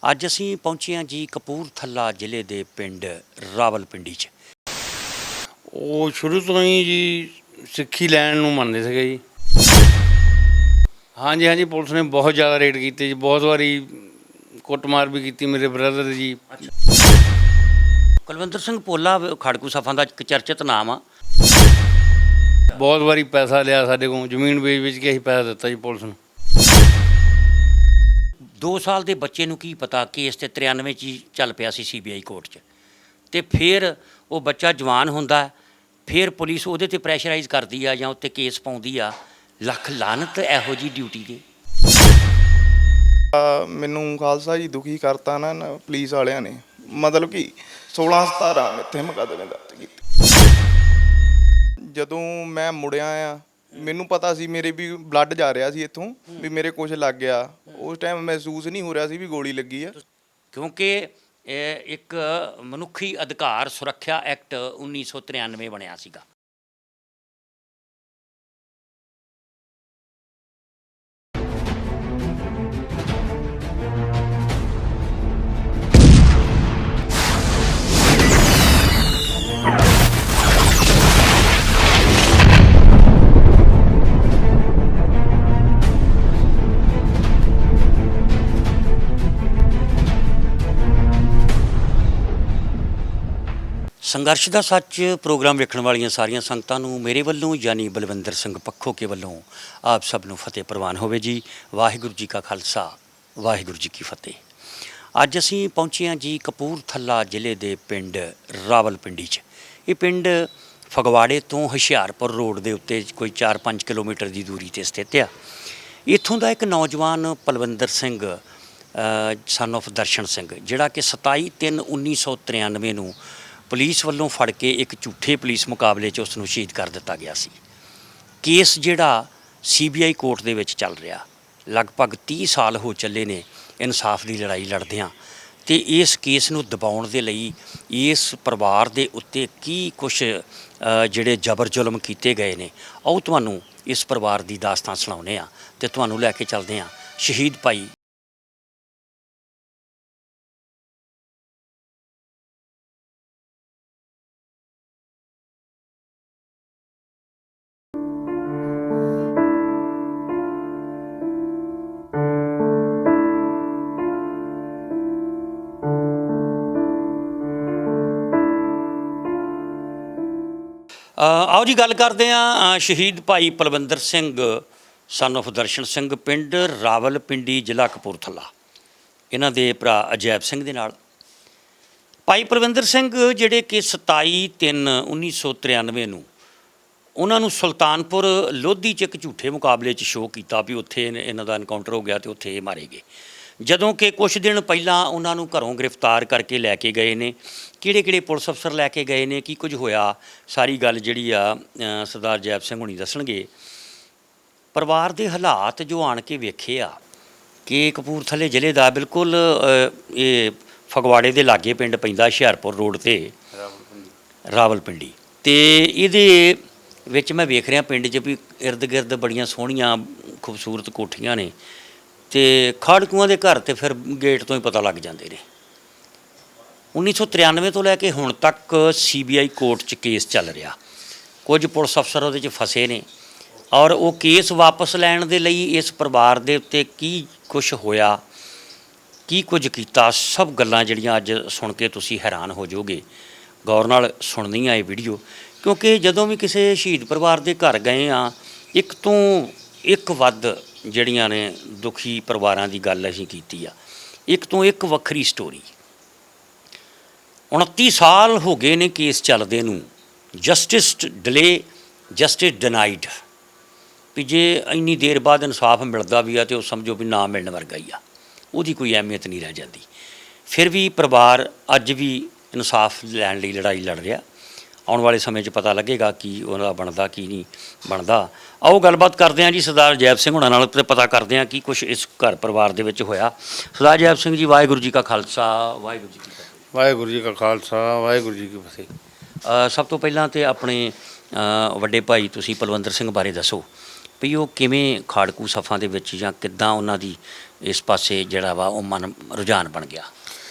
ਅੱਜ ਅਸੀਂ ਪਹੁੰਚੇ ਹਾਂ ਜੀ ਕਪੂਰਥਲਾ ਜ਼ਿਲ੍ਹੇ ਦੇ ਪਿੰਡ ਰਾਵਲਪਿੰਡੀ 'ਚ। ਉਹ ਸ਼ੁਰੂ ਤੋਂ ਹੀ ਜੀ ਸਿੱਖੀ ਲੈਣ ਨੂੰ ਮੰਨਦੇ ਸੀਗੇ ਜੀ। ਹਾਂਜੀ ਹਾਂਜੀ, ਪੁਲਿਸ ਨੇ ਬਹੁਤ ਜ਼ਿਆਦਾ ਰੇਡ ਕੀਤੇ ਜੀ, ਬਹੁਤ ਵਾਰੀ ਕੁੱਟਮਾਰ ਵੀ ਕੀਤੀ ਮੇਰੇ ਬ੍ਰਦਰ ਜੀ। ਕੁਲਵਿੰਦਰ ਸਿੰਘ ਭੋਲਾ ਖੜਕੂ ਸਫਾਂ ਦਾ ਇੱਕ ਚਰਚਿਤ ਨਾਮ ਆ। ਬਹੁਤ ਵਾਰੀ ਪੈਸਾ ਲਿਆ ਸਾਡੇ ਕੋਲ, ਜ਼ਮੀਨ ਵੇਚ ਕੇ ਅਸੀਂ ਪੈਸਾ ਦਿੱਤਾ ਜੀ ਪੁਲਿਸ ਨੂੰ। 2 ਸਾਲ ਦੇ ਬੱਚੇ ਨੂੰ ਕੀ ਪਤਾ ਕੇਸ ਤੇ 93 'ਚ ਹੀ ਚੱਲ ਪਿਆ ਸੀ CBI ਕੋਰਟ 'ਚ, ਅਤੇ ਫਿਰ ਉਹ ਬੱਚਾ ਜਵਾਨ ਹੁੰਦਾ, ਫਿਰ ਪੁਲਿਸ ਉਹਦੇ 'ਤੇ ਪ੍ਰੈਸ਼ਰਾਈਜ਼ ਕਰਦੀ ਆ ਜਾਂ ਉੱਤੇ ਕੇਸ ਪਾਉਂਦੀ ਆ। ਲੱਖ ਲਾਹਨਤ ਇਹੋ ਜਿਹੀ ਡਿਊਟੀ ਦੇ। ਮੈਨੂੰ ਖਾਲਸਾ ਜੀ ਦੁਖੀ ਕਰਤਾ ਨਾ ਪੁਲਿਸ ਵਾਲਿਆਂ ਨੇ, ਮਤਲਬ ਕਿ 16-17 ਇੱਥੇ ਮੁਕੱਦਮੇ ਦਰਜ ਕੀਤੇ। ਜਦੋਂ ਮੈਂ ਮੁੜਿਆ ਆ ਮੈਨੂੰ ਪਤਾ ਸੀ ਮੇਰੇ ਵੀ ਬਲੱਡ ਜਾ ਰਿਹਾ ਸੀ ਇੱਥੋਂ, ਵੀ ਮੇਰੇ ਕੁਝ ਲੱਗ ਗਿਆ। ਉਸ ਟਾਈਮ ਮਹਿਸੂਸ ਨਹੀਂ ਹੋ ਰਿਹਾ ਸੀ ਵੀ ਗੋਲੀ ਲੱਗੀ ਆ, ਕਿਉਂਕਿ ਇੱਕ ਮਨੁੱਖੀ ਅਧਿਕਾਰ ਸੁਰੱਖਿਆ ਐਕਟ 1993 ਬਣਿਆ ਸੀਗਾ। ਸੰਘਰਸ਼ ਦਾ ਸੱਚ ਪ੍ਰੋਗਰਾਮ ਵੇਖਣ ਵਾਲੀਆਂ ਸਾਰੀਆਂ ਸੰਗਤਾਂ ਨੂੰ ਮੇਰੇ ਵੱਲੋਂ ਯਾਨੀ ਬਲਵਿੰਦਰ ਸਿੰਘ ਪੱਖੋਕੇ ਵੱਲੋਂ ਆਪ ਸਭ ਨੂੰ ਫਤਿਹ ਪ੍ਰਵਾਨ ਹੋਵੇ ਜੀ। ਵਾਹਿਗੁਰੂ ਜੀ ਕਾ ਖਾਲਸਾ, ਵਾਹਿਗੁਰੂ ਜੀ ਕੀ ਫਤਿਹ। ਅੱਜ ਅਸੀਂ ਪਹੁੰਚੇ ਹਾਂ ਜੀ ਕਪੂਰਥਲਾ ਜ਼ਿਲ੍ਹੇ ਦੇ ਪਿੰਡ ਰਾਵਲਪਿੰਡੀ 'ਚ। ਇਹ ਪਿੰਡ ਫਗਵਾੜੇ ਤੋਂ ਹੁਸ਼ਿਆਰਪੁਰ ਰੋਡ ਦੇ ਉੱਤੇ ਕੋਈ 4-5 ਕਿਲੋਮੀਟਰ ਦੀ ਦੂਰੀ 'ਤੇ ਸਥਿਤ ਆ। ਇੱਥੋਂ ਦਾ ਇੱਕ ਨੌਜਵਾਨ ਪਲਵਿੰਦਰ ਸਿੰਘ ਸਨ ਆਫ ਦਰਸ਼ਨ ਸਿੰਘ, ਜਿਹੜਾ ਕਿ 27/3/1993 ਨੂੰ ਪੁਲਿਸ ਵੱਲੋਂ ਫੜ ਕੇ ਇੱਕ ਝੂਠੇ ਪੁਲਿਸ ਮੁਕਾਬਲੇ 'ਚ ਉਸ ਨੂੰ ਸ਼ਹੀਦ ਕਰ ਦਿੱਤਾ ਗਿਆ ਸੀ। ਕੇਸ ਜਿਹੜਾ CBI ਕੋਰਟ ਦੇ ਵਿੱਚ ਚੱਲ ਰਿਹਾ, ਲਗਭਗ 30 ਸਾਲ ਹੋ ਚੱਲੇ ਨੇ ਇਨਸਾਫ ਦੀ ਲੜਾਈ ਲੜਦਿਆਂ, ਅਤੇ ਇਸ ਕੇਸ ਨੂੰ ਦਬਾਉਣ ਦੇ ਲਈ ਇਸ ਪਰਿਵਾਰ ਦੇ ਉੱਤੇ ਕੀ ਕੁਛ ਜਿਹੜੇ ਜ਼ਬਰ ਜ਼ੁਲਮ ਕੀਤੇ ਗਏ ਨੇ, ਆਓ ਤੁਹਾਨੂੰ ਇਸ ਪਰਿਵਾਰ ਦੀ ਦਾਸਤਾਨ ਸੁਣਾਉਂਦੇ ਹਾਂ ਅਤੇ ਤੁਹਾਨੂੰ ਲੈ ਕੇ ਚੱਲਦੇ ਹਾਂ ਸ਼ਹੀਦ ਭਾਈ ਆਓ ਜੀ ਗੱਲ ਕਰਦੇ ਹਾਂ ਸ਼ਹੀਦ ਭਾਈ ਪਲਵਿੰਦਰ ਸਿੰਘ ਸਨ ਆਫ ਦਰਸ਼ਨ ਸਿੰਘ, ਪਿੰਡ ਰਾਵਲਪਿੰਡੀ, ਜ਼ਿਲ੍ਹਾ ਕਪੂਰਥਲਾ। ਇਹਨਾਂ ਦੇ ਭਰਾ ਅਜੈਬ ਸਿੰਘ ਦੇ ਨਾਲ। ਭਾਈ ਪਲਵਿੰਦਰ ਸਿੰਘ ਜਿਹੜੇ ਕਿ 27/3/1993 ਨੂੰ ਉਹਨਾਂ ਨੂੰ ਸੁਲਤਾਨਪੁਰ ਲੋਧੀ 'ਚ ਇੱਕ ਝੂਠੇ ਮੁਕਾਬਲੇ 'ਚ ਸ਼ੋਅ ਕੀਤਾ ਵੀ ਉੱਥੇ ਇਹਨਾਂ ਦਾ ਐਨਕਾਊਂਟਰ ਹੋ ਗਿਆ ਅਤੇ ਉੱਥੇ ਇਹ ਮਾਰੇ ਗਏ, ਜਦੋਂ ਕਿ ਕੁਛ ਦਿਨ ਪਹਿਲਾਂ ਉਹਨਾਂ ਨੂੰ ਘਰੋਂ ਗ੍ਰਿਫਤਾਰ ਕਰਕੇ ਲੈ ਕੇ ਗਏ ਨੇ। ਕਿਹੜੇ ਪੁਲਿਸ ਅਫਸਰ ਲੈ ਕੇ ਗਏ ਨੇ, ਕੀ ਕੁਝ ਹੋਇਆ, ਸਾਰੀ ਗੱਲ ਜਿਹੜੀ ਆ ਸਰਦਾਰ ਜੈਬ ਸਿੰਘ ਹੁਣੀ ਦੱਸਣਗੇ। ਪਰਿਵਾਰ ਦੇ ਹਾਲਾਤ ਜੋ ਆਣ ਕੇ ਵੇਖੇ ਆ ਕਿ ਕਪੂਰਥਲੇ ਜ਼ਿਲ੍ਹੇ ਦਾ ਬਿਲਕੁਲ ਇਹ ਫਗਵਾੜੇ ਦੇ ਲਾਗੇ ਪਿੰਡ ਪੈਂਦਾ, ਹੁਸ਼ਿਆਰਪੁਰ ਰੋਡ 'ਤੇ ਰਾਵਲਪਿੰਡੀ, ਅਤੇ ਇਹਦੇ ਵਿੱਚ ਮੈਂ ਵੇਖ ਰਿਹਾ ਪਿੰਡ 'ਚ ਵੀ ਇਰਦ ਗਿਰਦ ਬੜੀਆਂ ਸੋਹਣੀਆਂ ਖੂਬਸੂਰਤ ਕੋਠੀਆਂ ਨੇ, ਅਤੇ ਖਾੜਕੂਆਂ ਦੇ ਘਰ ਤਾਂ ਫਿਰ ਗੇਟ ਤੋਂ ਹੀ ਪਤਾ ਲੱਗ ਜਾਂਦੇ ਨੇ। 1993 ਤੋਂ ਲੈ ਕੇ ਹੁਣ ਤੱਕ CBI ਕੋਰਟ 'ਚ ਕੇਸ ਚੱਲ ਰਿਹਾ। ਕੁਝ ਪੁਲਿਸ ਅਫਸਰ ਉਹਦੇ 'ਚ ਫਸੇ ਨੇ, ਔਰ ਉਹ ਕੇਸ ਵਾਪਸ ਲੈਣ ਦੇ ਲਈ ਇਸ ਪਰਿਵਾਰ ਦੇ ਉੱਤੇ ਕੀ ਕੁਛ ਹੋਇਆ, ਕੀ ਕੁਝ ਕੀਤਾ, ਸਭ ਗੱਲਾਂ ਜਿਹੜੀਆਂ ਅੱਜ ਸੁਣ ਕੇ ਤੁਸੀਂ ਹੈਰਾਨ ਹੋ ਜਾਓਗੇ। ਗੌਰ ਨਾਲ ਸੁਣਨੀ ਆ ਇਹ ਵੀਡੀਓ, ਕਿਉਂਕਿ ਜਦੋਂ ਵੀ ਕਿਸੇ ਸ਼ਹੀਦ ਪਰਿਵਾਰ ਦੇ ਘਰ ਗਏ ਆ, ਇੱਕ ਤੋਂ ਇੱਕ ਵੱਧ ਜਿਹੜੀਆਂ ਨੇ ਦੁਖੀ ਪਰਿਵਾਰਾਂ ਦੀ ਗੱਲ ਅਸੀਂ ਕੀਤੀ ਆ, ਇੱਕ ਤੋਂ ਇੱਕ ਵੱਖਰੀ ਸਟੋਰੀ। 29 ਸਾਲ ਹੋ ਗਏ ਨੇ ਕੇਸ ਚੱਲਦੇ ਨੂੰ। ਜਸਟਿਸ ਡਿਲੇ, ਜਸਟਿਸ ਡਿਨਾਈਡ, ਵੀ ਜੇ ਇੰਨੀ ਦੇਰ ਬਾਅਦ ਇਨਸਾਫ ਮਿਲਦਾ ਵੀ ਆ ਅਤੇ ਉਹ ਸਮਝੋ ਵੀ ਨਾ ਮਿਲਣ ਵਰਗਾ ਹੀ ਆ, ਉਹਦੀ ਕੋਈ ਅਹਿਮੀਅਤ ਨਹੀਂ ਰਹਿ ਜਾਂਦੀ। ਫਿਰ ਵੀ ਪਰਿਵਾਰ ਅੱਜ ਵੀ ਇਨਸਾਫ ਲੈਣ ਲਈ ਲੜਾਈ ਲੜ ਰਿਹਾ। ਆਉਣ ਵਾਲੇ ਸਮੇਂ 'ਚ ਪਤਾ ਲੱਗੇਗਾ ਕੀ ਉਹਦਾ ਬਣਦਾ ਕੀ ਨਹੀਂ ਬਣਦਾ। ਆਓ ਗੱਲਬਾਤ ਕਰਦੇ ਹਾਂ ਜੀ ਸਰਦਾਰ ਜੈਬ ਸਿੰਘ ਹੁਣਾਂ ਨਾਲ, ਅਤੇ ਪਤਾ ਕਰਦੇ ਹਾਂ ਕੀ ਕੁਛ ਇਸ ਘਰ ਪਰਿਵਾਰ ਦੇ ਵਿੱਚ ਹੋਇਆ। ਸਰਦਾਰ ਜੈਬ ਸਿੰਘ ਜੀ, ਵਾਹਿਗੁਰੂ ਜੀ ਕਾ ਖਾਲਸਾ, ਵਾਹਿਗੁਰੂ ਜੀ ਕੀ ਫਤਿਹ। ਵਾਹਿਗੁਰੂ ਜੀ ਕਾ ਖਾਲਸਾ, ਵਾਹਿਗੁਰੂ ਜੀ ਕੀ ਫਤਿਹ। ਸਭ ਤੋਂ ਪਹਿਲਾਂ ਤਾਂ ਆਪਣੇ ਵੱਡੇ ਭਾਈ ਤੁਸੀਂ ਪਲਵਿੰਦਰ ਸਿੰਘ ਬਾਰੇ ਦੱਸੋ ਵੀ ਉਹ ਕਿਵੇਂ ਖਾੜਕੂ ਸਫਾਂ ਦੇ ਵਿੱਚ ਜਾਂ ਕਿੱਦਾਂ ਉਹਨਾਂ ਦੀ ਇਸ ਪਾਸੇ ਜਿਹੜਾ ਵਾ ਉਹ ਮਨ ਰੁਝਾਨ ਬਣ ਗਿਆ?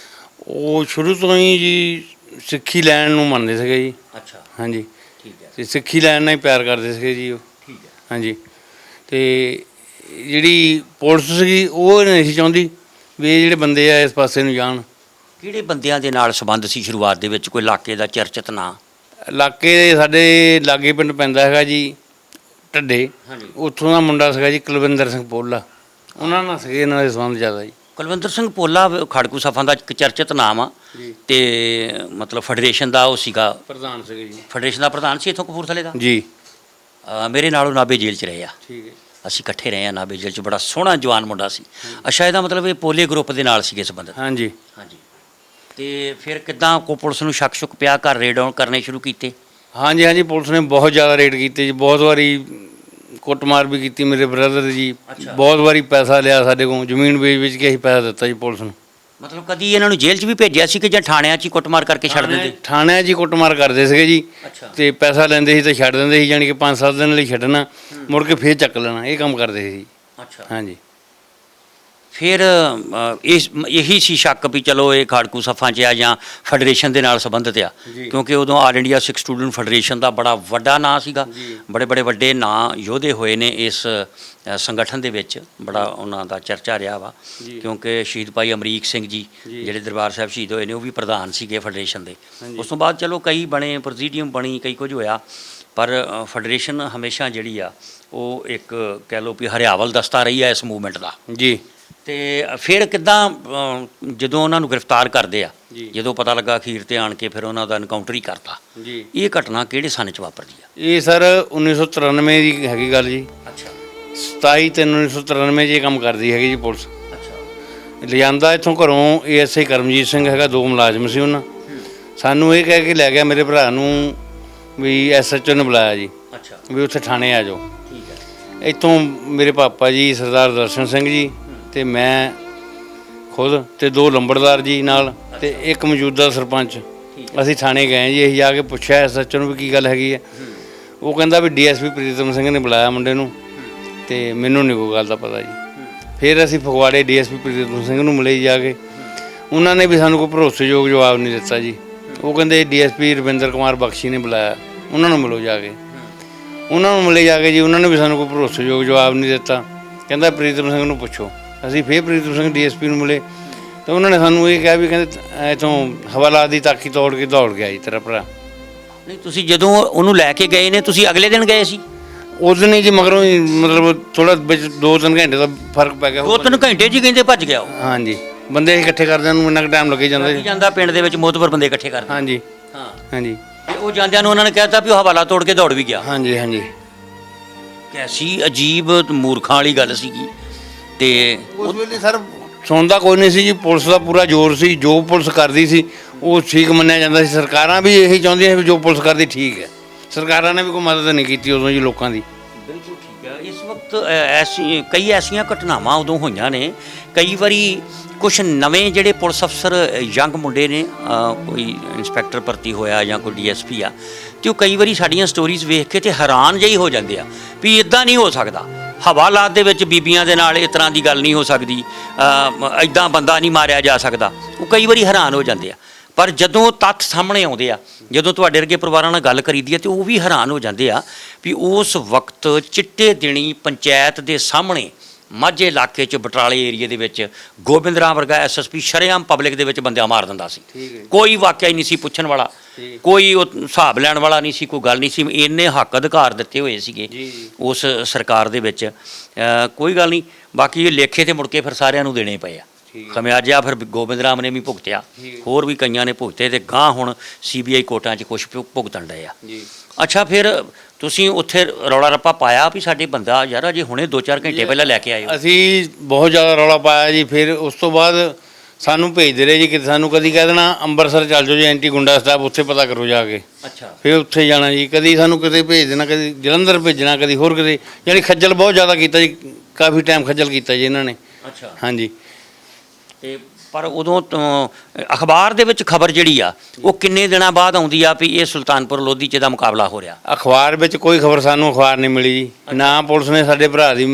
ਉਹ ਸ਼ੁਰੂ ਤੋਂ ਹੀ ਜੀ ਸਿੱਖੀ ਲੈਣ ਨੂੰ ਮੰਨਦੇ ਸੀਗੇ ਜੀ। ਅੱਛਾ, ਹਾਂਜੀ, ਠੀਕ ਹੈ, ਤੇ ਸਿੱਖੀ ਲੈਣ ਨਾਲ ਹੀ ਪਿਆਰ ਕਰਦੇ ਸੀਗੇ ਜੀ ਉਹ। ਠੀਕ ਹੈ। ਹਾਂਜੀ, ਤੇ ਜਿਹੜੀ ਪੁਲਿਸ ਸੀਗੀ ਉਹ ਨਹੀਂ ਸੀ ਚਾਹੁੰਦੀ ਵੀ ਇਹ ਜਿਹੜੇ ਬੰਦੇ ਆ ਇਸ ਪਾਸੇ ਨੂੰ ਜਾਣ। ਕਿਹੜੇ ਬੰਦਿਆਂ ਦੇ ਨਾਲ ਸੰਬੰਧ ਸੀ ਸ਼ੁਰੂਆਤ ਦੇ ਵਿੱਚ? ਕੋਈ ਇਲਾਕੇ ਦਾ ਚਰਚਿਤ ਨਾਂ? ਇਲਾਕੇ ਦੇ ਸਾਡੇ ਲਾਗੇ ਪਿੰਡ ਪੈਂਦਾ ਹੈਗਾ ਜੀ ਢੱਡੇ, ਹਾਂਜੀ। ਉੱਥੋਂ ਦਾ ਮੁੰਡਾ ਸੀਗਾ ਜੀ ਕੁਲਵਿੰਦਰ ਸਿੰਘ ਪੋਲਾ, ਉਹਨਾਂ ਨਾਲ ਸੀਗੇ ਇਹਨਾਂ ਦੇ ਸੰਬੰਧ ਜ਼ਿਆਦਾ ਜੀ। ਕੁਲਵਿੰਦਰ ਸਿੰਘ ਪੋਲਾ ਖਾੜਕੂ ਸਫਾਂ ਦਾ ਇੱਕ ਚਰਚਿਤ ਨਾਮ ਆ ਜੀ, ਤੇ ਮਤਲਬ ਫੈਡਰੇਸ਼ਨ ਦਾ ਉਹ ਸੀਗਾ, ਪ੍ਰਧਾਨ ਸੀਗੇ ਜੀ। ਫੈਡਰੇਸ਼ਨ ਦਾ ਪ੍ਰਧਾਨ ਸੀ ਇੱਥੋਂ ਕਪੂਰਥਲੇ ਦਾ। ਜੀ, ਮੇਰੇ ਨਾਲੋਂ ਨਾਭੇ ਜੇਲ੍ਹ 'ਚ ਰਹੇ ਆ, ਠੀਕ ਹੈ। ਅਸੀਂ ਇਕੱਠੇ ਰਹੇ ਆ ਨਾਭੇ ਜੇਲ੍ਹ 'ਚ। ਬੜਾ ਸੋਹਣਾ ਜਵਾਨ ਮੁੰਡਾ ਸੀ। ਅੱਛਾ, ਇਹਦਾ ਮਤਲਬ ਇਹ ਪੋਲੇ ਗਰੁੱਪ ਦੇ ਨਾਲ ਸੀਗੇ ਸੰਬੰਧਿਤ? ਹਾਂਜੀ, ਹਾਂਜੀ। ਤੇ ਫਿਰ ਕਿੱਦਾਂ ਕੋ ਪੁਲਿਸ ਨੂੰ ਸ਼ੱਕ ਪਿਆ, ਘਰ ਰੇਡ ਕਰਨੇ ਸ਼ੁਰੂ ਕੀਤੇ? ਹਾਂਜੀ, ਹਾਂਜੀ, ਪੁਲਿਸ ਨੇ ਬਹੁਤ ਜ਼ਿਆਦਾ ਰੇਡ ਕੀਤੇ ਜੀ। ਬਹੁਤ ਵਾਰੀ ਕੁੱਟਮਾਰ ਵੀ ਕੀਤੀ ਮੇਰੇ ਬ੍ਰਦਰ ਜੀ। ਅੱਛਾ। ਬਹੁਤ ਵਾਰੀ ਪੈਸਾ ਲਿਆ ਸਾਡੇ ਕੋਲ, ਜ਼ਮੀਨ ਵੇਚ ਕੇ ਅਸੀਂ ਪੈਸਾ ਦਿੱਤਾ ਜੀ ਪੁਲਿਸ ਨੂੰ। ਮਤਲਬ ਕਦੀ ਇਹਨਾਂ ਨੂੰ ਜੇਲ੍ਹ 'ਚ ਵੀ ਭੇਜਿਆ ਸੀ ਕਿ ਜਾਂ ਥਾਣਿਆਂ 'ਚ ਹੀ ਕੁੱਟਮਾਰ ਕਰਕੇ ਛੱਡ ਦਿੰਦੇ? ਥਾਣਿਆਂ 'ਚ ਹੀ ਕੁੱਟਮਾਰ ਕਰਦੇ ਸੀਗੇ ਜੀ, ਅੱਛਾ। ਤੇ ਪੈਸਾ ਲੈਂਦੇ ਸੀ ਤੇ ਛੱਡ ਦਿੰਦੇ ਸੀ, ਜਾਣੀ ਕਿ 5-7 ਦਿਨ ਲਈ ਛੱਡਣਾ, ਮੁੜ ਕੇ ਫੇਰ ਚੱਕ ਲੈਣਾ, ਇਹ ਕੰਮ ਕਰਦੇ ਸੀ। ਅੱਛਾ। ਹਾਂਜੀ, ਫਿਰ ਇਹੀ ਸੀ ਸ਼ੱਕ ਵੀ ਚਲੋ ਇਹ ਖਾੜਕੂ ਸਫਾਂ 'ਚ ਆ ਜਾਂ ਫੈਡਰੇਸ਼ਨ ਦੇ ਨਾਲ ਸੰਬੰਧਿਤ ਆ, ਜੀ। ਕਿਉਂਕਿ ਉਦੋਂ ਆਲ ਇੰਡੀਆ ਸਿੱਖ ਸਟੂਡੈਂਟ ਫੈਡਰੇਸ਼ਨ ਦਾ ਬੜਾ ਵੱਡਾ ਨਾਂ ਸੀਗਾ। ਜੀ। ਬੜੇ ਬੜੇ ਵੱਡੇ ਨਾਂ ਯੋਧੇ ਹੋਏ ਨੇ ਇਸ ਸੰਗਠਨ ਦੇ ਵਿੱਚ, ਬੜਾ ਉਹਨਾਂ ਦਾ ਚਰਚਾ ਰਿਹਾ ਵਾ। ਜੀ। ਕਿਉਂਕਿ ਸ਼ਹੀਦ ਭਾਈ ਅਮਰੀਕ ਸਿੰਘ ਜੀ ਜੀ। ਜਿਹੜੇ ਦਰਬਾਰ ਸਾਹਿਬ ਸ਼ਹੀਦ ਹੋਏ ਨੇ, ਉਹ ਵੀ ਪ੍ਰਧਾਨ ਸੀਗੇ ਫੈਡਰੇਸ਼ਨ ਦੇ। ਹਾਂਜੀ। ਉਸ ਤੋਂ ਬਾਅਦ ਚਲੋ ਕਈ ਬਣੇ, ਪ੍ਰੈਜ਼ੀਡੀਅਮ ਬਣੀ, ਕਈ ਕੁਝ ਹੋਇਆ, ਪਰ ਫੈਡਰੇਸ਼ਨ ਹਮੇਸ਼ਾ ਜਿਹੜੀ ਆ ਉਹ ਇੱਕ ਕਹਿ ਲਓ ਵੀ ਹਰਿਆਵਲ ਦਸਤਾ ਰਹੀ ਆ ਇਸ ਮੂਵਮੈਂਟ ਦਾ। ਜੀ। ਤੇ ਫਿਰ ਕਿੱਦਾਂ ਜਦੋਂ ਉਹਨਾਂ ਨੂੰ ਗ੍ਰਿਫਤਾਰ ਕਰਦੇ ਆ, ਜੀ। ਜਦੋਂ ਪਤਾ ਲੱਗਾ ਅਖੀਰ ਤੇ ਆਣ ਕੇ ਫਿਰ ਉਹਨਾਂ ਦਾ ਐਨਕਾਊਂਟਰ ਹੀ ਕਰਤਾ, ਜੀ, ਇਹ ਘਟਨਾ ਕਿਹੜੇ ਸਨ 'ਚ ਵਾਪਰਦੀ ਆ? ਇਹ ਸਰ 1993 ਦੀ ਹੈਗੀ ਗੱਲ ਜੀ। ਅੱਛਾ, 27/3/1993 'ਚ ਇਹ ਕੰਮ ਕਰਦੀ ਹੈਗੀ ਜੀ ਪੁਲਿਸ। ਅੱਛਾ, ਲਿਆਂਦਾ ਇੱਥੋਂ ਘਰੋਂ ASI ਕਰਮਜੀਤ ਸਿੰਘ ਹੈਗਾ, 2 ਮੁਲਾਜ਼ਮ ਸੀ ਉਹਨਾਂ। ਸਾਨੂੰ ਇਹ ਕਹਿ ਕੇ ਲੈ ਗਿਆ ਮੇਰੇ ਭਰਾ ਨੂੰ ਵੀ SHO ਨੇ ਬੁਲਾਇਆ ਜੀ, ਅੱਛਾ, ਵੀ ਉੱਥੇ ਥਾਣੇ ਆ ਜਾਓ। ਠੀਕ ਹੈ, ਇੱਥੋਂ ਮੇਰੇ ਪਾਪਾ ਜੀ ਸਰਦਾਰ ਦਰਸ਼ਨ ਸਿੰਘ ਜੀ ਤੇ ਮੈਂ ਖੁਦ ਤੇ 2 ਲੰਬੜਦਾਰ ਜੀ ਨਾਲ ਤੇ ਇੱਕ ਮੌਜੂਦਾ ਸਰਪੰਚ, ਅਸੀਂ ਥਾਣੇ ਗਏ ਜੀ। ਅਸੀਂ ਜਾ ਕੇ ਪੁੱਛਿਆ SHO ਨੂੰ ਵੀ ਕੀ ਗੱਲ ਹੈਗੀ ਹੈ। ਉਹ ਕਹਿੰਦਾ ਵੀ DSP ਪ੍ਰੀਤਮ ਸਿੰਘ ਨੇ ਬੁਲਾਇਆ ਮੁੰਡੇ ਨੂੰ, ਤੇ ਮੈਨੂੰ ਨਹੀਂ ਕੋਈ ਗੱਲ ਦਾ ਪਤਾ ਜੀ। ਫਿਰ ਅਸੀਂ ਫਗਵਾੜੇ DSP ਪ੍ਰੀਤਮ ਸਿੰਘ ਨੂੰ ਮਿਲੇ ਜਾ ਕੇ, ਉਹਨਾਂ ਨੇ ਵੀ ਸਾਨੂੰ ਕੋਈ ਭਰੋਸੇਯੋਗ ਜਵਾਬ ਨਹੀਂ ਦਿੱਤਾ ਜੀ। ਉਹ ਕਹਿੰਦੇ DSP ਰਵਿੰਦਰ ਕੁਮਾਰ ਬਖਸ਼ੀ ਨੇ ਬੁਲਾਇਆ, ਉਹਨਾਂ ਨੂੰ ਮਿਲੋ ਜਾ ਕੇ। ਉਹਨਾਂ ਨੂੰ ਮਿਲੇ ਜਾ ਕੇ ਜੀ, ਉਹਨਾਂ ਨੇ ਵੀ ਸਾਨੂੰ ਕੋਈ ਭਰੋਸੇਯੋਗ ਜਵਾਬ ਨਹੀਂ ਦਿੱਤਾ। ਕਹਿੰਦਾ ਪ੍ਰੀਤਮ ਸਿੰਘ ਨੂੰ ਪੁੱਛੋ। ਅਸੀਂ ਫਿਰ ਪ੍ਰੀਤਮ ਸਿੰਘ DSP ਨੂੰ ਮਿਲੇ, ਤਾਂ ਉਹਨਾਂ ਨੇ ਸਾਨੂੰ ਇਹ ਕਿਹਾ ਵੀ ਕਹਿੰਦੇ ਇੱਥੋਂ ਹਵਾਲਾਤ ਦੀ ਤਾਕੀ ਤੋੜ ਕੇ ਦੌੜ ਗਿਆ ਜੀ ਤੇਰਾ ਭਰਾ। ਨਹੀਂ ਤੁਸੀਂ ਜਦੋਂ ਉਹਨੂੰ ਲੈ ਕੇ ਗਏ ਨੇ, ਤੁਸੀਂ ਅਗਲੇ ਦਿਨ ਗਏ ਸੀ? ਉਸ ਦਿਨ ਹੀ ਜੀ, ਮਗਰੋਂ ਹੀ ਮਤਲਬ ਥੋੜਾ ਵਿੱਚ 2-3 ਘੰਟੇ ਦਾ ਫਰਕ ਪੈ ਗਿਆ। 2-3 ਘੰਟੇ 'ਚ ਹੀ ਕਹਿੰਦੇ ਭੱਜ ਗਿਆ ਉਹ? ਹਾਂਜੀ, ਬੰਦੇ ਇਕੱਠੇ ਕਰਦਿਆਂ ਨੂੰ ਇੰਨਾ ਕੁ ਟਾਈਮ ਲੱਗੇ ਜਾਂਦਾ ਲੱਗੀ ਜੀ। ਜਾਂਦਾ ਪਿੰਡ ਦੇ ਵਿੱਚ ਮੋਤਬਰ ਬੰਦੇ ਇਕੱਠੇ ਕਰਦੇ। ਹਾਂਜੀ, ਹਾਂ, ਹਾਂਜੀ, ਤੇ ਉਹ ਜਾਂਦਿਆਂ ਨੂੰ ਉਹਨਾਂ ਨੇ ਕਹਿਤਾ ਵੀ ਉਹ ਹਵਾਲਾ ਤੋੜ ਕੇ ਦੌੜ ਵੀ ਗਿਆ। ਹਾਂਜੀ, ਹਾਂਜੀ। ਕੈਸੀ ਅਜੀਬ ਮੂਰਖਾਂ ਵਾਲੀ ਗੱਲ ਸੀਗੀ। ਤੇ ਉਸ ਵੇਲੇ ਸਰ ਸੁਣਦਾ ਕੋਈ ਨਹੀਂ ਸੀ ਜੀ, ਪੁਲਿਸ ਦਾ ਪੂਰਾ ਜ਼ੋਰ ਸੀ। ਜੋ ਪੁਲਿਸ ਕਰਦੀ ਸੀ ਉਹ ਠੀਕ ਮੰਨਿਆ ਜਾਂਦਾ ਸੀ। ਸਰਕਾਰਾਂ ਵੀ ਇਹੀ ਚਾਹੁੰਦੀਆਂ ਸੀ ਵੀ ਜੋ ਪੁਲਿਸ ਕਰਦੀ ਠੀਕ ਹੈ। ਸਰਕਾਰਾਂ ਨੇ ਵੀ ਕੋਈ ਮਦਦ ਨਹੀਂ ਕੀਤੀ ਉਦੋਂ ਜੀ ਲੋਕਾਂ ਦੀ। ਬਿਲਕੁਲ ਠੀਕ ਹੈ। ਇਸ ਵਕਤ ਕਈ ਐਸੀਆਂ ਘਟਨਾਵਾਂ ਉਦੋਂ ਹੋਈਆਂ ਨੇ, ਕਈ ਵਾਰੀ ਕੁਝ ਨਵੇਂ ਜਿਹੜੇ ਪੁਲਿਸ ਅਫਸਰ ਯੰਗ ਮੁੰਡੇ ਨੇ, ਕੋਈ ਇੰਸਪੈਕਟਰ ਭਰਤੀ ਹੋਇਆ ਜਾਂ ਕੋਈ DSP ਆ, ਤੇ ਉਹ ਕਈ ਵਾਰੀ ਸਾਡੀਆਂ ਸਟੋਰੀਜ਼ ਵੇਖ ਕੇ ਤੇ ਹੈਰਾਨ ਜਿਹੀ ਹੋ ਜਾਂਦੇ ਆ ਵੀ ਇਦਾਂ ਨਹੀਂ ਹੋ ਸਕਦਾ। ਹਵਾਲਾਤ ਦੇ ਵਿੱਚ ਬੀਬੀਆਂ ਦੇ ਨਾਲ ਇਸ ਤਰ੍ਹਾਂ ਦੀ ਗੱਲ ਨਹੀਂ ਹੋ ਸਕਦੀ, ਇਦਾਂ ਬੰਦਾ ਨਹੀਂ ਮਾਰਿਆ ਜਾ ਸਕਦਾ। ਉਹ ਕਈ ਵਾਰੀ ਹੈਰਾਨ ਹੋ ਜਾਂਦੇ ਆ। ਪਰ ਜਦੋਂ ਤੱਥ ਸਾਹਮਣੇ ਆਉਂਦੇ ਆ, ਜਦੋਂ ਤੁਹਾਡੇ ਵਰਗੇ ਪਰਿਵਾਰਾਂ ਨਾਲ ਗੱਲ ਕਰੀਦੀ ਹੈ, ਤੇ ਉਹ ਵੀ ਹੈਰਾਨ ਹੋ ਜਾਂਦੇ ਆ ਵੀ ਉਸ ਵਕਤ ਚਿੱਟੇ ਦਿਨੀ ਪੰਚਾਇਤ ਦੇ ਸਾਹਮਣੇ ਮਾਝੇ ਇਲਾਕੇ 'ਚ ਬਟਾਲੇ ਏਰੀਏ ਦੇ ਵਿੱਚ ਗੋਬਿੰਦ ਰਾਮ ਵਰਗਾ SSP ਸ਼ਰੇਆਮ ਪਬਲਿਕ ਦੇ ਵਿੱਚ ਬੰਦਿਆਂ ਮਾਰ ਦਿੰਦਾ ਸੀ। ਕੋਈ ਵਾਕਿਆ ਹੀ ਨਹੀਂ ਸੀ ਪੁੱਛਣ ਵਾਲਾ, ਕੋਈ ਉਹ ਹਿਸਾਬ ਲੈਣ ਵਾਲਾ ਨਹੀਂ ਸੀ, ਕੋਈ ਗੱਲ ਨਹੀਂ ਸੀ। ਇੰਨੇ ਹੱਕ ਅਧਿਕਾਰ ਦਿੱਤੇ ਹੋਏ ਸੀਗੇ ਉਸ ਸਰਕਾਰ ਦੇ ਵਿੱਚ। ਕੋਈ ਗੱਲ ਨਹੀਂ, ਬਾਕੀ ਇਹ ਲੇਖੇ ਤੇ ਮੁੜ ਕੇ ਫਿਰ ਸਾਰਿਆਂ ਨੂੰ ਦੇਣੇ ਪਏ ਆ ਖਮਿਆਜਾ। ਫਿਰ ਗੋਬਿੰਦ ਰਾਮ ਨੇ ਵੀ ਭੁਗਤਿਆ, ਹੋਰ ਵੀ ਕਈਆਂ ਨੇ ਭੁਗਤੇ, ਤੇ ਗਾਂ ਹੁਣ CBI ਕੋਰਟਾਂ 'ਚ ਕੁਛ ਭੁਗਤਣ ਡਏ ਆ। ਅੱਛਾ, ਫਿਰ ਤੁਸੀਂ ਉੱਥੇ ਰੌਲਾ ਰੱਪਾ ਪਾਇਆ ਵੀ ਸਾਡੇ ਬੰਦਾ ਯਾਰ ਅਜੇ ਹੁਣੇ 2-4 ਘੰਟੇ ਪਹਿਲਾਂ ਲੈ ਕੇ ਆਏ ਹੋ? ਅਸੀਂ ਬਹੁਤ ਜ਼ਿਆਦਾ ਰੌਲਾ ਪਾਇਆ ਜੀ। ਫਿਰ ਉਸ ਤੋਂ ਬਾਅਦ ਸਾਨੂੰ ਭੇਜਦੇ ਰਹੇ ਜੀ, ਕਿ ਸਾਨੂੰ ਕਦੀ ਕਹਿ ਦੇਣਾ ਅੰਮ੍ਰਿਤਸਰ ਚੱਲ ਜਾਓ ਜੀ, ਐਂਟੀ ਗੁੰਡਾ ਸਟਾਪ, ਉੱਥੇ ਪਤਾ ਕਰੋ ਜਾ ਕੇ। ਅੱਛਾ, ਫਿਰ ਉੱਥੇ ਜਾਣਾ ਜੀ। ਕਦੀ ਸਾਨੂੰ ਕਿਤੇ ਭੇਜ ਦੇਣਾ, ਕਦੀ ਜਲੰਧਰ ਭੇਜਣਾ, ਕਦੀ ਹੋਰ ਕਿਤੇ। ਯਾਨੀ ਖੱਜਲ ਬਹੁਤ ਜ਼ਿਆਦਾ ਕੀਤਾ ਜੀ, ਕਾਫੀ ਟਾਈਮ ਖੱਜਲ ਕੀਤਾ ਜੀ ਇਹਨਾਂ ਨੇ। ਅੱਛਾ। ਹਾਂਜੀ। ਤੇ ਪਰ ਉਦੋਂ ਤੋਂ ਅਖਬਾਰ ਦੇ ਵਿੱਚ ਖਬਰ ਜਿਹੜੀ ਆ ਉਹ ਕਿੰਨੇ ਦਿਨਾਂ ਬਾਅਦ ਆਉਂਦੀ ਆ ਵੀ ਇਹ ਸੁਲਤਾਨਪੁਰ ਲੋਧੀ 'ਚ ਦਾ ਮੁਕਾਬਲਾ ਹੋ ਰਿਹਾ? ਅਖਬਾਰ ਵਿੱਚ ਕੋਈ ਖਬਰ ਸਾਨੂੰ ਅਖਬਾਰ ਨਹੀਂ ਮਿਲੀ ਜੀ, ਨਾ ਪੁਲਿਸ ਨੇ ਸਾਡੇ ਭਰਾ ਦੀ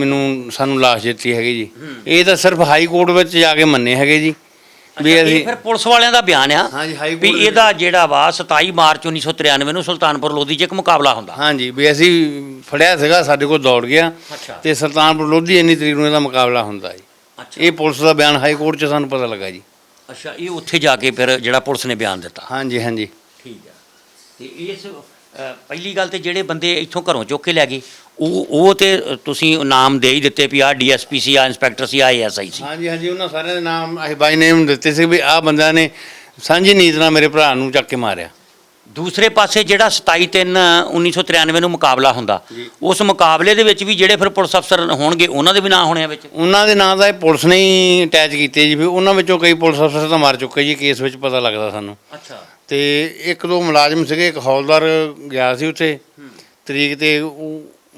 ਸਾਨੂੰ ਲਾਸ਼ ਦਿੱਤੀ ਹੈਗੀ ਜੀ। ਇਹ ਤਾਂ ਸਿਰਫ ਹਾਈ ਕੋਰਟ ਵਿੱਚ ਜਾ ਕੇ ਮੰਨੇ ਹੈਗੇ ਜੀ ਵੀ ਇਹ ਅਸੀਂ ਫਿਰ ਪੁਲਿਸ ਵਾਲਿਆਂ ਦਾ ਬਿਆਨ ਆ ਹਾਂਜੀ, ਹਾਈ ਵੀ ਕੋਰਟ ਇਹਦਾ ਜਿਹੜਾ ਵਾ 27 ਮਾਰਚ 1993 ਨੂੰ ਸੁਲਤਾਨਪੁਰ ਲੋਧੀ 'ਚ ਇੱਕ ਮੁਕਾਬਲਾ ਹੁੰਦਾ। ਹਾਂਜੀ, ਵੀ ਅਸੀਂ ਫੜਿਆ ਸੀਗਾ, ਸਾਡੇ ਕੋਲ ਦੌੜ ਗਿਆ ਅੱਛਾ ਤੇ ਸੁਲਤਾਨਪੁਰ ਲੋਧੀ ਇੰਨੀ ਤਰੀਕ ਨੂੰ ਇਹਦਾ ਮੁਕਾਬਲਾ ਹੁੰਦਾ ਜੀ। ਅੱਛਾ ਇਹ ਪੁਲਿਸ ਦਾ ਬਿਆਨ ਹਾਈ ਕੋਰਟ 'ਚ ਸਾਨੂੰ ਪਤਾ ਲੱਗਾ ਜੀ। ਅੱਛਾ, ਇਹ ਉੱਥੇ ਜਾ ਕੇ ਫਿਰ ਜਿਹੜਾ ਪੁਲਿਸ ਨੇ ਬਿਆਨ ਦਿੱਤਾ। ਹਾਂਜੀ ਹਾਂਜੀ ਠੀਕ ਆ। ਤੇ ਇਸ ਪਹਿਲੀ ਗੱਲ ਤੇ ਜਿਹੜੇ ਬੰਦੇ ਇੱਥੋਂ ਘਰੋਂ ਚੁੱਕ ਕੇ ਲੈ ਗਏ ਉਹ ਤੇ ਤੁਸੀਂ ਨਾਮ ਦੇ ਹੀ ਦਿੱਤੇ ਵੀ ਆਹ ਡੀਐਸਪੀ ਸੀ, ਆਹ ਇੰਸਪੈਕਟਰ ਸੀ, ਆਹ ਐਸਆਈ ਸੀ। ਹਾਂਜੀ ਹਾਂਜੀ, ਉਹਨਾਂ ਸਾਰਿਆਂ ਦੇ ਨਾਮ ਅਸੀਂ ਬਾਈ ਨੇਮ ਦਿੱਤੇ ਸੀ ਵੀ ਆਹ ਬੰਦਿਆਂ ਨੇ ਸਾਂਝੀ ਨੀਤ ਨਾਲ ਮੇਰੇ ਭਰਾ ਨੂੰ ਚੱਕ ਕੇ ਮਾਰਿਆ। ਦੂਸਰੇ ਪਾਸੇ ਜਿਹੜਾ 27/3/1993 ਨੂੰ ਮੁਕਾਬਲਾ ਹੁੰਦਾ, ਉਸ ਮੁਕਾਬਲੇ ਦੇ ਵਿੱਚ ਵੀ ਜਿਹੜੇ ਫਿਰ ਪੁਲਿਸ ਅਫਸਰ ਹੋਣਗੇ ਉਹਨਾਂ ਦੇ ਵੀ ਨਾਂ ਹੋਣੇ ਆ ਵਿੱਚ? ਉਹਨਾਂ ਦੇ ਨਾਂ ਦਾ ਇਹ ਪੁਲਿਸ ਨੇ ਹੀ ਅਟੈਚ ਕੀਤੇ ਜੀ, ਫਿਰ ਉਹਨਾਂ ਵਿੱਚੋਂ ਕਈ ਪੁਲਿਸ ਅਫਸਰ ਤਾਂ ਮਾਰ ਚੁੱਕੇ ਜੀ, ਕੇਸ ਵਿੱਚ ਪਤਾ ਲੱਗਦਾ ਸਾਨੂੰ। ਅੱਛਾ। ਤੇ ਇੱਕ ਦੋ ਮੁਲਾਜ਼ਮ ਸੀਗੇ, ਇੱਕ ਹੌਲਦਾਰ ਗਿਆ ਸੀ ਉੱਥੇ ਤਰੀਕ ਤੇ,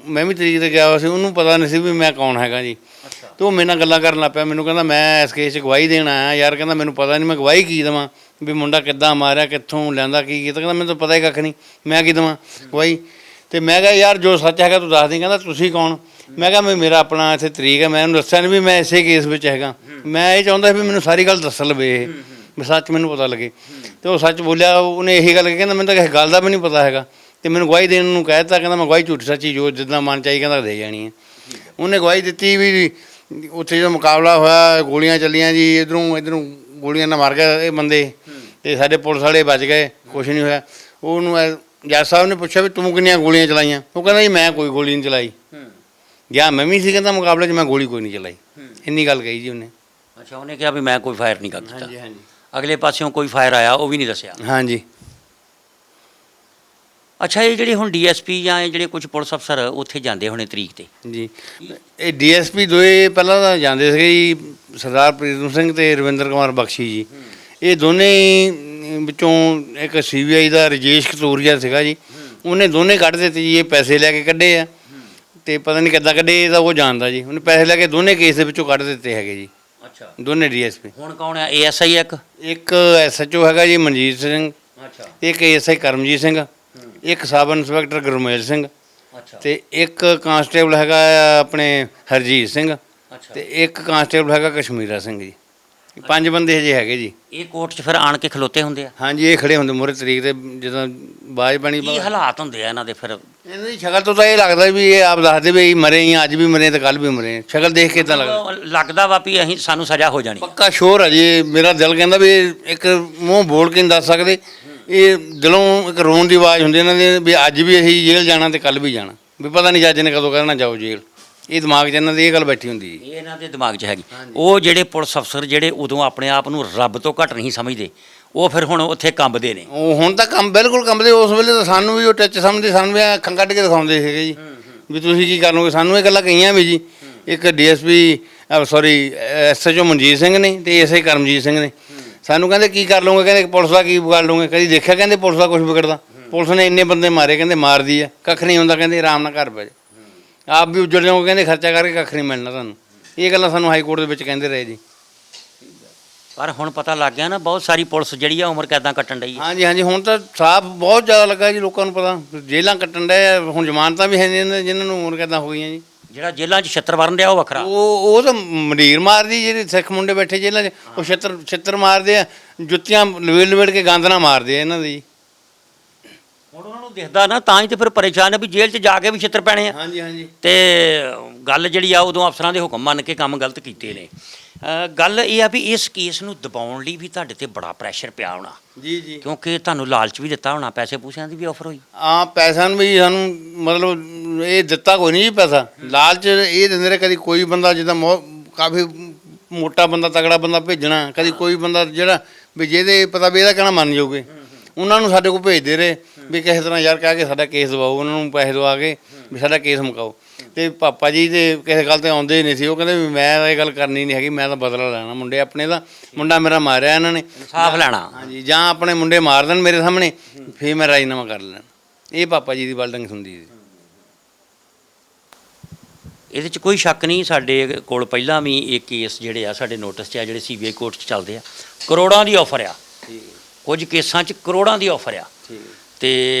ਮੈਂ ਵੀ ਤਰੀਕ ਤੇ ਗਿਆ ਹੋਇਆ ਸੀ, ਉਹਨੂੰ ਪਤਾ ਨਹੀਂ ਸੀ ਵੀ ਮੈਂ ਕੌਣ ਹੈਗਾ ਜੀ। ਅੱਛਾ। ਤੇ ਉਹ ਮੇਰੇ ਨਾਲ ਗੱਲਾਂ ਕਰਨ ਲੱਗ ਪਿਆ, ਮੈਨੂੰ ਕਹਿੰਦਾ ਮੈਂ ਇਸ ਕੇਸ 'ਚ ਗਵਾਹੀ ਦੇਣ ਆਇਆ ਯਾਰ, ਕਹਿੰਦਾ ਮੈਨੂੰ ਪਤਾ ਨਹੀਂ ਮੈਂ ਗਵਾਹੀ ਕੀ ਦੇਵਾਂ ਵੀ ਮੁੰਡਾ ਕਿੱਦਾਂ ਮਾਰਿਆ, ਕਿੱਥੋਂ ਲਿਆਂਦਾ, ਕੀ ਕੀਤਾ। ਕਹਿੰਦਾ ਮੈਨੂੰ ਤਾਂ ਪਤਾ ਹੀ ਕੱਖ ਨਹੀਂ, ਮੈਂ ਕੀ ਦੇਵਾਂ ਗਵਾਹੀ। ਤੇ ਮੈਂ ਕਿਹਾ ਯਾਰ ਜੋ ਸੱਚ ਹੈਗਾ ਤੂੰ ਦੱਸ ਦੇ। ਕਹਿੰਦਾ ਤੁਸੀਂ ਕੌਣ? ਮੈਂ ਕਿਹਾ ਮੇਰਾ ਆਪਣਾ ਇੱਥੇ ਤਰੀਕ ਹੈ, ਮੈਂ ਉਹਨੂੰ ਦੱਸਿਆ ਨਹੀਂ ਵੀ ਮੈਂ ਇਸੇ ਕੇਸ ਵਿੱਚ ਹੈਗਾ। ਮੈਂ ਇਹ ਚਾਹੁੰਦਾ ਵੀ ਮੈਨੂੰ ਸਾਰੀ ਗੱਲ ਦੱਸ ਲਵੇ, ਇਹ ਵੀ ਸੱਚ ਮੈਨੂੰ ਪਤਾ ਲੱਗੇ। ਤੇ ਉਹ ਸੱਚ ਬੋਲਿਆ, ਉਹਨੇ ਇਹੀ ਗੱਲ ਕਹਿੰਦਾ ਮੈਨੂੰ ਤਾਂ ਕਿਸੇ ਗੱਲ ਦਾ ਵੀ ਨਹੀਂ ਪਤਾ ਹੈਗਾ, ਤੇ ਮੈਨੂੰ ਗਵਾਹੀ ਦੇਣ ਨੂੰ ਕਹਿ ਦਿੱਤਾ। ਕਹਿੰਦਾ ਮੈਂ ਗਵਾਹੀ ਝੂਠੀ ਸੱਚੀ ਜੋ ਜਿੱਦਾਂ ਮਨ ਚਾਹੀ ਕਹਿੰਦਾ ਦੇ ਜਾਣੀ ਹੈ। ਉਹਨੇ ਗਵਾਹੀ ਦਿੱਤੀ ਵੀ ਉੱਥੇ ਜਦੋਂ ਮੁਕਾਬਲਾ ਹੋਇਆ ਗੋਲੀਆਂ ਚੱਲੀਆਂ ਜੀ, ਇੱਧਰੋਂ ਗੋਲੀਆਂ ਨਾਲ ਮਾਰ ਗਏ ਇਹ ਬੰਦੇ, ਤੇ ਸਾਡੇ ਪੁਲਿਸ ਵਾਲੇ ਬਚ ਗਏ, ਕੁਛ ਨਹੀਂ ਹੋਇਆ। ਉਹਨੂੰ ਜੱਜ ਸਾਹਿਬ ਨੇ ਪੁੱਛਿਆ ਵੀ ਤੂੰ ਕਿੰਨੀਆਂ ਗੋਲੀਆਂ ਚਲਾਈਆਂ? ਉਹ ਕਹਿੰਦਾ ਜੀ ਮੈਂ ਕੋਈ ਗੋਲੀ ਨਹੀਂ ਚਲਾਈ। ਗਿਆ ਮੈਂ ਵੀ ਸੀ, ਕਹਿੰਦਾ ਮੁਕਾਬਲੇ 'ਚ ਮੈਂ ਗੋਲੀ ਕੋਈ ਨਹੀਂ ਚਲਾਈ, ਇੰਨੀ ਗੱਲ ਕਹੀ ਜੀ ਉਹਨੇ। ਅੱਛਾ, ਉਹਨੇ ਕਿਹਾ ਵੀ ਮੈਂ ਕੋਈ ਫਾਇਰ ਨਹੀਂ ਕੀਤਾ। ਹਾਂਜੀ ਹਾਂਜੀ ਅਗਲੇ ਪਾਸਿਓਂ ਕੋਈ ਫਾਇਰ ਆਇਆ ਉਹ ਵੀ ਨਹੀਂ ਦੱਸਿਆ? ਹਾਂਜੀ। ਅੱਛਾ, ਇਹ ਜਿਹੜੇ ਹੁਣ ਡੀਐਸਪੀ ਜਾਂ ਇਹ ਜਿਹੜੇ ਕੁਝ ਪੁਲਿਸ ਅਫਸਰ ਉੱਥੇ ਜਾਂਦੇ ਹੋਣੇ ਤਰੀਕ ਤੇ ਜੀ, ਇਹ ਡੀਐਸਪੀ ਦੋਏ ਪਹਿਲਾਂ ਤਾਂ ਜਾਂਦੇ ਸੀਗੇ ਜੀ, ਸਰਦਾਰ ਪ੍ਰੀਤਮ ਸਿੰਘ ਤੇ ਰਵਿੰਦਰ ਕੁਮਾਰ ਬਖਸ਼ੀ ਜੀ। ਇਹ ਦੋਨੇ ਵਿੱਚੋਂ ਇੱਕ ਸੀਬੀਆਈ ਦਾ ਰਜੇਸ਼ ਕਤੂਰੀਆ ਸੀਗਾ ਜੀ, ਉਹਨੇ ਦੋਨੇ ਕੱਢ ਦਿੱਤੇ ਜੀ। ਇਹ ਪੈਸੇ ਲੈ ਕੇ ਕੱਢੇ ਆ, ਤੇ ਪਤਾ ਨਹੀਂ ਕਿੱਦਾਂ ਕੱਢੇ, ਇਹ ਤਾਂ ਉਹ ਜਾਣਦਾ ਜੀ। ਉਹਨੇ ਪੈਸੇ ਲੈ ਕੇ ਦੋਨੇ ਕੇਸ ਦੇ ਵਿੱਚੋਂ ਕੱਢ ਦਿੱਤੇ ਹੈਗੇ ਜੀ। ਅੱਛਾ, ਦੋਨੇ ਡੀਐਸਪੀ। ਹੁਣ ਕੌਣ ਆ? ਏਐਸਆਈ ਇੱਕ ਐਸਐਚਓ ਹੈਗਾ ਜੀ ਮਨਜੀਤ ਸਿੰਘ, ਅੱਛਾ, ਇੱਕ ਏਐਸਆਈ ਕਰਮਜੀਤ ਸਿੰਘ, ਇੱਕ ਸਬ ਇੰਸਪੈਕਟਰ ਗੁਰਮੇਲ ਸਿੰਘ, ਅੱਛਾ, ਤੇ ਇੱਕ ਕਾਂਸਟੇਬਲ ਹੈਗਾ ਆਪਣੇ ਹਰਜੀਤ ਸਿੰਘ, ਅੱਛਾ। ਤੇ ਇੱਕ ਕਾਂਸਟੇਬਲ ਹੈਗਾ ਕਸ਼ਮੀਰਾ ਸਿੰਘ ਜੀ। ਇਹ 5 ਬੰਦੇ ਹਜੇ ਹੈਗੇ ਜੀ। ਇਹ ਕੋਰਟ 'ਚ ਫਿਰ ਆਣ ਕੇ ਖਲੋਤੇ ਹੁੰਦੇ ਆ? ਹਾਂਜੀ, ਇਹ ਖੜੇ ਹੁੰਦੇ ਮੂਹਰੇ ਤਰੀਕ ਤੇ, ਜਦੋਂ ਬਾਜ ਬਣੀ। ਕੀ ਹਾਲਾਤ ਹੁੰਦੇ ਆ ਇਹਨਾਂ ਦੇ ਫਿਰ? ਇਹਨਾਂ ਦੀ ਸ਼ਕਲ ਤੋਂ ਤਾਂ ਇਹ ਲੱਗਦਾ ਵੀ ਇਹ ਆਪ ਦੱਸਦੇ ਵੀ ਮਰੇ ਹੀ ਅੱਜ ਵੀ ਮਰੇ ਤੇ ਕੱਲ ਵੀ ਮਰੇ। ਸ਼ਕਲ ਦੇਖ ਕੇ ਤਾਂ ਲੱਗਦਾ ਵਾ ਵੀ ਅਸੀਂ ਸਾਨੂੰ ਸਜ਼ਾ ਹੋ ਜਾਣੀ। ਪੱਕਾ ਸ਼ੋਰ ਹੈ ਜੀ। ਮੇਰਾ ਦਿਲ ਕਹਿੰਦਾ ਵੀ ਇੱਕ ਮੂੰਹ ਬੋਲ ਕੇ ਨਹੀਂ ਦੱਸ ਸਕਦੇ, ਇਹ ਦਿਲੋਂ ਇੱਕ ਰੋਣ ਦੀ ਆਵਾਜ਼ ਹੁੰਦੀ ਇਹਨਾਂ ਦੀ ਵੀ ਅੱਜ ਵੀ ਅਸੀਂ ਜੇਲ੍ਹ ਜਾਣਾ ਤੇ ਕੱਲ ਵੀ ਜਾਣਾ, ਵੀ ਪਤਾ ਨਹੀਂ ਜੱਜ ਨੇ ਕਦੋਂ ਕਹਿਣਾ ਜਾਓ ਜੇਲ੍ਹ। ਇਹ ਦਿਮਾਗ 'ਚ ਇਹਨਾਂ ਦੀ ਇਹ ਗੱਲ ਬੈਠੀ ਹੁੰਦੀ ਜੀ। ਇਹ ਇਹਨਾਂ ਦੇ ਦਿਮਾਗ 'ਚ ਹੈਗੀ। ਉਹ ਜਿਹੜੇ ਪੁਲਿਸ ਅਫਸਰ ਜਿਹੜੇ ਉਦੋਂ ਆਪਣੇ ਆਪ ਨੂੰ ਰੱਬ ਤੋਂ ਘੱਟ ਨਹੀਂ ਸਮਝਦੇ, ਉਹ ਫਿਰ ਹੁਣ ਉੱਥੇ ਕੰਬਦੇ ਨੇ। ਉਹ ਹੁਣ ਤਾਂ ਕੰਮ ਬਿਲਕੁਲ ਕੰਬਦੇ। ਉਸ ਵੇਲੇ ਤਾਂ ਸਾਨੂੰ ਵੀ ਉਹ ਟੱਚ ਸਮਝਦੇ, ਸਾਨੂੰ ਵੀ ਅੱਖਾਂ ਕੱਢ ਕੇ ਦਿਖਾਉਂਦੇ ਸੀਗੇ ਜੀ ਵੀ ਤੁਸੀਂ ਕੀ ਕਰਨੋਗੇ। ਸਾਨੂੰ ਇਹ ਗੱਲਾਂ ਕਹੀਆਂ ਵੀ ਜੀ। ਇੱਕ ਡੀਐਸਪੀ ਐਸਐਚਓ ਮਨਜੀਤ ਸਿੰਘ ਨੇ ਤੇ ਐਸਆਈ ਕਰਮਜੀਤ ਸਿੰਘ ਨੇ ਸਾਨੂੰ ਕਹਿੰਦੇ ਕੀ ਕਰ ਲਓਗੇ? ਕਹਿੰਦੇ ਪੁਲਿਸ ਦਾ ਕੀ ਵਿਗਾੜ ਲਓਗੇ? ਕਦੀ ਦੇਖਿਆ ਕਹਿੰਦੇ ਪੁਲਿਸ ਦਾ ਕੁਝ ਵਿਗੜਦਾ? ਪੁਲਿਸ ਨੇ ਇੰਨੇ ਬੰਦੇ ਮਾਰੇ, ਕਹਿੰਦੇ ਮਾਰਦੀ ਆ, ਕੱਖ ਨਹੀਂ ਹੁੰਦਾ, ਕਹਿੰਦੇ ਆਰਾਮ ਨਾਲ ਘਰ ਪੈ ਜਾ, ਆਪ ਵੀ ਉੱਜੜ ਜਾਓਗੇ, ਕਹਿੰਦੇ ਖਰਚਾ ਕਰਕੇ ਕੱਖ ਨਹੀਂ ਮਿਲਣਾ ਤੁਹਾਨੂੰ। ਇਹ ਗੱਲਾਂ ਸਾਨੂੰ ਹਾਈ ਕੋਰਟ ਦੇ ਵਿੱਚ ਕਹਿੰਦੇ ਰਹੇ ਜੀ। ਪਰ ਹੁਣ ਪਤਾ ਲੱਗ ਗਿਆ ਨਾ, ਬਹੁਤ ਸਾਰੀ ਪੁਲਿਸ ਜਿਹੜੀ ਆ ਉਮਰ ਕੈਦਾਂ ਕੱਟਣ ਡਈ ਆ। ਹਾਂਜੀ ਹਾਂਜੀ, ਹੁਣ ਤਾਂ ਸਾਫ਼ ਬਹੁਤ ਜ਼ਿਆਦਾ ਲੱਗਾ ਜੀ ਲੋਕਾਂ ਨੂੰ ਪਤਾ, ਜੇਲ੍ਹਾਂ ਕੱਟਣ ਡਏ ਆ। ਹੁਣ ਜ਼ਮਾਨਤਾਂ ਵੀ ਹੈ ਨਹੀਂ ਜਿਨ੍ਹਾਂ ਨੂੰ ਉਮਰ ਕੈਦਾਂ ਹੋ ਗਈਆਂ ਜੀ। ਜਿਹੜਾ ਜੇਲ੍ਹਾਂ 'ਚ ਛੱਤਰ ਵਰਨ ਡਿਆ ਉਹ ਵੱਖਰਾ। ਉਹ ਤਾਂ ਮੰਡੀਰ ਮਾਰਦੀ, ਜਿਹੜੇ ਸਿੱਖ ਮੁੰਡੇ ਬੈਠੇ ਜੇਲ੍ਹਾਂ 'ਚ ਉਹ ਛਿੱਤਰ ਮਾਰਦੇ ਆ, ਜੁੱਤੀਆਂ ਲਵੇੜ ਕੇ ਗੰਦ ਨਾਲ ਮਾਰਦੇ ਆ ਇਹਨਾਂ ਦੀ। ਹੁਣ ਉਹਨਾਂ ਨੂੰ ਦਿਖਦਾ ਨਾ, ਤਾਂ ਹੀ ਤੇ ਫਿਰ ਪਰੇਸ਼ਾਨ ਹੈ ਵੀ ਜੇਲ੍ਹ 'ਚ ਜਾ ਕੇ ਵੀ ਛਿੱਤਰ ਪੈਣੇ ਆ। ਹਾਂਜੀ ਹਾਂਜੀ। ਤੇ ਗੱਲ ਜਿਹੜੀ ਆ ਉਦੋਂ ਅਫਸਰਾਂ ਦੇ ਹੁਕਮ ਮੰਨ ਕੇ ਕੰਮ ਗਲਤ ਕੀਤੇ ਨੇ। ਗੱਲ ਇਹ ਆ ਵੀ ਇਸ ਕੇਸ ਨੂੰ ਦਬਾਉਣ ਲਈ ਵੀ ਤੁਹਾਡੇ ਤੇ ਬੜਾ ਪ੍ਰੈਸ਼ਰ ਪਿਆ ਹੋਣਾ ਜੀ ਜੀ, ਕਿਉਂਕਿ ਤੁਹਾਨੂੰ ਲਾਲਚ ਵੀ ਦਿੱਤਾ ਹੋਣਾ, ਪੈਸੇ ਪੂਸਿਆਂ ਦੀ ਵੀ ਆਫਰ ਹੋਈ। ਪੈਸਿਆਂ ਨੂੰ ਵੀ ਸਾਨੂੰ ਮਤਲਬ ਇਹ ਦਿੱਤਾ ਕੋਈ ਨਹੀਂ ਜੀ ਪੈਸਾ, ਲਾਲਚ ਇਹ ਦਿੰਦੇ ਰਹੇ। ਕਦੀ ਕੋਈ ਬੰਦਾ ਜਿੱਦਾਂ ਕਾਫੀ ਮੋਟਾ ਬੰਦਾ ਤਗੜਾ ਬੰਦਾ ਭੇਜਣਾ, ਕਦੀ ਕੋਈ ਬੰਦਾ ਜਿਹੜਾ ਵੀ ਜਿਹਦੇ ਪਤਾ ਵੀ ਇਹਦਾ ਕਹਿਣਾ ਮੰਨ ਜਾਓਗੇ, ਉਹਨਾਂ ਨੂੰ ਸਾਡੇ ਕੋਲ ਭੇਜਦੇ ਰਹੇ ਵੀ ਕਿਸੇ ਤਰ੍ਹਾਂ ਯਾਰ ਕਹਿ ਕੇ ਸਾਡਾ ਕੇਸ ਦਵਾਓ, ਉਹਨਾਂ ਨੂੰ ਪੈਸੇ ਦਵਾ ਕੇ ਵੀ ਸਾਡਾ ਕੇਸ ਮੁਕਾਓ। ਤੇ ਪਾਪਾ ਜੀ ਤੇ ਕਿਸੇ ਗੱਲ ਤੇ ਆਉਂਦੇ ਨਹੀਂ ਸੀ, ਉਹ ਕਹਿੰਦੇ ਵੀ ਮੈਂ ਇਹ ਗੱਲ ਕਰਨੀ ਨਹੀਂ ਹੈਗੀ, ਮੈਂ ਤਾਂ ਬਦਲਾ ਲੈਣਾ ਮੁੰਡੇ ਆਪਣੇ ਦਾ। ਮੁੰਡਾ ਮੇਰਾ ਮਾਰਿਆ ਇਹਨਾਂ ਨੇ, ਸਾਫ਼ ਲੈਣਾ। ਹਾਂਜੀ, ਜਾਂ ਆਪਣੇ ਮੁੰਡੇ ਮਾਰ ਦੇਣ ਮੇਰੇ ਸਾਹਮਣੇ, ਫੇਰ ਮੈਂ ਰਾਜੀਨਾਮਾ ਕਰ ਲੈਣਾ। ਇਹ ਪਾਪਾ ਜੀ ਦੀ ਬਲਡਿੰਗ ਹੁੰਦੀ ਸੀ। ਇਹਦੇ 'ਚ ਕੋਈ ਸ਼ੱਕ ਨਹੀਂ, ਸਾਡੇ ਕੋਲ ਪਹਿਲਾਂ ਵੀ ਇਹ ਕੇਸ ਜਿਹੜੇ ਆ ਸਾਡੇ ਨੋਟਿਸ 'ਚ ਆ, ਜਿਹੜੇ CBI ਕੋਰਟ 'ਚ ਚੱਲਦੇ ਆ। ਕਰੋੜਾਂ ਦੀ ਆਫਰ ਆ, ਕੁਝ ਕੇਸਾਂ 'ਚ ਕਰੋੜਾਂ ਦੀ ਆਫਰ ਆ, ਤੇ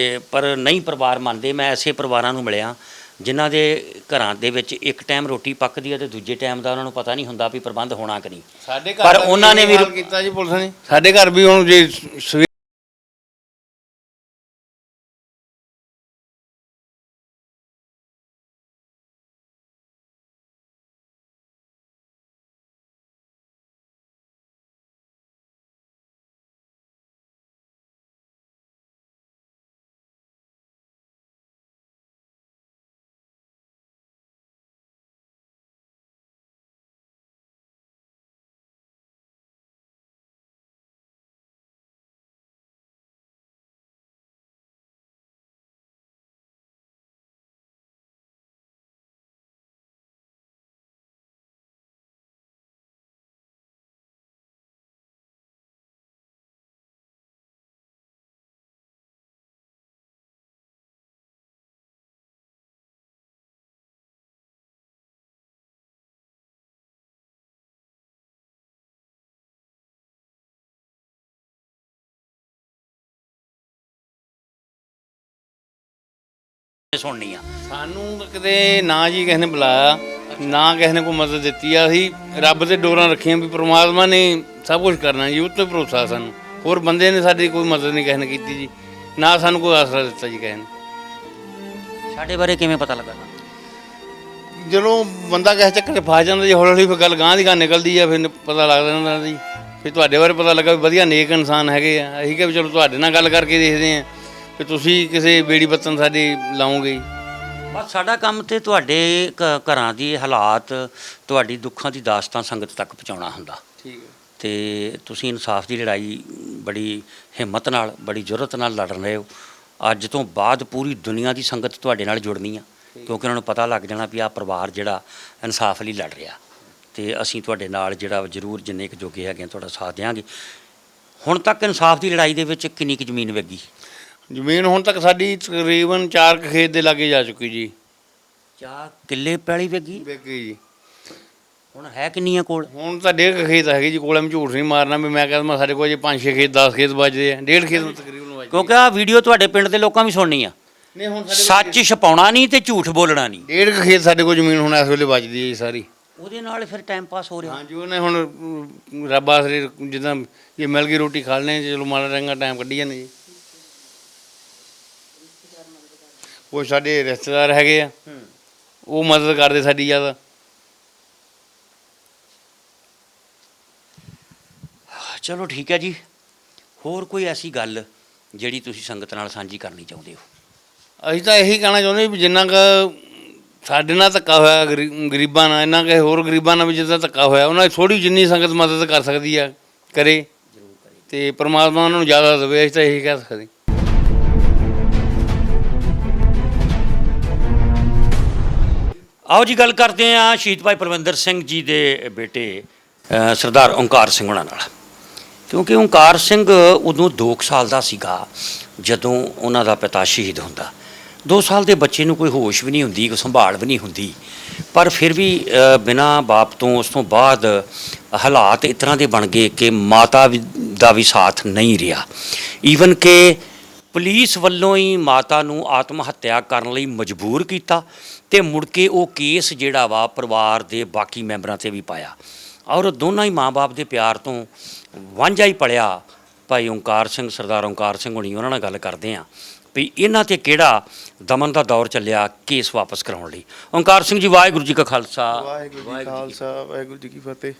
ਪਰ ਨਹੀਂ ਪਰਿਵਾਰ ਮੰਨਦੇ। ਮੈਂ ਐਸੇ ਪਰਿਵਾਰਾਂ ਨੂੰ ਮਿਲਿਆ ਜਿਨ੍ਹਾਂ ਦੇ ਘਰਾਂ ਦੇ ਵਿੱਚ ਇੱਕ ਟਾਈਮ ਰੋਟੀ ਪੱਕਦੀ ਹੈ ਤੇ ਦੂਜੇ ਟਾਈਮ ਦਾ ਉਹਨਾਂ ਨੂੰ ਪਤਾ ਨਹੀਂ ਹੁੰਦਾ ਵੀ ਪ੍ਰਬੰਧ ਹੋਣਾ ਕਿ ਨਹੀਂ। ਸਾਡੇ ਘਰ ਪਰ ਉਹਨਾਂ ਨੇ ਵੀ ਕੀਤਾ ਜੀ ਪੁਲਿਸ ਨੇ। ਸਾਡੇ ਘਰ ਵੀ ਹੁਣ ਜੇ ਸੁਣਨੀ ਆ। ਸਾਨੂੰ ਤਾਂ ਕਿਤੇ ਨਾ ਜੀ ਕਿਸੇ ਨੇ ਬੁਲਾਇਆ, ਨਾ ਕਿਸੇ ਨੇ ਕੋਈ ਮਦਦ ਦਿੱਤੀ ਆ। ਅਸੀਂ ਰੱਬ ਤੇ ਡੋਰਾਂ ਰੱਖੀਆਂ ਵੀ ਪ੍ਰਮਾਤਮਾ ਨੇ ਸਭ ਕੁਝ ਕਰਨਾ ਜੀ, ਉਹ 'ਤੇ ਭਰੋਸਾ ਸਾਨੂੰ। ਹੋਰ ਬੰਦੇ ਨੇ ਸਾਡੀ ਕੋਈ ਮਦਦ ਨਹੀਂ ਕਿਸੇ ਨੇ ਕੀਤੀ ਜੀ, ਨਾ ਸਾਨੂੰ ਕੋਈ ਆਸਰਾ ਦਿੱਤਾ ਜੀ ਕਿਸੇ ਨੇ। ਸਾਡੇ ਬਾਰੇ ਕਿਵੇਂ ਪਤਾ ਲੱਗਾ? ਜਦੋਂ ਬੰਦਾ ਕਿਸੇ ਚੱਕਰ 'ਚ ਫਸ ਜਾਂਦਾ ਜੀ, ਹੌਲੀ ਹੌਲੀ ਫਿਰ ਗੱਲ ਗਾਂਹ ਦੀ ਗਾਂਹ ਨਿਕਲਦੀ ਆ, ਫਿਰ ਪਤਾ ਲੱਗ ਜਾਂਦਾ ਜੀ। ਫਿਰ ਤੁਹਾਡੇ ਬਾਰੇ ਪਤਾ ਲੱਗਾ ਵੀ ਵਧੀਆ ਨੇਕ ਇਨਸਾਨ ਹੈਗੇ ਆ। ਅਸੀਂ ਕਿਹਾ ਵੀ ਚਲੋ ਤੁਹਾਡੇ ਨਾਲ ਗੱਲ ਕਰਕੇ ਦੇਖਦੇ ਹਾਂ ਵੀ ਤੁਸੀਂ ਕਿਸੇ ਬੇੜੀ ਬੱਤਨ ਸਾਡੀ ਲਾਓਗੇ। ਬਸ ਸਾਡਾ ਕੰਮ ਤੇ ਤੁਹਾਡੇ ਘਰਾਂ ਦੀ ਹਾਲਾਤ, ਤੁਹਾਡੀ ਦੁੱਖਾਂ ਦੀ ਦਾਸਤਾਨ ਸੰਗਤ ਤੱਕ ਪਹੁੰਚਾਉਣਾ ਹੁੰਦਾ। ਠੀਕ ਹੈ। ਤੇ ਤੁਸੀਂ ਇਨਸਾਫ ਦੀ ਲੜਾਈ ਬੜੀ ਹਿੰਮਤ ਨਾਲ, ਬੜੀ ਜੁਰਤ ਨਾਲ ਲੜ ਰਹੇ ਹੋ। ਅੱਜ ਤੋਂ ਬਾਅਦ ਪੂਰੀ ਦੁਨੀਆ ਦੀ ਸੰਗਤ ਤੁਹਾਡੇ ਨਾਲ ਜੁੜਨੀ ਆ, ਕਿਉਂਕਿ ਉਹਨਾਂ ਨੂੰ ਪਤਾ ਲੱਗ ਜਾਣਾ ਵੀ ਆਹ ਪਰਿਵਾਰ ਜਿਹੜਾ ਇਨਸਾਫ ਲਈ ਲੜ ਰਿਹਾ, ਤੇ ਅਸੀਂ ਤੁਹਾਡੇ ਨਾਲ ਜਿਹੜਾ ਜ਼ਰੂਰ ਜਿੰਨੇ ਕੁ ਜੋਗੇ ਹੈਗੇ ਤੁਹਾਡਾ ਸਾਥ ਦਿਆਂਗੇ। ਹੁਣ ਤੱਕ ਇਨਸਾਫ ਦੀ ਲੜਾਈ ਦੇ ਵਿੱਚ ਕਿੰਨੀ ਕੁ ਜ਼ਮੀਨ ਵੇਗੀ? ਜ਼ਮੀਨ ਹੁਣ ਤੱਕ ਸਾਡੀ ਤਕਰੀਬਨ 4 ਖੇਤ ਦੇ ਲਾਗੇ ਜਾ ਚੁੱਕੀ ਜੀ। 4 ਕਿੱਲੇ ਪੈਲੀ ਵੇਗੀ? ਵੇਗੀ ਜੀ। ਹੁਣ ਹੈ ਕਿੰਨੀਆਂ ਕੋਲ? ਹੁਣ ਤਾਂ 1.5 ਖੇਤ ਹੈਗੇ ਜੀ ਕੋਲ। ਮੈਂ ਝੂਠ ਨਹੀਂ ਮਾਰਨਾ ਵੀ ਮੈਂ ਕਹਿੰਦਾ ਸਾਡੇ ਕੋਲ ਜੇ 5-6 ਖੇਤ 10 ਖੇਤ ਵੱਜਦੇ ਆ, 1.5 ਖੇਤ ਤਕਰੀਬਨ ਵੱਜਦੇ। ਕਿਉਂਕਿ ਆਹ ਵੀਡੀਓ ਤੁਹਾਡੇ ਪਿੰਡ ਦੇ ਲੋਕਾਂ ਵੀ ਸੁਣਨੀ ਆ। ਨਹੀਂ ਹੁਣ ਸੱਚ ਛਪਾਉਣਾ ਨਹੀਂ ਤੇ ਝੂਠ ਬੋਲਣਾ ਨਹੀਂ। 1.5 ਖੇਤ ਸਾਡੇ ਕੋਲ ਜ਼ਮੀਨ ਹੁਣ ਇਸ ਵੇਲੇ ਵੱਜਦੀ ਹੈ ਜੀ ਸਾਰੀ। ਉਹਦੇ ਨਾਲ ਫਿਰ ਟਾਈਮ ਪਾਸ ਹੋ ਰਿਹਾ। ਹਾਂਜੀ, ਉਹਨੇ ਹੁਣ ਰੱਬ ਆਸਰੇ ਜਿੱਦਾਂ ਜੇ ਮਿਲ ਗਈ ਰੋਟੀ ਖਾ ਲੈਣੇ, ਚਲੋ ਮਾੜਾ ਚੰਗਾ ਟਾਈਮ ਕੱਢੀ ਜਾਂਦੇ ਜੀ। ਉਹ ਸਾਡੇ ਰਿਸ਼ਤੇਦਾਰ ਹੈਗੇ ਆ, ਉਹ ਮਦਦ ਕਰਦੇ ਸਾਡੀ ਜ਼ਿਆਦਾ। ਚਲੋ ਠੀਕ ਹੈ ਜੀ। ਹੋਰ ਕੋਈ ਐਸੀ ਗੱਲ ਜਿਹੜੀ ਤੁਸੀਂ ਸੰਗਤ ਨਾਲ ਸਾਂਝੀ ਕਰਨੀ ਚਾਹੁੰਦੇ ਹੋ? ਅਸੀਂ ਤਾਂ ਇਹੀ ਕਹਿਣਾ ਚਾਹੁੰਦੇ ਵੀ ਜਿੰਨਾ ਕੁ ਸਾਡੇ ਨਾਲ ਧੱਕਾ ਹੋਇਆ ਗਰੀਬਾਂ ਨਾਲ, ਇੰਨਾ ਕੁ ਹੋਰ ਗਰੀਬਾਂ ਨਾਲ ਵੀ ਜਿੱਦਾਂ ਧੱਕਾ ਹੋਇਆ, ਉਹਨਾਂ ਦੀ ਥੋੜ੍ਹੀ ਜਿੰਨੀ ਸੰਗਤ ਮਦਦ ਕਰ ਸਕਦੀ ਆ ਕਰੇ, ਤੇ ਪਰਮਾਤਮਾ ਉਹਨਾਂ ਨੂੰ ਜ਼ਿਆਦਾ ਦੇਵੇ। ਅਸੀਂ ਤਾਂ ਇਹੀ ਕਹਿ ਸਕਦੇ। ਆਓ ਜੀ ਗੱਲ ਕਰਦੇ ਹਾਂ ਸ਼ਹੀਦ ਭਾਈ ਪਰਵਿੰਦਰ ਸਿੰਘ ਜੀ ਦੇ ਬੇਟੇ ਸਰਦਾਰ ਓਂਕਾਰ ਸਿੰਘ ਹੋਣਾ ਨਾਲ। ਕਿਉਂਕਿ ਓਂਕਾਰ ਸਿੰਘ ਉਦੋਂ 2 ਸਾਲ ਦਾ ਸੀਗਾ ਜਦੋਂ ਉਹਨਾਂ ਦਾ ਪਿਤਾ ਸ਼ਹੀਦ ਹੁੰਦਾ। 2 ਸਾਲ ਦੇ ਬੱਚੇ ਨੂੰ ਕੋਈ ਹੋਸ਼ ਵੀ ਨਹੀਂ ਹੁੰਦੀ, ਕੋਈ ਸੰਭਾਲ ਵੀ ਨਹੀਂ ਹੁੰਦੀ, ਪਰ ਫਿਰ ਵੀ ਬਿਨਾਂ ਬਾਪ ਤੋਂ ਉਸ ਤੋਂ ਬਾਅਦ ਹਾਲਾਤ ਇਸ ਤਰ੍ਹਾਂ ਦੇ ਬਣ ਗਏ ਕਿ ਮਾਤਾ ਦਾ ਵੀ ਸਾਥ ਨਹੀਂ ਰਿਹਾ। ਈਵਨ ਕਿ ਪੁਲਿਸ ਵੱਲੋਂ ਹੀ ਮਾਤਾ ਨੂੰ ਆਤਮ ਹੱਤਿਆ ਕਰਨ ਲਈ ਮਜਬੂਰ ਕੀਤਾ, ਤੇ ਮੁੜ ਕੇ ਉਹ ਕੇਸ ਜਿਹੜਾ ਵਾ ਪਰਿਵਾਰ ਦੇ ਬਾਕੀ ਮੈਂਬਰਾਂ 'ਤੇ ਵੀ ਪਾਇਆ। ਔਰ ਦੋਨਾਂ ਹੀ ਮਾਂ-ਬਾਪ ਦੇ ਪਿਆਰ ਤੋਂ ਵਾਂਝਾ ਹੀ ਪਲਿਆ ਭਾਈ ਓਂਕਾਰ ਸਿੰਘ, ਸਰਦਾਰ ਓਂਕਾਰ ਸਿੰਘ ਹੋਣੀ। ਉਹਨਾਂ ਨਾਲ ਗੱਲ ਕਰਦੇ ਹਾਂ ਵੀ ਇਹਨਾਂ 'ਤੇ ਕਿਹੜਾ ਦਮਨ ਦਾ ਦੌਰ ਚੱਲਿਆ ਕੇਸ ਵਾਪਸ ਕਰਾਉਣ ਲਈ। ਓਂਕਾਰ ਸਿੰਘ ਜੀ, ਵਾਹਿਗੁਰੂ ਜੀ ਕਾ ਖਾਲਸਾ, ਵਾਹਿਗੁਰੂ ਜੀ ਕਾ ਖਾਲਸਾ, ਵਾਹਿਗੁਰੂ ਜੀ ਕੀ ਫਤਿਹ।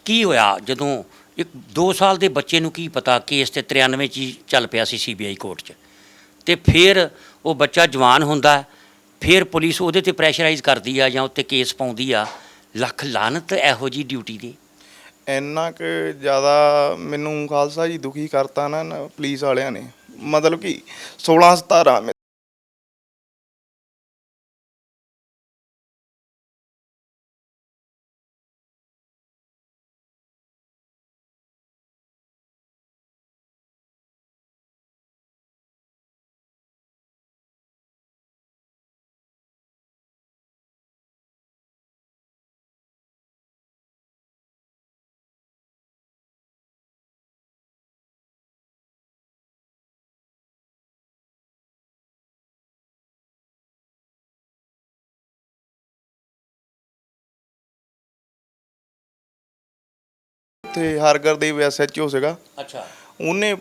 ਕੀ ਹੋਇਆ ਜਦੋਂ ਇੱਕ 2 ਸਾਲ ਦੇ ਬੱਚੇ ਨੂੰ ਕੀ ਪਤਾ ਕੇਸ ਤੇ 93 'ਚ ਹੀ ਚੱਲ ਪਿਆ ਸੀ CBI ਕੋਰਟ 'ਚ, ਤੇ ਫਿਰ ਉਹ ਬੱਚਾ ਜਵਾਨ ਹੁੰਦਾ, ਫਿਰ ਪੁਲਿਸ ਉਹਦੇ 'ਤੇ ਪ੍ਰੈਸ਼ਰਾਈਜ਼ ਕਰਦੀ ਆ ਜਾਂ ਉੱਤੇ ਕੇਸ ਪਾਉਂਦੀ ਆ। ਲੱਖ ਲਾਹਨਤ ਇਹੋ ਜਿਹੀ ਡਿਊਟੀ ਦੀ। ਇੰਨਾ ਕੁ ਜ਼ਿਆਦਾ ਮੈਨੂੰ ਖਾਲਸਾ ਜੀ ਦੁਖੀ ਕਰਤਾ ਨਾ ਪੁਲਿਸ ਵਾਲਿਆਂ ਨੇ, ਮਤਲਬ ਕਿ 16-17 ਉੱਥੇ ਹਰਗੁਰਦੇਵ ਐਸਐਚਓ ਸੀਗਾ। ਅੱਛਾ। ਉਹਨੇ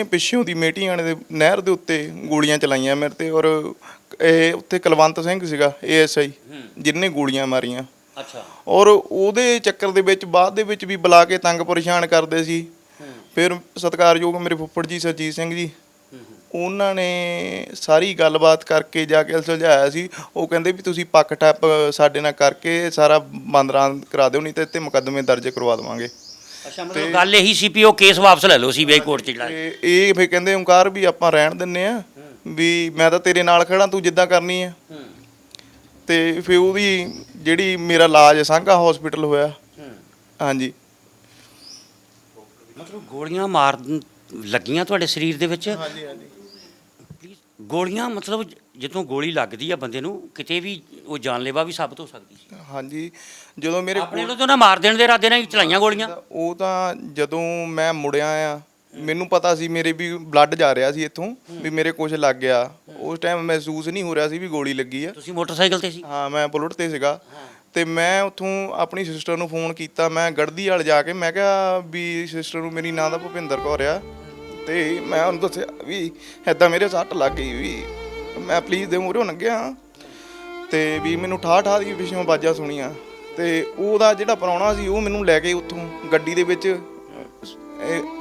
ਪਿੱਛੋਂ ਦੀ ਮੇਟੀਆਂ ਦੇ ਨਹਿਰ ਦੇ ਉੱਤੇ ਗੋਲੀਆਂ ਚਲਾਈਆਂ ਮੇਰੇ ਤੇ, ਔਰ ਇਹ ਉੱਥੇ ਕੁਲਵੰਤ ਸਿੰਘ ਸੀਗਾ ਏਐਸਆਈ ਜਿਹਨੇ ਗੋਲੀਆਂ ਮਾਰੀਆਂ। ਅੱਛਾ। ਔਰ ਉਹਦੇ ਚੱਕਰ ਦੇ ਵਿੱਚ ਬਾਅਦ ਦੇ ਵਿੱਚ ਵੀ ਬੁਲਾ ਕੇ ਤੰਗ ਪਰੇਸ਼ਾਨ ਕਰਦੇ ਸੀ। ਫਿਰ ਸਤਿਕਾਰਯੋਗ ਮੇਰੇ ਫੁੱਫੜ ਜੀ ਸਰਜੀਤ ਸਿੰਘ ਜੀ, ਉਹਨਾਂ ਨੇ ਸਾਰੀ ਗੱਲਬਾਤ ਕਰਕੇ ਜਾ ਕੇ ਸੁਲਝਾਇਆ ਸੀ। ਉਹ ਕਹਿੰਦੇ ਵੀ ਤੁਸੀਂ ਪੱਕ ਟੱਪ ਸਾਡੇ ਨਾਲ ਕਰਕੇ ਸਾਰਾ ਬੰਦਰਾਂ ਕਰਾ ਦਿਓ, ਨਹੀਂ ਤੇ ਇੱਥੇ ਮੁਕੱਦਮੇ ਦਰਜ ਕਰਵਾ ਦੇਵਾਂਗੇ। ਅੱਛਾ, ਮਤਲਬ ਗੱਲ ਇਹੀ ਸੀ ਵੀ ਉਹ ਕੇਸ ਵਾਪਸ ਲੈ ਲਓ ਸੀਬੀਆਈ ਕੋਰਟ 'ਚ ਜਿਹੜਾ। ਤੇ ਇਹ ਫਿਰ ਕਹਿੰਦੇ ਓਂਕਾਰ ਵੀ ਆਪਾਂ ਰਹਿਣ ਦਿੰਨੇ ਆ, ਵੀ ਮੈਂ ਤਾਂ ਤੇਰੇ ਨਾਲ ਖੜਾ, ਤੂੰ ਜਿੱਦਾਂ ਕਰਨੀ ਆ। ਤੇ ਫਿਰ ਉਹਦੀ ਜਿਹੜੀ ਮੇਰਾ ਇਲਾਜ ਸਾਂਘਾ ਹਸਪੀਟਲ ਹੋਇਆ। ਹਾਂਜੀ। ਮਤਲਬ ਗੋਲੀਆਂ ਮਾਰਨ ਲੱਗੀਆਂ ਤੁਹਾਡੇ ਸਰੀਰ ਦੇ ਵਿੱਚ? ਹਾਂਜੀ ਹਾਂਜੀ। ਗੋਲੀਆਂ ਮਤਲਬ ਜਦੋਂ ਗੋਲੀ ਲੱਗਦੀ ਆ ਬੰਦੇ ਨੂੰ ਕਿਤੇ ਵੀ ਉਹ ਜਾਨਲੇਵਾ ਵੀ ਸਾਬਤ ਹੋ ਸਕਦੀ ਸੀ। ਹਾਂਜੀ, ਜਦੋਂ ਮੇਰੇ ਆਪਣੇ ਨੂੰ ਤਾਂ ਨਾ ਮਾਰ ਦੇਣ ਦੇ ਇਰਾਦੇ ਨਾਲ ਹੀ ਚਲਾਈਆਂ ਗੋਲੀਆਂ। ਉਹ ਤਾਂ ਜਦੋਂ ਮੈਂ ਮੁੜਿਆ ਆ, ਮੈਨੂੰ ਪਤਾ ਸੀ ਮੇਰੇ ਵੀ ਬਲੱਡ ਜਾ ਰਿਹਾ ਸੀ ਇੱਥੋਂ, ਵੀ ਮੇਰੇ ਕੁਝ ਲੱਗ ਗਿਆ। ਉਸ ਟਾਈਮ ਮਹਿਸੂਸ ਨਹੀਂ ਹੋ ਰਿਹਾ ਸੀ ਵੀ ਗੋਲੀ ਲੱਗੀ ਆ। ਤੁਸੀਂ ਮੋਟਰਸਾਈਕਲ ਤੇ ਸੀ? ਹਾਂ, ਮੈਂ ਬੁਲਟ ਤੇ ਸੀਗਾ। ਤੇ ਮੈਂ ਉੱਥੋਂ ਆਪਣੀ ਸਿਸਟਰ ਨੂੰ ਫੋਨ ਕੀਤਾ, ਮੈਂ ਗੜਦੀ ਵਾਲ ਜਾ ਕੇ ਮੈਂ ਕਿਹਾ ਵੀ ਸਿਸਟਰ ਨੂੰ, ਮੇਰੀ ਨਾਂ ਦਾ ਭੁਪਿੰਦਰ ਕੌਰ ਆ, ਤੇ ਮੈਂ ਉਹਨੂੰ ਦੱਸਿਆ ਵੀ ਇੱਦਾਂ ਮੇਰੇ ਸੱਟ ਲੱਗ ਗਈ, ਵੀ ਮੈਂ ਪੁਲਿਸ ਦੇ ਮੂਹਰੋਂ ਲੰਘਿਆ ਤੇ ਵੀ ਮੈਨੂੰ ਠਾਹ ਦੀ ਪਿੱਛੋਂ ਆਵਾਜ਼ਾਂ ਸੁਣੀਆਂ। ਤੇ ਉਹਦਾ ਜਿਹੜਾ ਪ੍ਰਾਹੁਣਾ ਸੀ ਉਹ ਮੈਨੂੰ ਲੈ ਕੇ ਉੱਥੋਂ ਗੱਡੀ ਦੇ ਵਿੱਚ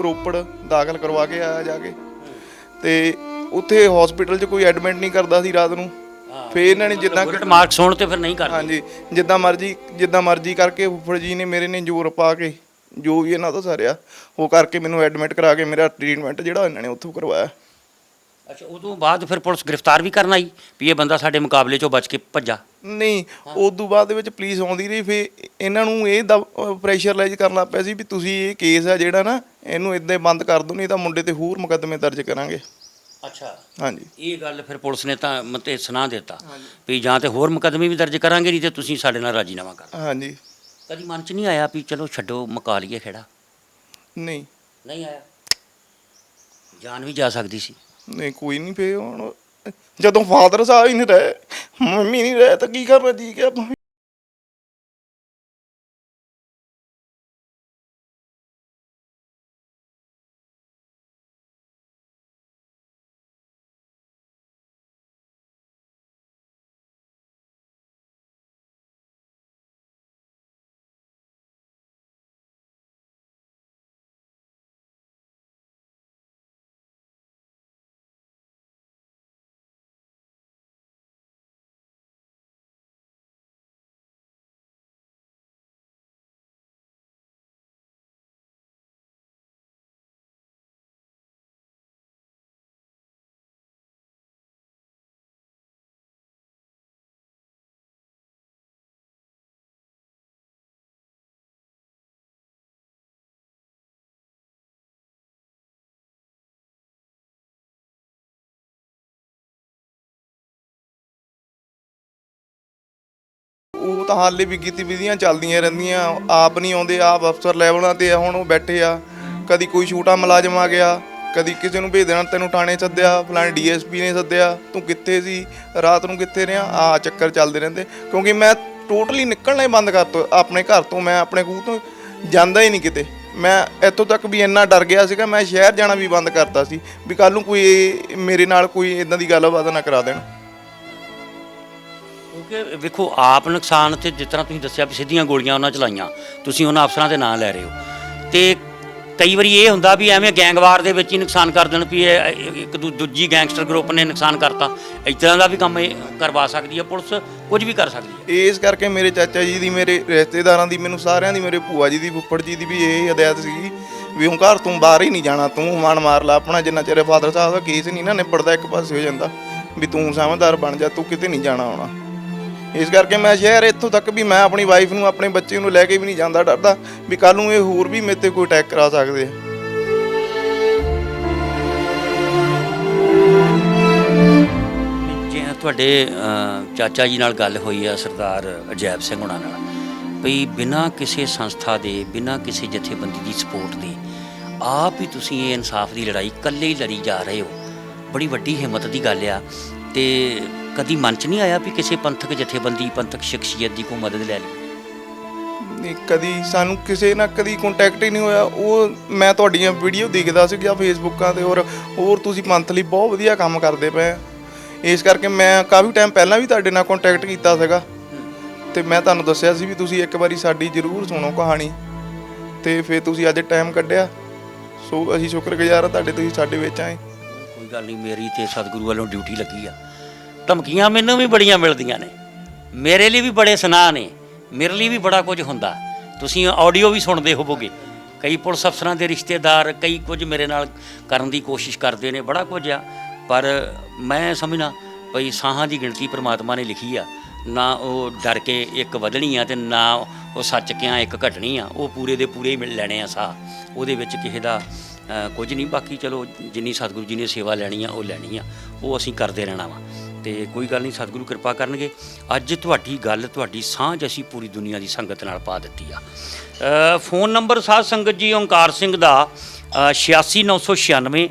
ਰੋਪੜ ਦਾਖਲ ਕਰਵਾ ਕੇ ਆਇਆ ਜਾ ਕੇ। ਤੇ ਉੱਥੇ ਹਸਪੀਟਲ 'ਚ ਕੋਈ ਐਡਮਿਟ ਨਹੀਂ ਕਰਦਾ ਸੀ ਰਾਤ ਨੂੰ। ਫਿਰ ਇਹਨਾਂ ਨੇ ਜਿੱਦਾਂ ਮਾਰਕਸ ਹੋਣ ਤੇ ਫਿਰ ਨਹੀਂ ਕਰਦੇ। ਹਾਂਜੀ, ਜਿੱਦਾਂ ਮਰਜ਼ੀ ਕਰਕੇ ਫੁੱਫੜ ਜੀ ਨੇ ਮੇਰੇ ਨੇ ਜ਼ੋਰ ਪਾ ਕੇ ਜੋ ਵੀ ਇਹਨਾਂ ਦਾ ਸਾਰਿਆ ਉਹ ਕਰਕੇ ਮੈਨੂੰ ਐਡਮਿਟ ਕਰਾ ਕੇ ਮੇਰਾ ਟ੍ਰੀਟਮੈਂਟ ਜਿਹੜਾ ਇਹਨਾਂ ਨੇ ਉੱਥੋਂ ਕਰਵਾਇਆ। ਅੱਛਾ, ਉਦੋਂ ਬਾਅਦ ਫਿਰ ਪੁਲਿਸ ਗ੍ਰਿਫਤਾਰ ਵੀ ਕਰਨ ਆਈ ਵੀ ਇਹ ਬੰਦਾ ਸਾਡੇ ਮੁਕਾਬਲੇ 'ਚੋਂ ਬਚ ਕੇ ਭੱਜਾ? ਨਹੀਂ, ਉਦੋਂ ਬਾਅਦ ਦੇ ਵਿੱਚ ਪੁਲਿਸ ਆਉਂਦੀ ਰਹੀ। ਫਿਰ ਇਹਨਾਂ ਨੂੰ ਇਹ ਪ੍ਰੈਸ਼ਰਾਈਜ਼ ਕਰਨ ਲੱਗ ਪਿਆ ਸੀ ਵੀ ਤੁਸੀਂ ਇਹ ਕੇਸ ਆ ਜਿਹੜਾ ਨਾ, ਇਹਨੂੰ ਇੱਦਾਂ ਬੰਦ ਕਰ ਦਿਓ, ਨਹੀਂ ਤਾਂ ਮੁੰਡੇ ਤੇ ਹੋਰ ਮੁਕੱਦਮੇ ਦਰਜ ਕਰਾਂਗੇ। ਅੱਛਾ। ਹਾਂਜੀ। ਇਹ ਗੱਲ ਫਿਰ ਪੁਲਿਸ ਨੇ ਤਾਂ ਮਤੇ ਸੁਣਾ ਦਿੱਤਾ ਵੀ ਜਾਂ ਤੇ ਹੋਰ ਮੁਕੱਦਮੇ ਵੀ ਦਰਜ ਕਰਾਂਗੇ, ਨਹੀਂ ਤੇ ਤੁਸੀਂ ਸਾਡੇ ਨਾਲ ਰਾਜੀਨਾਮਾ ਕਰ। ਹਾਂਜੀ। ਕਦੀ ਮਨ 'ਚ ਨਹੀਂ ਆਇਆ ਵੀ ਚਲੋ ਛੱਡੋ ਮੁਕਾ ਲਈਏ ਖੇੜਾ? ਨਹੀਂ ਆਇਆ? ਜਾਨ ਵੀ ਜਾ ਸਕਦੀ ਸੀ। ਨਹੀਂ, ਕੋਈ ਨਹੀਂ। ਫੇ ਹੁਣ ਜਦੋਂ ਫਾਦਰ ਸਾਹਿਬ ਹੀ ਨਹੀਂ ਰਹੇ, ਮੰਮੀ ਨਹੀਂ ਰਹੇ, ਤਾਂ ਕੀ ਕਰਨਾ ਜੀ ਕਿ ਆਪਾਂ। ਉਹ ਤਾਂ ਹਾਲੇ ਵੀ ਗਤੀਵਿਧੀਆਂ ਚੱਲਦੀਆਂ ਰਹਿੰਦੀਆਂ, ਆਪ ਨਹੀਂ ਆਉਂਦੇ, ਆਪ ਅਫਸਰ ਲੈਵਲਾਂ ਤੇ ਆ। ਹੁਣ ਉਹ ਬੈਠੇ ਆ, ਕਦੀ ਕੋਈ ਛੋਟਾ ਮੁਲਾਜ਼ਮ ਆ ਗਿਆ, ਕਦੀ ਕਿਸੇ ਨੂੰ ਭੇਜ ਦੇਣਾ, ਤੈਨੂੰ ਥਾਣੇ ਸੱਦਿਆ, ਫਲਾਣੇ ਡੀਐਸਪੀ ਨੇ ਸੱਦਿਆ, ਤੂੰ ਕਿੱਥੇ ਸੀ, ਰਾਤ ਨੂੰ ਕਿੱਥੇ ਰਿਹਾ, ਆ ਚੱਕਰ ਚੱਲਦੇ ਰਹਿੰਦੇ। ਕਿਉਂਕਿ ਮੈਂ ਟੋਟਲੀ ਨਿਕਲਣਾ ਹੀ ਬੰਦ ਕਰਤਾ ਆਪਣੇ ਘਰ ਤੋਂ, ਮੈਂ ਆਪਣੇ ਖੂਹ ਤੋਂ ਜਾਂਦਾ ਹੀ ਨਹੀਂ ਕਿਤੇ। ਮੈਂ ਇੱਥੋਂ ਤੱਕ ਵੀ ਇੰਨਾ ਡਰ ਗਿਆ ਸੀਗਾ, ਮੈਂ ਸ਼ਹਿਰ ਜਾਣਾ ਵੀ ਬੰਦ ਕਰਤਾ ਸੀ ਵੀ ਕੱਲ੍ਹ ਨੂੰ ਕੋਈ ਮੇਰੇ ਨਾਲ ਕੋਈ ਇੱਦਾਂ ਦੀ ਗੱਲਬਾਤ ਨਾ ਕਰਾ ਦੇਣ। ਕਿਉਂਕਿ ਵੇਖੋ, ਆਪ ਨੁਕਸਾਨ ਤੇ ਜਿਸ ਤਰ੍ਹਾਂ ਤੁਸੀਂ ਦੱਸਿਆ ਵੀ ਸਿੱਧੀਆਂ ਗੋਲੀਆਂ ਉਹਨਾਂ ਚਲਾਈਆਂ, ਤੁਸੀਂ ਉਹਨਾਂ ਅਫਸਰਾਂ ਦੇ ਨਾਂ ਲੈ ਰਹੇ ਹੋ। ਤੇ ਕਈ ਵਾਰੀ ਇਹ ਹੁੰਦਾ ਵੀ ਐਵੇਂ ਗੈਂਗਵਾਰ ਦੇ ਵਿੱਚ ਹੀ ਨੁਕਸਾਨ ਕਰ ਦੇਣ ਵੀ ਇਹ ਇੱਕ ਦੂਜੀ ਗੈਂਗਸਟਰ ਗਰੁੱਪ ਨੇ ਨੁਕਸਾਨ ਕਰਤਾ, ਇਸ ਤਰ੍ਹਾਂ ਦਾ ਵੀ ਕੰਮ ਇਹ ਕਰਵਾ ਸਕਦੀ ਹੈ ਪੁਲਿਸ, ਕੁਝ ਵੀ ਕਰ ਸਕਦੀ ਹੈ। ਇਸ ਕਰਕੇ ਮੇਰੇ ਚਾਚਾ ਜੀ ਦੀ, ਮੇਰੇ ਰਿਸ਼ਤੇਦਾਰਾਂ ਦੀ, ਮੈਨੂੰ ਸਾਰਿਆਂ ਦੀ, ਮੇਰੇ ਭੂਆ ਜੀ ਦੀ, ਫੁੱਫੜ ਜੀ ਦੀ ਵੀ ਇਹ ਹਦਾਇਤ ਸੀਗੀ ਵੀ ਹੁਣ ਘਰ ਤੋਂ ਬਾਹਰ ਹੀ ਨਹੀਂ ਜਾਣਾ, ਤੂੰ ਮਨ ਮਾਰ ਲਾ ਆਪਣਾ, ਜਿੰਨਾ ਚਿਰ ਫਾਦਰ ਸਾਹਿਬ ਦਾ ਕੇਸ ਨਹੀਂ ਨਾ ਨਿਬੜਦਾ, ਇੱਕ ਪਾਸੇ ਹੋ ਜਾਂਦਾ, ਵੀ ਤੂੰ ਸਮਝਦਾਰ ਬਣ ਜਾ, ਤੂੰ ਕਿਤੇ ਨਹੀਂ ਜਾਣਾ ਆਉਣਾ। ਇਸ ਕਰਕੇ ਮੈਂ ਸ਼ਹਿਰ ਇੱਥੋਂ ਤੱਕ ਵੀ ਮੈਂ ਆਪਣੀ ਵਾਈਫ ਨੂੰ, ਆਪਣੇ ਬੱਚੇ ਨੂੰ ਲੈ ਕੇ ਵੀ ਨਹੀਂ ਜਾਂਦਾ, ਡਰਦਾ ਵੀ ਕੱਲ੍ਹ ਨੂੰ ਇਹ ਹੋਰ ਵੀ ਮੇਰੇ 'ਤੇ ਕੋਈ ਅਟੈਕ ਕਰਾ ਸਕਦੇ ਆ। ਜੇ ਤੁਹਾਡੇ ਚਾਚਾ ਜੀ ਨਾਲ ਗੱਲ ਹੋਈ ਆ ਸਰਦਾਰ ਅਜੈਬ ਸਿੰਘ ਹੁਣਾਂ ਨਾਲ, ਵੀ ਬਿਨਾਂ ਕਿਸੇ ਸੰਸਥਾ ਦੇ, ਬਿਨਾਂ ਕਿਸੇ ਜਥੇਬੰਦੀ ਦੀ ਸਪੋਰਟ ਦੇ ਆਪ ਹੀ ਤੁਸੀਂ ਇਹ ਇਨਸਾਫ ਦੀ ਲੜਾਈ ਇਕੱਲੇ ਹੀ ਲੜੀ ਜਾ ਰਹੇ ਹੋ, ਬੜੀ ਵੱਡੀ ਹਿੰਮਤ ਦੀ ਗੱਲ ਆ। ਤੇ ਕਦੀ ਮਨ 'ਚ ਨਹੀਂ ਆਇਆ ਵੀ ਕਿਸੇ ਪੰਥਕ ਜਥੇਬੰਦੀ, ਪੰਥਕ ਸ਼ਖਸੀਅਤ ਦੀ ਕੋਈ ਮਦਦ ਲੈ ਲਈ? ਨਹੀਂ ਕਦੀ ਸਾਨੂੰ ਕਿਸੇ ਨਾਲ ਕਦੀ ਕੰਟੈਕਟ ਹੀ ਨਹੀਂ ਹੋਇਆ। ਉਹ ਮੈਂ ਤੁਹਾਡੀਆਂ ਵੀਡੀਓ ਦੇਖਦਾ ਸੀ ਜਾਂ ਫੇਸਬੁੱਕਾਂ 'ਤੇ ਹੋਰ ਤੁਸੀਂ ਮੰਥਲੀ ਬਹੁਤ ਵਧੀਆ ਕੰਮ ਕਰਦੇ ਪਏ ਆ। ਇਸ ਕਰਕੇ ਮੈਂ ਕਾਫੀ ਟਾਈਮ ਪਹਿਲਾਂ ਵੀ ਤੁਹਾਡੇ ਨਾਲ ਕੰਟੈਕਟ ਕੀਤਾ ਸੀਗਾ ਤੇ ਮੈਂ ਤੁਹਾਨੂੰ ਦੱਸਿਆ ਸੀ ਵੀ ਤੁਸੀਂ ਇੱਕ ਵਾਰੀ ਸਾਡੀ ਜ਼ਰੂਰ ਸੁਣੋ ਕਹਾਣੀ, ਤੇ ਫਿਰ ਤੁਸੀਂ ਅੱਜ ਟਾਈਮ ਕੱਢਿਆ, ਸੋ ਅਸੀਂ ਸ਼ੁਕਰਗੁਜ਼ਾਰ ਹਾਂ ਤੁਹਾਡੇ, ਤੁਸੀਂ ਸਾਡੇ ਵਿੱਚ ਆਏ। ਕੋਈ ਗੱਲ ਨਹੀਂ, ਮੇਰੀ ਤੇ ਸਤਿਗੁਰੂ ਵੱਲੋਂ ਡਿਊਟੀ ਲੱਗੀ ਆ। ਧਮਕੀਆਂ ਮੈਨੂੰ ਵੀ ਬੜੀਆਂ ਮਿਲਦੀਆਂ ਨੇ, ਮੇਰੇ ਲਈ ਵੀ ਬੜੇ ਸੁਨਾਹ ਨੇ, ਮੇਰੇ ਲਈ ਵੀ ਬੜਾ ਕੁਝ ਹੁੰਦਾ। ਤੁਸੀਂ ਆਡੀਓ ਵੀ ਸੁਣਦੇ ਹੋਵੋਗੇ, ਕਈ ਪੁਲਿਸ ਅਫਸਰਾਂ ਦੇ ਰਿਸ਼ਤੇਦਾਰ ਕਈ ਕੁਝ ਮੇਰੇ ਨਾਲ ਕਰਨ ਦੀ ਕੋਸ਼ਿਸ਼ ਕਰਦੇ ਨੇ, ਬੜਾ ਕੁਝ ਆ। ਪਰ ਮੈਂ ਸਮਝਣਾ ਭਈ ਸਾਹਾਂ ਦੀ ਗਿਣਤੀ ਪ੍ਰਮਾਤਮਾ ਨੇ ਲਿਖੀ ਆ, ਨਾ ਉਹ ਡਰ ਕੇ ਇੱਕ ਵਧਣੀ ਆ ਤੇ ਨਾ ਉਹ ਸੱਚ ਕਿਆਂ ਇੱਕ ਘਟਣੀ ਆ। ਉਹ ਪੂਰੇ ਦੇ ਪੂਰੇ ਹੀ ਮਿਲ ਲੈਣੇ ਆ ਸਾਹ, ਉਹਦੇ ਵਿੱਚ ਕਿਸੇ ਦਾ ਕੁਝ ਨਹੀਂ। ਬਾਕੀ ਚਲੋ ਜਿੰਨੀ ਸਤਿਗੁਰੂ ਜੀ ਨੇ ਸੇਵਾ ਲੈਣੀ ਆ ਉਹ ਲੈਣੀ ਆ, ਉਹ ਅਸੀਂ ਕਰਦੇ ਰਹਿਣਾ ਵਾ। ਤੇ ਕੋਈ ਗੱਲ ਨਹੀਂ, ਸਤਿਗੁਰੂ ਕਿਰਪਾ ਕਰਨਗੇ। ਅੱਜ ਤੁਹਾਡੀ ਗੱਲ, ਤੁਹਾਡੀ ਸਾਂਝ ਅਸੀਂ ਪੂਰੀ ਦੁਨੀਆ ਦੀ ਸੰਗਤ ਨਾਲ ਪਾ ਦਿੱਤੀ ਆ। ਫੋਨ ਨੰਬਰ ਸਾਧ ਸੰਗਤ ਜੀ ਓਂਕਾਰ ਸਿੰਘ ਦਾ 86 996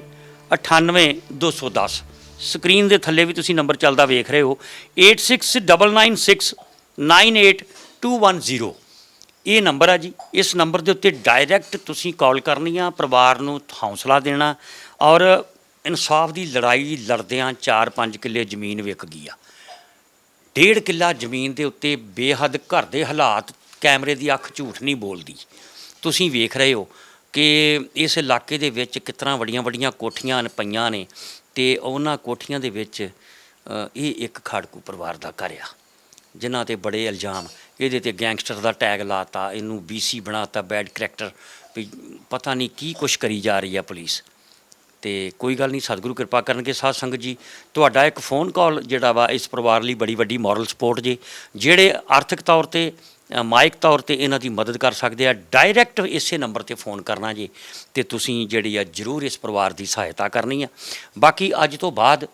98 210। ਸਕਰੀਨ ਦੇ ਥੱਲੇ ਵੀ ਤੁਸੀਂ ਨੰਬਰ ਚੱਲਦਾ ਵੇਖ ਰਹੇ ਹੋ, 869969 98210। ਇਹ ਨੰਬਰ ਆ ਜੀ। ਇਸ ਨੰਬਰ ਦੇ ਉੱਤੇ ਡਾਇਰੈਕਟ ਤੁਸੀਂ ਕਾਲ ਕਰਨੀ ਆ, ਪਰਿਵਾਰ ਨੂੰ ਹੌਸਲਾ ਦੇਣਾ। ਔਰ ਇਨਸਾਫ ਦੀ ਲੜਾਈ ਲੜਦਿਆਂ 4-5 ਕਿੱਲੇ ਜ਼ਮੀਨ ਵਿਕ ਗਈ ਆ। 1.5 ਕਿੱਲਾ ਜ਼ਮੀਨ ਦੇ ਉੱਤੇ ਬੇਹੱਦ ਘਰ ਦੇ ਹਾਲਾਤ, ਕੈਮਰੇ ਦੀ ਅੱਖ ਝੂਠ ਨਹੀਂ ਬੋਲਦੀ। ਤੁਸੀਂ ਵੇਖ ਰਹੇ ਹੋ ਕਿ ਇਸ ਇਲਾਕੇ ਦੇ ਵਿੱਚ ਕਿਸ ਤਰ੍ਹਾਂ ਵੱਡੀਆਂ ਵੱਡੀਆਂ ਕੋਠੀਆਂ ਪਈਆਂ ਨੇ, ਤੇ ਉਹਨਾਂ ਕੋਠੀਆਂ ਦੇ ਵਿੱਚ ਇਹ ਇੱਕ ਖਾੜਕੂ ਪਰਿਵਾਰ ਦਾ ਘਰ ਆ, ਜਿਨ੍ਹਾਂ 'ਤੇ ਬੜੇ ਇਲਜ਼ਾਮ। ਇਹਦੇ 'ਤੇ ਗੈਂਗਸਟਰ ਦਾ ਟੈਗ ਲਾਤਾ, ਇਹਨੂੰ BC ਬਣਾਤਾ, ਬੈਡ ਕਰੈਕਟਰ, ਵੀ ਪਤਾ ਨਹੀਂ ਕੀ ਕੁਛ ਕਰੀ ਜਾ ਰਹੀ ਆ ਪੁਲਿਸ। ਤੇ ਕੋਈ ਗੱਲ ਨਹੀਂ, ਸਤਿਗੁਰੂ ਕਿਰਪਾ ਕਰਨਗੇ। ਸਾਧ ਸੰਗਤ ਜੀ, ਤੁਹਾਡਾ ਇੱਕ ਫੋਨ ਕਾਲ ਜਿਹੜਾ ਵਾ ਇਸ ਪਰਿਵਾਰ ਲਈ ਬੜੀ ਵੱਡੀ ਮੋਰਲ ਸਪੋਰਟ ਜੇ। ਜਿਹੜੇ ਆਰਥਿਕ ਤੌਰ 'ਤੇ, ਮਾਇਕ ਤੌਰ 'ਤੇ ਇਹਨਾਂ ਦੀ ਮਦਦ ਕਰ ਸਕਦੇ ਆ, ਡਾਇਰੈਕਟ ਇਸੇ ਨੰਬਰ 'ਤੇ ਫੋਨ ਕਰਨਾ ਜੀ, ਤੇ ਤੁਸੀਂ ਜਿਹੜੀ ਆ ਜ਼ਰੂਰ ਇਸ ਪਰਿਵਾਰ ਦੀ ਸਹਾਇਤਾ ਕਰਨੀ ਆ। ਬਾਕੀ ਅੱਜ ਤੋਂ ਬਾਅਦ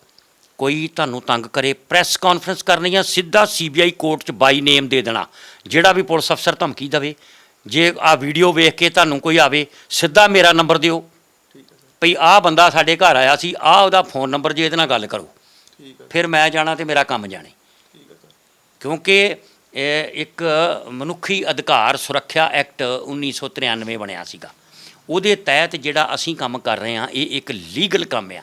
ਕੋਈ ਤੁਹਾਨੂੰ ਤੰਗ ਕਰੇ, ਪ੍ਰੈਸ ਕਾਨਫਰੰਸ ਕਰਨੀ ਆ, ਸਿੱਧਾ CBI ਕੋਰਟ 'ਚ ਬਾਈ ਨੇਮ ਦੇ ਦੇਣਾ। ਜਿਹੜਾ ਵੀ ਪੁਲਿਸ ਅਫਸਰ ਧਮਕੀ ਦੇਵੇ, ਜੇ ਆ ਵੀਡੀਓ ਵੇਖ ਕੇ ਤੁਹਾਨੂੰ ਕੋਈ ਆਵੇ, ਸਿੱਧਾ ਮੇਰਾ ਨੰਬਰ ਦਿਓ ਭਈ ਆਹ ਬੰਦਾ ਸਾਡੇ ਘਰ ਆਇਆ ਸੀ, ਆਹ ਉਹਦਾ ਫੋਨ ਨੰਬਰ, ਜੇ ਇਹਦੇ ਨਾਲ ਗੱਲ ਕਰੋ, ਫਿਰ ਮੈਂ ਜਾਣਾ ਤੇ ਮੇਰਾ ਕੰਮ ਜਾਣੇ। ਕਿਉਂਕਿ ਇੱਕ ਮਨੁੱਖੀ ਅਧਿਕਾਰ ਸੁਰੱਖਿਆ ਐਕਟ 1993 ਬਣਿਆ ਸੀਗਾ, ਉਹਦੇ ਤਹਿਤ ਜਿਹੜਾ ਅਸੀਂ ਕੰਮ ਕਰ ਰਹੇ ਹਾਂ, ਇਹ ਇੱਕ ਲੀਗਲ ਕੰਮ ਆ।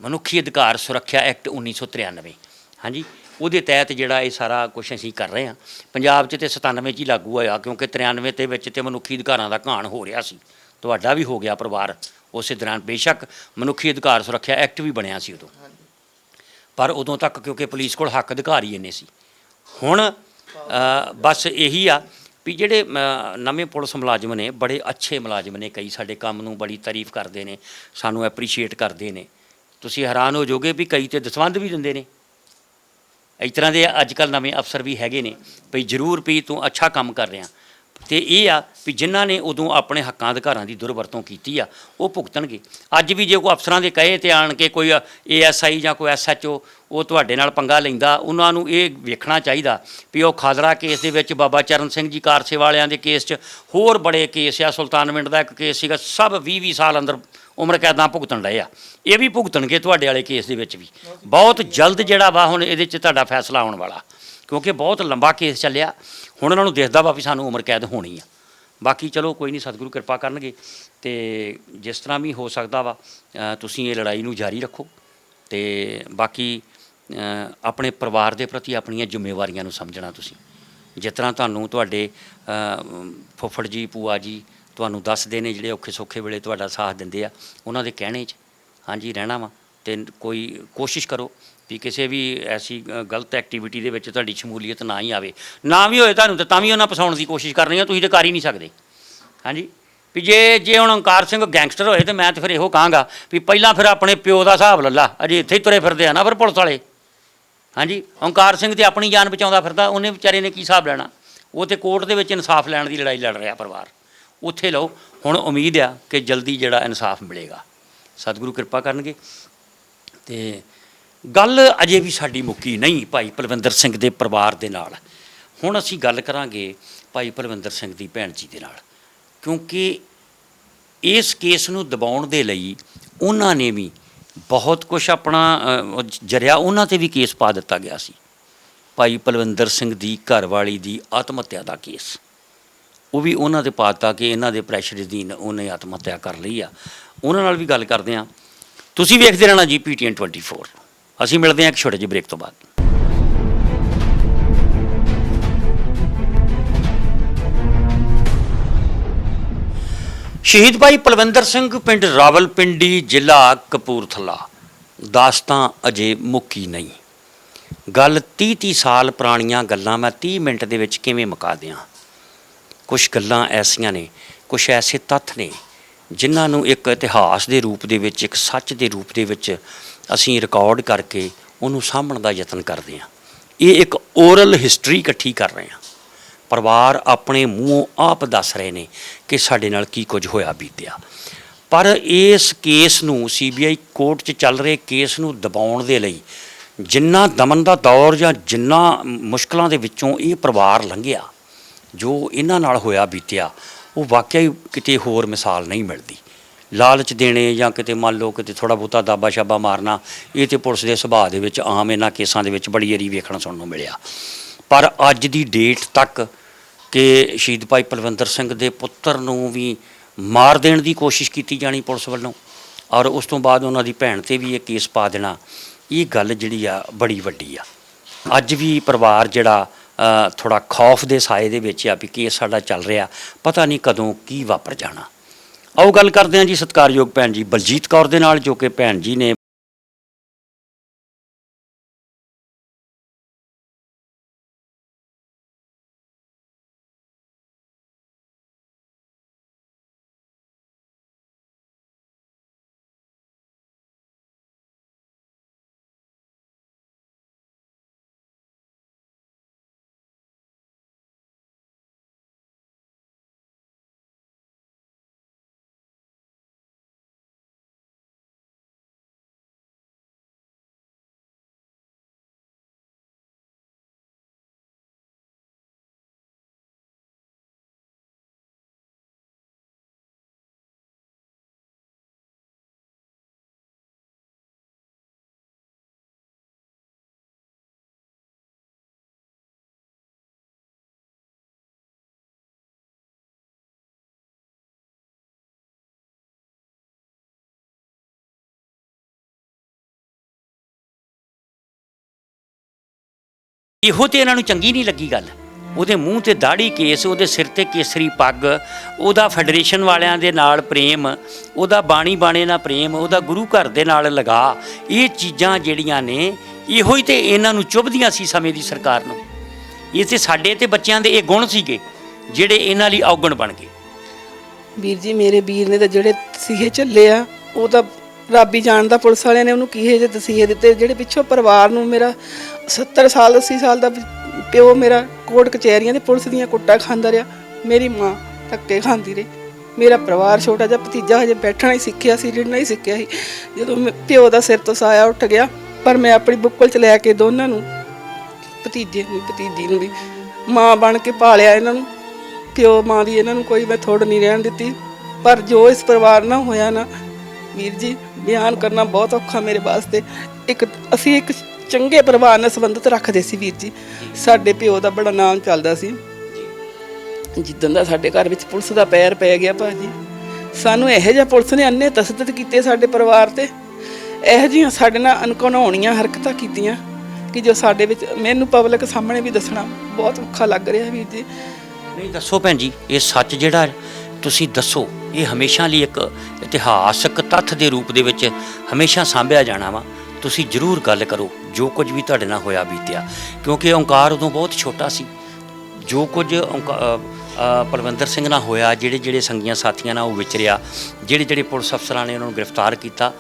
ਮਨੁੱਖੀ ਅਧਿਕਾਰ ਸੁਰੱਖਿਆ ਐਕਟ 1993, ਹਾਂਜੀ, ਉਹਦੇ ਤਹਿਤ ਜਿਹੜਾ ਇਹ ਸਾਰਾ ਕੁਛ ਅਸੀਂ ਕਰ ਰਹੇ ਹਾਂ। ਪੰਜਾਬ 'ਚ ਤੇ 97 'ਚ ਹੀ ਲਾਗੂ ਹੋਇਆ, ਕਿਉਂਕਿ 93 ਦੇ ਵਿੱਚ ਤੇ ਮਨੁੱਖੀ ਅਧਿਕਾਰਾਂ ਦਾ ਘਾਣ ਹੋ ਰਿਹਾ ਸੀ। ਤੁਹਾਡਾ ਵੀ ਹੋ ਗਿਆ ਪਰਿਵਾਰ ਉਸੇ ਦੌਰਾਨ। ਬੇਸ਼ੱਕ ਮਨੁੱਖੀ ਅਧਿਕਾਰ ਸੁਰੱਖਿਆ ਐਕਟ ਵੀ ਬਣਿਆ ਸੀ ਉਦੋਂ, ਪਰ ਉਦੋਂ ਤੱਕ ਕਿਉਂਕਿ ਪੁਲਿਸ ਕੋਲ ਹੱਕ ਅਧਿਕਾਰ ਹੀ ਇੰਨੇ ਸੀ। ਹੁਣ ਬਸ ਇਹੀ ਆ ਵੀ ਜਿਹੜੇ ਨਵੇਂ ਪੁਲਿਸ ਮੁਲਾਜ਼ਮ ਨੇ, ਬੜੇ ਅੱਛੇ ਮੁਲਾਜ਼ਮ ਨੇ, ਕਈ ਸਾਡੇ ਕੰਮ ਨੂੰ ਬੜੀ ਤਾਰੀਫ ਕਰਦੇ ਨੇ, ਸਾਨੂੰ ਐਪਰੀਸ਼ੀਏਟ ਕਰਦੇ ਨੇ। ਤੁਸੀਂ ਹੈਰਾਨ ਹੋ ਜਾਓਗੇ ਵੀ ਕਈ ਤੇ ਦਸਵੰਧ ਵੀ ਦਿੰਦੇ ਨੇ। ਇਸ ਤਰ੍ਹਾਂ ਦੇ ਅੱਜ ਕੱਲ੍ਹ ਨਵੇਂ ਅਫਸਰ ਵੀ ਹੈਗੇ ਨੇ ਵੀ ਜ਼ਰੂਰ ਵੀ ਤੂੰ ਅੱਛਾ ਕੰਮ ਕਰ ਰਿਹਾ। ਤੇ ਇਹ ਆ ਵੀ ਜਿਨ੍ਹਾਂ ਨੇ ਉਦੋਂ ਆਪਣੇ ਹੱਕਾਂ ਅਧਿਕਾਰਾਂ ਦੀ ਦੁਰਵਰਤੋਂ ਕੀਤੀ ਆ, ਉਹ ਭੁਗਤਣਗੇ। ਅੱਜ ਵੀ ਜੇ ਕੋਈ ਅਫਸਰਾਂ ਦੇ ਕਹੇ ਤੇ ਆਣ ਕੇ ਕੋਈ ASI ਜਾਂ ਕੋਈ SHO ਉਹ ਤੁਹਾਡੇ ਨਾਲ ਪੰਗਾ ਲੈਂਦਾ, ਉਹਨਾਂ ਨੂੰ ਇਹ ਵੇਖਣਾ ਚਾਹੀਦਾ ਵੀ ਉਹ ਖਾਦਰਾ ਕੇਸ ਦੇ ਵਿੱਚ, ਬਾਬਾ ਚਰਨ ਸਿੰਘ ਜੀ ਕਾਰਸੇ ਵਾਲਿਆਂ ਦੇ ਕੇਸ 'ਚ, ਹੋਰ ਬੜੇ ਕੇਸ ਆ, ਸੁਲਤਾਨਵਿੰਡ ਦਾ ਇੱਕ ਕੇਸ ਸੀਗਾ, ਸਭ 20-20 ਸਾਲ ਅੰਦਰ ਉਮਰ ਕੈਦਾਂ ਭੁਗਤਣ ਰਹੇ ਆ। ਇਹ ਵੀ ਭੁਗਤਣਗੇ ਤੁਹਾਡੇ ਵਾਲੇ ਕੇਸ ਦੇ ਵਿੱਚ ਵੀ। ਬਹੁਤ ਜਲਦ ਜਿਹੜਾ ਵਾ ਹੁਣ ਇਹਦੇ 'ਚ ਤੁਹਾਡਾ ਫੈਸਲਾ ਆਉਣ ਵਾਲਾ, ਕਿਉਂਕਿ ਬਹੁਤ ਲੰਬਾ ਕੇਸ ਚੱਲਿਆ। ਹੁਣ ਉਹਨਾਂ ਨੂੰ ਦਿਖਦਾ ਵਾ ਵੀ ਸਾਨੂੰ ਉਮਰ ਕੈਦ ਹੋਣੀ ਆ। ਬਾਕੀ ਚਲੋ ਕੋਈ ਨਹੀਂ, ਸਤਿਗੁਰੂ ਕਿਰਪਾ ਕਰਨਗੇ। ਤੇ ਜਿਸ ਤਰ੍ਹਾਂ ਵੀ ਹੋ ਸਕਦਾ ਵਾ ਤੁਸੀਂ ਇਹ ਲੜਾਈ ਨੂੰ ਜਾਰੀ ਰੱਖੋ। ਤੇ ਬਾਕੀ ਆਪਣੇ ਪਰਿਵਾਰ ਦੇ ਪ੍ਰਤੀ ਆਪਣੀਆਂ ਜ਼ਿੰਮੇਵਾਰੀਆਂ ਨੂੰ ਸਮਝਣਾ। ਤੁਸੀਂ ਜਿਸ ਤਰ੍ਹਾਂ ਤੁਹਾਨੂੰ ਤੁਹਾਡੇ ਫੁੱਫੜ ਜੀ, ਭੂਆ ਜੀ ਤੁਹਾਨੂੰ ਦੱਸਦੇ ਨੇ, ਜਿਹੜੇ ਔਖੇ ਸੌਖੇ ਵੇਲੇ ਤੁਹਾਡਾ ਸਾਥ ਦਿੰਦੇ ਆ, ਉਹਨਾਂ ਦੇ ਕਹਿਣੇ 'ਚ ਹਾਂਜੀ ਰਹਿਣਾ ਵਾ। ਤੇ ਕੋਈ ਕੋਸ਼ਿਸ਼ ਕਰੋ ਵੀ ਕਿਸੇ ਵੀ ਐਸੀ ਗਲਤ ਐਕਟੀਵਿਟੀ ਦੇ ਵਿੱਚ ਤੁਹਾਡੀ ਸ਼ਮੂਲੀਅਤ ਨਾ ਹੀ ਆਵੇ। ਨਾ ਵੀ ਹੋਏ ਤੁਹਾਨੂੰ ਤਾਂ ਵੀ ਉਹਨਾਂ ਫਸਾਉਣ ਦੀ ਕੋਸ਼ਿਸ਼ ਕਰਨੀ ਆ, ਤੁਸੀਂ ਤਾਂ ਕਰ ਹੀ ਨਹੀਂ ਸਕਦੇ। ਹਾਂਜੀ, ਵੀ ਜੇ ਹੁਣ ਓਂਕਾਰ ਸਿੰਘ ਗੈਂਗਸਟਰ ਹੋਏ ਤਾਂ ਮੈਂ ਤਾਂ ਫਿਰ ਇਹੋ ਕਹਾਂਗਾ ਵੀ ਪਹਿਲਾਂ ਫਿਰ ਆਪਣੇ ਪਿਓ ਦਾ ਹਿਸਾਬ ਲੈ ਲਾ। ਅਜੇ ਇੱਥੇ ਹੀ ਤੁਰੇ ਫਿਰਦੇ ਆ ਨਾ ਫਿਰ ਪੁਲਿਸ ਵਾਲੇ। ਹਾਂਜੀ, ਓਂਕਾਰ ਸਿੰਘ ਤੇ ਆਪਣੀ ਜਾਨ ਬਚਾਉਂਦਾ ਫਿਰਦਾ, ਉਹਨੇ ਵਿਚਾਰੇ ਨੇ ਕੀ ਹਿਸਾਬ ਲੈਣਾ। ਉਹ ਤੇ ਕੋਰਟ ਦੇ ਵਿੱਚ ਇਨਸਾਫ ਲੈਣ ਦੀ ਲੜਾਈ ਲੜ ਰਿਹਾ ਪਰਿਵਾਰ, ਉੱਥੇ ਲਓ। ਹੁਣ ਉਮੀਦ ਆ ਕਿ ਜਲਦੀ ਜਿਹੜਾ ਇਨਸਾਫ ਮਿਲੇਗਾ। ਸਤਿਗੁਰੂ ਕਿਰਪਾ ਕਰਨਗੇ। ਤੇ ਗੱਲ ਅਜੇ ਵੀ ਸਾਡੀ ਮੁੱਕੀ ਨਹੀਂ ਭਾਈ ਪਲਵਿੰਦਰ ਸਿੰਘ ਦੇ ਪਰਿਵਾਰ ਦੇ ਨਾਲ। ਹੁਣ ਅਸੀਂ ਗੱਲ ਕਰਾਂਗੇ ਭਾਈ ਪਲਵਿੰਦਰ ਸਿੰਘ ਦੀ ਭੈਣ ਜੀ ਦੇ ਨਾਲ, ਕਿਉਂਕਿ ਇਸ ਕੇਸ ਨੂੰ ਦਬਾਉਣ ਦੇ ਲਈ ਉਹਨਾਂ ਨੇ ਵੀ ਬਹੁਤ ਕੁਛ ਆਪਣਾ ਜਰਿਆ, ਉਹਨਾਂ 'ਤੇ ਵੀ ਕੇਸ ਪਾ ਦਿੱਤਾ ਗਿਆ ਸੀ। ਭਾਈ ਪਲਵਿੰਦਰ ਸਿੰਘ ਦੀ ਘਰਵਾਲੀ ਦੀ ਆਤਮ ਹੱਤਿਆ ਦਾ ਕੇਸ, ਉਹ ਵੀ ਉਹਨਾਂ ਦੇ ਪਾਤਾ ਕਿ ਇਹਨਾਂ ਦੇ ਪ੍ਰੈਸ਼ਰ ਅਧੀਨ ਉਹਨੇ ਆਤਮ ਹੱਤਿਆ ਕਰ ਲਈ ਆ। ਉਹਨਾਂ ਨਾਲ ਵੀ ਗੱਲ ਕਰਦੇ ਹਾਂ। ਤੁਸੀਂ ਵੇਖਦੇ ਰਹਿਣਾ ਜੀ PTN 24। ਅਸੀਂ ਮਿਲਦੇ ਹਾਂ ਇੱਕ ਛੋਟੇ ਜਿਹੇ ਬ੍ਰੇਕ ਤੋਂ ਬਾਅਦ। ਸ਼ਹੀਦ ਭਾਈ ਪਲਵਿੰਦਰ ਸਿੰਘ ਪਿੰਡ ਰਾਵਲਪਿੰਡੀ ਜ਼ਿਲ੍ਹਾ ਕਪੂਰਥਲਾ। ਦਾਸਤਾਂ ਅਜੇ ਮੁੱਕੀ ਨਹੀਂ। ਗੱਲ 30 ਸਾਲ ਪੁਰਾਣੀਆਂ ਗੱਲਾਂ ਮੈਂ 30 ਮਿੰਟ ਦੇ ਵਿੱਚ ਕਿਵੇਂ ਮੁਕਾ ਦਿਆਂ। ਕੁਛ ਗੱਲਾਂ ਐਸੀਆਂ ਨੇ, ਕੁਛ ਐਸੇ ਤੱਥ ਨੇ ਜਿਨ੍ਹਾਂ ਨੂੰ ਇੱਕ ਇਤਿਹਾਸ ਦੇ ਰੂਪ ਦੇ ਵਿੱਚ, ਇੱਕ ਸੱਚ ਦੇ ਰੂਪ ਦੇ ਵਿੱਚ ਅਸੀਂ ਰਿਕਾਰਡ ਕਰਕੇ ਉਹਨੂੰ ਸਾਂਭਣ ਦਾ ਯਤਨ ਕਰਦੇ ਹਾਂ। ਇਹ ਇੱਕ ਓਰਲ ਹਿਸਟਰੀ ਇਕੱਠੀ ਕਰ ਰਹੇ ਹਾਂ। ਪਰਿਵਾਰ ਆਪਣੇ ਮੂੰਹੋਂ ਆਪ ਦੱਸ ਰਹੇ ਨੇ ਕਿ ਸਾਡੇ ਨਾਲ ਕੀ ਕੁਝ ਹੋਇਆ ਬੀਤਿਆ। ਪਰ ਇਸ ਕੇਸ ਨੂੰ CBI ਕੋਰਟ 'ਚ ਚੱਲ ਰਹੇ ਕੇਸ ਨੂੰ ਦਬਾਉਣ ਦੇ ਲਈ ਜਿੰਨਾ ਦਮਨ ਦਾ ਦੌਰ ਜਾਂ ਜਿੰਨਾ ਮੁਸ਼ਕਲਾਂ ਦੇ ਵਿੱਚੋਂ ਇਹ ਪਰਿਵਾਰ ਲੰਘਿਆ, ਜੋ ਇਹਨਾਂ ਨਾਲ ਹੋਇਆ ਬੀਤਿਆ, ਉਹ ਵਾਕਿਆ ਹੀ ਕਿਤੇ ਹੋਰ ਮਿਸਾਲ ਨਹੀਂ ਮਿਲਦੀ। ਲਾਲਚ ਦੇਣੇ ਜਾਂ ਕਿਤੇ ਮੰਨ ਲਓ ਕਿਤੇ ਥੋੜ੍ਹਾ ਬਹੁਤਾ ਦਾਬਾ ਸ਼ਾਬਾ ਮਾਰਨਾ, ਇਹ ਤਾਂ ਪੁਲਿਸ ਦੇ ਸੁਭਾਅ ਦੇ ਵਿੱਚ ਆਮ ਇਹਨਾਂ ਕੇਸਾਂ ਦੇ ਵਿੱਚ ਬੜੀ ਵਾਰੀ ਵੇਖਣ ਸੁਣਨ ਨੂੰ ਮਿਲਿਆ। ਪਰ ਅੱਜ ਦੀ ਡੇਟ ਤੱਕ ਕਿ ਸ਼ਹੀਦ ਭਾਈ ਪਲਵਿੰਦਰ ਸਿੰਘ ਦੇ ਪੁੱਤਰ ਨੂੰ ਵੀ ਮਾਰ ਦੇਣ ਦੀ ਕੋਸ਼ਿਸ਼ ਕੀਤੀ ਜਾਣੀ ਪੁਲਿਸ ਵੱਲੋਂ, ਔਰ ਉਸ ਤੋਂ ਬਾਅਦ ਉਹਨਾਂ ਦੀ ਭੈਣ 'ਤੇ ਵੀ ਇਹ ਕੇਸ ਪਾ ਦੇਣਾ, ਇਹ ਗੱਲ ਜਿਹੜੀ ਆ ਬੜੀ ਵੱਡੀ ਆ। ਅੱਜ ਵੀ ਪਰਿਵਾਰ ਜਿਹੜਾ ਥੋੜ੍ਹਾ ਖੌਫ ਦੇ ਸਾਏ ਦੇ ਵਿੱਚ ਆ ਵੀ ਕੇਸ ਸਾਡਾ ਚੱਲ ਰਿਹਾ, ਪਤਾ ਨਹੀਂ ਕਦੋਂ ਕੀ ਵਾਪਰ ਜਾਣਾ। ਆਓ ਗੱਲ ਕਰਦੇ ਹਾਂ ਜੀ ਸਤਿਕਾਰਯੋਗ ਭੈਣ ਜੀ ਬਲਜੀਤ ਕੌਰ ਦੇ ਨਾਲ, ਜੋ ਕਿ ਭੈਣ ਜੀ ਨੇ ਇਹੋ ਤੇ ਇਹਨਾਂ ਨੂੰ ਚੰਗੀ ਨਹੀਂ ਲੱਗੀ ਗੱਲ। ਉਹਦੇ ਮੂੰਹ ਤੇ ਦਾੜੀ ਕੇਸ, ਉਹਦੇ ਸਿਰ ਤੇ ਕੇਸਰੀ ਪੱਗ, ਉਹਦਾ ਫੈਡਰੇਸ਼ਨ ਵਾਲਿਆਂ ਦੇ ਨਾਲ ਪ੍ਰੇਮ, ਉਹਦਾ ਬਾਣੀ ਬਾਣੇ ਨਾਲ ਪ੍ਰੇਮ, ਉਹਦਾ ਗੁਰੂ ਘਰ ਦੇ ਨਾਲ ਲਗਾ, ਇਹ ਚੀਜ਼ਾਂ ਜਿਹੜੀਆਂ ਨੇ ਇਹੋ ਹੀ ਤੇ ਇਹਨਾਂ ਨੂੰ ਚੁੱਭਦੀਆਂ ਸੀ ਸਮੇਂ ਦੀ ਸਰਕਾਰ ਨੂੰ। ਇਹ ਤੇ ਸਾਡੇ ਤੇ ਬੱਚਿਆਂ ਦੇ ਇਹ ਗੁਣ ਸੀਗੇ ਜਿਹੜੇ ਇਹਨਾਂ ਲਈ ਔਗਣ ਬਣ ਗਏ। ਵੀਰ ਜੀ ਮੇਰੇ ਵੀਰ ਨੇ ਤਾਂ ਜਿਹੜੇ ਤਸੀਹੇ ਝੱਲੇ ਆ, ਉਹ ਤਾਂ ਰੱਬ ਹੀ ਜਾਣਦਾ। ਪੁਲਿਸ ਵਾਲਿਆਂ ਨੇ ਉਹਨੂੰ ਕਿਹੇ ਜਿਹੇ ਤਸੀਹੇ ਦਿੱਤੇ, ਜਿਹੜੇ ਪਿੱਛੋਂ ਪਰਿਵਾਰ ਨੂੰ, ਮੇਰਾ 70 ਸਾਲ 80 ਸਾਲ ਦਾ ਪਿਓ ਮੇਰਾ ਕੋਰਟ ਕਚਹਿਰੀਆਂ ਦੇ ਪੁਲਿਸ ਦੀਆਂ ਕੁੱਟਾਂ ਖਾਂਦਾ ਰਿਹਾ, ਮੇਰੀ ਮਾਂ ਧੱਕੇ ਖਾਂਦੀ ਰਹੀ, ਮੇਰਾ ਪਰਿਵਾਰ ਛੋਟਾ ਜਿਹਾ ਭਤੀਜਾ ਹਜੇ ਬੈਠਣਾ ਹੀ ਸਿੱਖਿਆ ਸੀ, ਰਿੜਨਾ ਹੀ ਸਿੱਖਿਆ ਸੀ। ਜਦੋਂ ਪਿਓ ਦਾ ਸਿਰ ਤੋਂ ਸਾਇਆ ਉੱਠ ਗਿਆ, ਪਰ ਮੈਂ ਆਪਣੀ ਬੁੱਕਲ 'ਚ ਲੈ ਕੇ ਦੋਨਾਂ ਨੂੰ, ਭਤੀਜੇ ਨੂੰ ਭਤੀਜੀ ਨੂੰ ਵੀ ਮਾਂ ਬਣ ਕੇ ਪਾਲਿਆ ਇਹਨਾਂ ਨੂੰ। ਪਿਓ ਮਾਂ ਦੀ ਇਹਨਾਂ ਨੂੰ ਕੋਈ ਮੈਂ ਥੋੜ ਨਹੀਂ ਰਹਿਣ ਦਿੱਤੀ। ਪਰ ਜੋ ਇਸ ਪਰਿਵਾਰ ਨਾਲ ਹੋਇਆ ਨਾ ਵੀਰ ਜੀ, ਬਿਆਨ ਕਰਨਾ ਬਹੁਤ ਔਖਾ ਮੇਰੇ ਵਾਸਤੇ। ਅਸੀਂ ਇੱਕ ਚੰਗੇ ਪਰਿਵਾਰ ਨਾਲ ਸੰਬੰਧਿਤ ਰੱਖਦੇ ਸੀ ਵੀਰ ਜੀ। ਸਾਡੇ ਪਿਓ ਦਾ ਬੜਾ ਨਾਮ ਚੱਲਦਾ ਸੀ। ਜਿੱਦਣ ਦਾ ਸਾਡੇ ਘਰ ਵਿੱਚ ਪੁਲਿਸ ਦਾ ਪੈਰ ਪੈ ਗਿਆ ਭਾਜੀ, ਸਾਨੂੰ ਇਹੋ ਜਿਹਾ ਪੁਲਿਸ ਨੇ ਅੰਨੇ ਤਸੱਦਦ ਕੀਤੇ ਸਾਡੇ ਪਰਿਵਾਰ ਤੇ, ਇਹੋ ਜਿਹੀਆਂ ਸਾਡੇ ਨਾਲ ਅਣਕਾਉਣੀਆਂ ਹਰਕਤਾਂ ਕੀਤੀਆਂ ਕਿ ਜੋ ਸਾਡੇ ਵਿੱਚ, ਮੈਨੂੰ ਪਬਲਿਕ ਸਾਹਮਣੇ ਵੀ ਦੱਸਣਾ ਬਹੁਤ ਔਖਾ ਲੱਗ ਰਿਹਾ ਵੀਰ ਜੀ। ਨਹੀਂ ਦੱਸੋ ਭੈਣ ਜੀ, ਇਹ ਸੱਚ ਜਿਹੜਾ ਤੁਸੀਂ ਦੱਸੋ, ਇਹ ਹਮੇਸ਼ਾ ਲਈ ਇੱਕ ਇਤਿਹਾਸਕ ਤੱਥ ਦੇ ਰੂਪ ਦੇ ਵਿੱਚ ਹਮੇਸ਼ਾ ਸਾਂਭਿਆ ਜਾਣਾ ਵਾ। ਤੁਸੀਂ ਜ਼ਰੂਰ ਗੱਲ ਕਰੋ ਜੋ ਕੁਝ ਵੀ ਤੁਹਾਡੇ ਨਾਲ ਹੋਇਆ ਬੀਤਿਆ, ਕਿਉਂਕਿ ਓਂਕਾਰ ਉਦੋਂ ਬਹੁਤ ਛੋਟਾ ਸੀ। ਜੋ ਕੁਝ ਪਲਵਿੰਦਰ ਸਿੰਘ ਨਾਲ ਹੋਇਆ, ਜਿਹੜੇ ਸੰਗੀਆਂ ਸਾਥੀਆਂ ਨਾਲ ਉਹ ਵਿਚਰਿਆ, ਜਿਹੜੇ ਪੁਲਿਸ ਅਫਸਰਾਂ ਨੇ ਉਹਨਾਂ ਨੂੰ ਗ੍ਰਿਫਤਾਰ ਕੀਤਾ,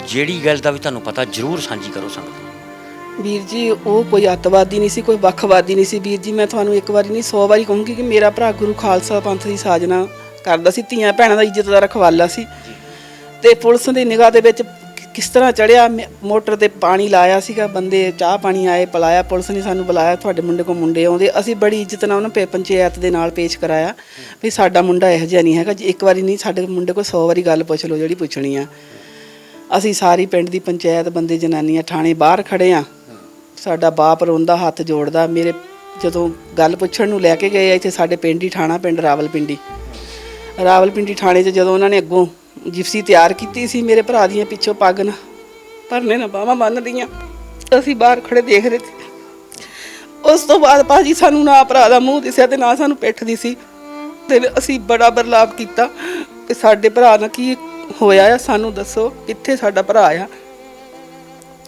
ਜਿਹੜੀ ਗੱਲ ਦਾ ਵੀ ਤੁਹਾਨੂੰ ਪਤਾ, ਜ਼ਰੂਰ ਸਾਂਝੀ ਕਰੋ ਸੰਗਤ। ਵੀਰ ਜੀ ਉਹ ਕੋਈ ਅੱਤਵਾਦੀ ਨਹੀਂ ਸੀ, ਕੋਈ ਵੱਖਵਾਦੀ ਨਹੀਂ ਸੀ ਵੀਰ ਜੀ। ਮੈਂ ਤੁਹਾਨੂੰ ਇੱਕ ਵਾਰੀ ਨਹੀਂ 100 ਵਾਰੀ ਕਹੂੰਗੀ ਕਿ ਮੇਰਾ ਭਰਾ ਗੁਰੂ ਖਾਲਸਾ ਪੰਥ ਦੀ ਸਾਜਨਾ ਕਰਦਾ ਸੀ, ਧੀਆਂ ਭੈਣਾਂ ਦਾ ਇੱਜ਼ਤ ਦਾ ਰਖਵਾਲਾ ਸੀ। ਤੇ ਪੁਲਿਸ ਦੀ ਨਿਗਾਹ ਦੇ ਵਿੱਚ ਕਿਸ ਤਰ੍ਹਾਂ ਚੜਿਆ, ਮੋਟਰ ਤੇ ਪਾਣੀ ਲਾਇਆ ਸੀਗਾ, ਬੰਦੇ ਚਾਹ ਪਾਣੀ ਆਏ ਪਿਲਾਇਆ, ਪੁਲਿਸ ਨੇ ਸਾਨੂੰ ਬੁਲਾਇਆ, ਤੁਹਾਡੇ ਮੁੰਡੇ ਕੋਲ ਮੁੰਡੇ ਆਉਂਦੇ। ਅਸੀਂ ਬੜੀ ਇੱਜ਼ਤ ਨਾਲ ਉਹਨਾਂ ਪੰਚਾਇਤ ਦੇ ਨਾਲ ਪੇਸ਼ ਕਰਾਇਆ ਵੀ ਸਾਡਾ ਮੁੰਡਾ ਇਹੋ ਜਿਹਾ ਨਹੀਂ ਹੈਗਾ। ਇੱਕ ਵਾਰੀ ਨਹੀਂ, ਸਾਡੇ ਮੁੰਡੇ ਕੋਲ 100 ਵਾਰੀ ਗੱਲ ਪੁੱਛ ਲਓ ਜਿਹੜੀ ਪੁੱਛਣੀ ਆ। ਅਸੀਂ ਸਾਰੀ ਪਿੰਡ ਦੀ ਪੰਚਾਇਤ, ਬੰਦੇ ਜਨਾਨੀਆਂ, ਥਾਣੇ ਬਾਹਰ ਖੜੇ ਆ। ਸਾਡਾ ਬਾਪ ਰੋਂਦਾ, ਹੱਥ ਜੋੜਦਾ, ਮੇਰੇ ਜਦੋਂ ਗੱਲ ਪੁੱਛਣ ਨੂੰ ਲੈ ਕੇ ਗਏ ਆ ਇੱਥੇ ਸਾਡੇ ਪਿੰਡ ਹੀ ਥਾਣਾ ਪਿੰਡ ਰਾਵਲਪਿੰਡੀ ਥਾਣੇ 'ਚ ਜਦੋਂ ਉਹਨਾਂ ਨੇ ਅੱਗੋਂ ਜਿਪਸੀ ਤਿਆਰ ਕੀਤੀ ਸੀ ਮੇਰੇ ਭਰਾ ਦੀਆਂ ਪਿੱਛੋਂ ਪੱਗ ਨਾ ਭਰਨੇ ਨਾ ਬਾਹਾਂ ਬੰਨ੍ਹ ਲਈਆਂ, ਅਸੀਂ ਬਾਹਰ ਖੜੇ ਦੇਖ ਰਹੇ ਸੀ। ਉਸ ਤੋਂ ਬਾਅਦ ਭਾਜੀ ਸਾਨੂੰ ਨਾ ਭਰਾ ਦਾ ਮੂੰਹ ਦਿਸਿਆ ਤੇ ਨਾ ਸਾਨੂੰ ਪਿੱਠ ਦੀ ਸੀ ਤੇ ਅਸੀਂ ਬੜਾ ਬਰਲਾਪ ਕੀਤਾ ਕਿ ਸਾਡੇ ਭਰਾ ਨਾਲ ਕੀ ਹੋਇਆ ਆ, ਸਾਨੂੰ ਦੱਸੋ ਕਿੱਥੇ ਸਾਡਾ ਭਰਾ ਆ।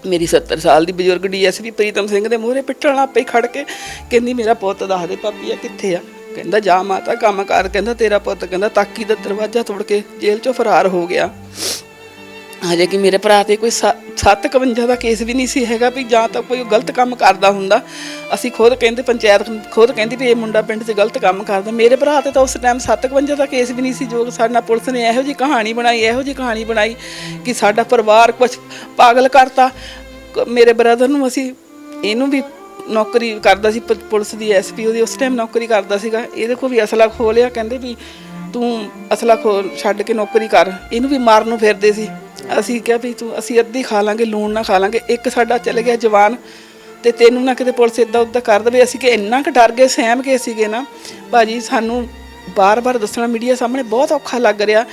ਮੇਰੀ 70 ਸਾਲ ਦੀ ਬਜ਼ੁਰਗ ਡੀਐਸਪੀ ਪ੍ਰੀਤਮ ਸਿੰਘ ਦੇ ਮੂਹਰੇ ਪਿੱਟਣ ਆਪੇ ਖੜ ਕੇ ਕਹਿੰਦੀ ਮੇਰਾ ਪੁੱਤ ਦੱਸ ਦੇ ਭਾਬੀ ਆ ਕਿੱਥੇ ਆ। ਕਹਿੰਦਾ ਜਾ ਮਾਤਾ ਕੰਮ ਕਰ, ਕਹਿੰਦਾ ਤੇਰਾ ਪੁੱਤ ਕਹਿੰਦਾ ਤਾਕੀ ਦਾ ਦਰਵਾਜ਼ਾ ਤੋੜ ਕੇ ਜੇਲ੍ਹ 'ਚੋਂ ਫਰਾਰ ਹੋ ਗਿਆ। ਹਜੇ ਕਿ ਮੇਰੇ ਭਰਾ ਤੇ ਕੋਈ 751 ਦਾ ਕੇਸ ਵੀ ਨਹੀਂ ਸੀ ਹੈਗਾ ਵੀ ਜਾਂ ਤਾਂ ਕੋਈ ਗਲਤ ਕੰਮ ਕਰਦਾ ਹੁੰਦਾ। ਅਸੀਂ ਖੁਦ ਕਹਿੰਦੇ, ਪੰਚਾਇਤ ਖੁਦ ਕਹਿੰਦੀ ਵੀ ਇਹ ਮੁੰਡਾ ਪਿੰਡ 'ਚ ਗਲਤ ਕੰਮ ਕਰਦਾ। ਮੇਰੇ ਭਰਾ ਤੇ ਤਾਂ ਉਸ ਟਾਈਮ 751 ਦਾ ਕੇਸ ਵੀ ਨਹੀਂ ਸੀ। ਜੋ ਸਾਡੇ ਨਾਲ ਪੁਲਿਸ ਨੇ ਇਹੋ ਜਿਹੀ ਕਹਾਣੀ ਬਣਾਈ ਕਿ ਸਾਡਾ ਪਰਿਵਾਰ ਕੁਛ ਪਾਗਲ ਕਰਤਾ। ਮੇਰੇ ਬ੍ਰਦਰ ਨੂੰ ਅਸੀਂ ਇਹਨੂੰ ਵੀ ਨੌਕਰੀ ਕਰਦਾ ਸੀ ਪੁਲਿਸ ਦੀ ਐਸਪੀ ਉਹਦੀ ਉਸ ਟਾਈਮ ਨੌਕਰੀ ਕਰਦਾ ਸੀਗਾ। ਇਹਦੇ ਕੋਲ ਵੀ ਅਸਲਾ ਖੋਹ ਲਿਆ, ਕਹਿੰਦੇ ਵੀ ਤੂੰ ਅਸਲਾ ਛੱਡ ਕੇ ਨੌਕਰੀ ਕਰ। ਇਹਨੂੰ ਵੀ ਮਾਰਨ ਨੂੰ ਫਿਰਦੇ ਸੀ। ਅਸੀਂ ਕਿਹਾ ਵੀ ਅਸੀਂ ਅੱਧੀ ਖਾ ਲਾਂਗੇ, ਲੂਣ ਨਾ ਖਾ ਲਾਂਗੇ। ਇੱਕ ਸਾਡਾ ਚਲੇ ਗਿਆ ਜਵਾਨ ਤੇ ਤੈਨੂੰ ਨਾ ਕਿਤੇ ਪੁਲਿਸ ਇੱਦਾਂ ਉੱਦਾਂ ਕਰ ਦੇਵੇ। ਅਸੀਂ ਕਿ ਇੰਨਾ ਕੁ ਡਰ ਗਏ, ਸਹਿਮ ਗਏ ਸੀਗੇ ਨਾ ਭਾਜੀ। ਸਾਨੂੰ ਬਾਰ-ਬਾਰ ਦੱਸਣਾ ਮੀਡੀਆ ਸਾਹਮਣੇ ਬਹੁਤ ਔਖਾ ਲੱਗ ਰਿਹਾ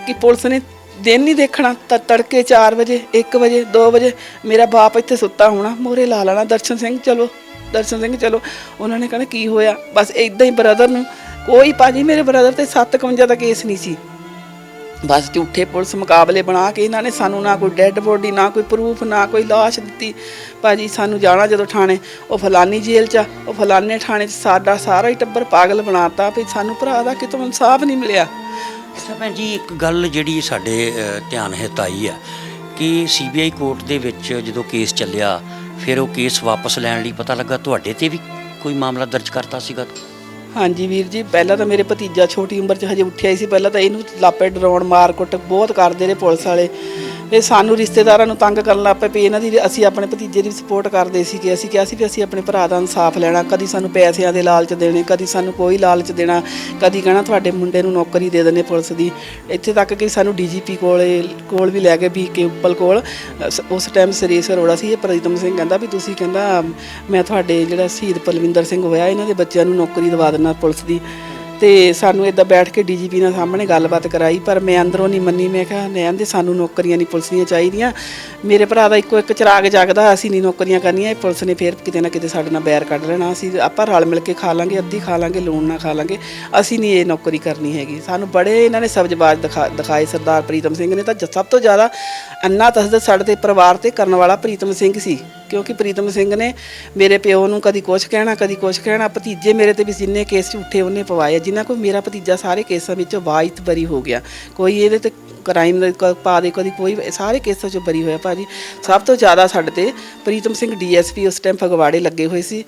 ਕਿ ਪੁਲਿਸ ਨੇ ਦਿਨ ਨਹੀਂ ਦੇਖਣਾ। ਤੜਕੇ 4 ਵਜੇ 1 ਵਜੇ 2 ਵਜੇ ਮੇਰਾ ਬਾਪ ਇੱਥੇ ਸੁੱਤਾ ਹੋਣਾ, ਮੋਹਰੇ ਲਾ ਲੈਣਾ ਦਰਸ਼ਨ ਸਿੰਘ ਚਲੋ। ਉਹਨਾਂ ਨੇ ਕਹਿਣਾ ਕੀ ਹੋਇਆ। ਬਸ ਇੱਦਾਂ ਹੀ ਬ੍ਰਦਰ ਨੂੰ ਕੋਈ ਭਾਜੀ ਮੇਰੇ ਬ੍ਰਦਰ ਤੇ 751 ਦਾ ਕੇਸ ਨਹੀਂ ਸੀ। ਬਸ ਝੂਠੇ ਪੁਲਿਸ ਮੁਕਾਬਲੇ ਬਣਾ ਕੇ ਇਹਨਾਂ ਨੇ ਸਾਨੂੰ ਨਾ ਕੋਈ ਡੈੱਡ ਬੋਡੀ, ਨਾ ਕੋਈ ਪ੍ਰੂਫ, ਨਾ ਕੋਈ ਲਾਸ਼ ਦਿੱਤੀ। ਭਾਜੀ ਸਾਨੂੰ ਜਾਣਾ ਜਦੋਂ ਥਾਣੇ, ਉਹ ਫਲਾਨੀ ਜੇਲ੍ਹ 'ਚ, ਉਹ ਫਲਾਨੇ ਥਾਣੇ 'ਚ, ਸਾਡਾ ਸਾਰਾ ਹੀ ਟੱਬਰ ਪਾਗਲ ਬਣਾਤਾ ਵੀ ਸਾਨੂੰ ਭਰਾ ਦਾ ਕਿਤੋਂ ਇਨਸਾਫ ਨਹੀਂ ਮਿਲਿਆ। ਅੱਛਾ ਭੈਣ ਜੀ, ਇੱਕ ਗੱਲ ਜਿਹੜੀ ਸਾਡੇ ਧਿਆਨ ਹਿੱਤ ਆਈ ਆ ਕਿ CBI ਕੋਰਟ ਦੇ ਵਿੱਚ ਜਦੋਂ ਕੇਸ ਚੱਲਿਆ ਫਿਰ ਉਹ ਕੇਸ ਵਾਪਸ ਲੈਣ ਲਈ ਪਤਾ ਲੱਗਾ ਤੁਹਾਡੇ ਤੇ ਵੀ ਕੋਈ ਮਾਮਲਾ ਦਰਜ ਕਰਤਾ ਸੀਗਾ। ਹਾਂਜੀ ਵੀਰ ਜੀ, ਪਹਿਲਾਂ ਤਾਂ ਮੇਰੇ ਭਤੀਜਾ ਛੋਟੀ ਉਮਰ 'ਚ ਹਜੇ ਉੱਠਿਆ ਹੀ ਸੀ। ਪਹਿਲਾਂ ਤਾਂ ਇਹਨੂੰ ਲਾਪੇ ਡਰਾਉਣ, ਮਾਰ ਕੁੱਟ ਬਹੁਤ ਕਰਦੇ ਰਹੇ ਪੁਲਿਸ ਵਾਲੇ। ਇਹ ਸਾਨੂੰ ਰਿਸ਼ਤੇਦਾਰਾਂ ਨੂੰ ਤੰਗ ਕਰਨ ਲੱਗ ਪਏ ਵੀ ਇਹਨਾਂ ਦੀ ਅਸੀਂ ਆਪਣੇ ਭਤੀਜੇ ਦੀ ਸਪੋਰਟ ਕਰਦੇ ਸੀਗੇ। ਅਸੀਂ ਕਿਹਾ ਸੀ ਵੀ ਅਸੀਂ ਆਪਣੇ ਭਰਾ ਦਾ ਇਨਸਾਫ ਲੈਣਾ। ਕਦੀ ਸਾਨੂੰ ਪੈਸਿਆਂ ਦੇ ਲਾਲਚ ਦੇਣੇ, ਕਦੀ ਸਾਨੂੰ ਕੋਈ ਲਾਲਚ ਦੇਣਾ, ਕਦੀ ਕਹਿਣਾ ਤੁਹਾਡੇ ਮੁੰਡੇ ਨੂੰ ਨੌਕਰੀ ਦੇ ਦਿੰਦੇ ਪੁਲਿਸ ਦੀ। ਇੱਥੇ ਤੱਕ ਕਿ ਸਾਨੂੰ DGP ਕੋਲ ਵੀ ਲੈ ਕੇ BK ਉੱਪਲ ਕੋਲ ਉਸ ਟਾਈਮ ਸੁਰੇਸ਼ ਅਰੋੜਾ ਸੀ। ਇਹ ਪ੍ਰੀਤਮ ਸਿੰਘ ਕਹਿੰਦਾ ਵੀ ਤੁਸੀਂ ਕਹਿੰਦਾ ਮੈਂ ਤੁਹਾਡੇ ਜਿਹੜਾ ਸ਼ਹੀਦ ਪਲਵਿੰਦਰ ਸਿੰਘ ਹੋਇਆ ਇਹਨਾਂ ਦੇ ਬੱਚਿਆਂ ਨੂੰ ਨੌਕਰੀ ਦਿਵਾ ਦਿੰਦਾ ਪੁਲਿਸ ਦੀ। ਤੇ ਸਾਨੂੰ ਇੱਦਾਂ ਬੈਠ ਕੇ DGP ਨਾਲ ਸਾਹਮਣੇ ਗੱਲਬਾਤ ਕਰਾਈ ਪਰ ਮੈਂ ਅੰਦਰੋਂ ਨਹੀਂ ਮੰਨੀ। ਮੈਂ ਕਿਹਾ ਰਹਿਣ ਦੇ, ਸਾਨੂੰ ਨੌਕਰੀਆਂ ਨਹੀਂ ਪੁਲਿਸ ਦੀਆਂ ਚਾਹੀਦੀਆਂ। ਮੇਰੇ ਭਰਾ ਦਾ ਇੱਕੋ ਇੱਕ ਚਿਰਾਗ ਜਗਦਾ, ਅਸੀਂ ਨਹੀਂ ਨੌਕਰੀਆਂ ਕਰਨੀਆਂ। ਇਹ ਪੁਲਿਸ ਨੇ ਫਿਰ ਕਿਤੇ ਨਾ ਕਿਤੇ ਸਾਡੇ ਨਾਲ ਬੈਰ ਕੱਢ ਲੈਣਾ। ਅਸੀਂ ਆਪਾਂ ਰਲ ਮਿਲ ਕੇ ਖਾ ਲਾਂਗੇ, ਅੱਧੀ ਖਾ ਲਾਂਗੇ, ਲੂਣ ਨਾ ਖਾ ਲਾਂਗੇ। ਅਸੀਂ ਨਹੀਂ ਇਹ ਨੌਕਰੀ ਕਰਨੀ ਹੈਗੀ। ਸਾਨੂੰ ਬੜੇ ਇਹਨਾਂ ਨੇ ਸਬਜ਼ਬਾਜ਼ ਦਿਖਾਏ। ਸਰਦਾਰ ਪ੍ਰੀਤਮ ਸਿੰਘ ਨੇ ਤਾਂ ਸਭ ਤੋਂ ਜ਼ਿਆਦਾ ਅੰਨਾ ਤਸੱਦਦ ਸਾਡੇ ਤੇ ਪਰਿਵਾਰ ਤੇ ਕਰਨ ਵਾਲਾ ਪ੍ਰੀਤਮ ਸਿੰਘ ਸੀ। ਕਿਉਂਕਿ ਪ੍ਰੀਤਮ ਸਿੰਘ ਨੇ ਮੇਰੇ ਪਿਓ ਨੂੰ ਕਦੀ ਕੁਛ ਕਹਿਣਾ, ਕਦੀ ਕੁਛ ਕਹਿਣਾ। ਭਤੀਜੇ ਮੇਰੇ ਤੇ ਵੀ ਜਿੰਨੇ ਕੇਸ ਝੂਠੇ ਉਹਨੇ ਪਵਾਏ, ਜਿਨ੍ਹਾਂ ਕੋਈ ਮੇਰਾ ਭਤੀਜਾ ਸਾਰੇ ਕੇਸਾਂ ਵਿੱਚੋਂ ਵਾਇਤ ਬਰੀ ਹੋ ਗਿਆ। ਕੋਈ ਇਹਦੇ ਤੇ ਕ੍ਰਾਈਮ ਪਾ ਦੇ, ਕਦੀ ਕੋਈ, ਸਾਰੇ ਕੇਸਾਂ 'ਚੋਂ ਬਰੀ ਹੋਇਆ ਭਾਜੀ। ਸਭ ਤੋਂ ਜ਼ਿਆਦਾ ਸਾਡੇ ਤੇ ਪ੍ਰੀਤਮ ਸਿੰਘ DSP ਉਸ ਟਾਈਮ ਫਗਵਾੜੇ ਲੱਗੇ ਹੋਏ ਸੀ।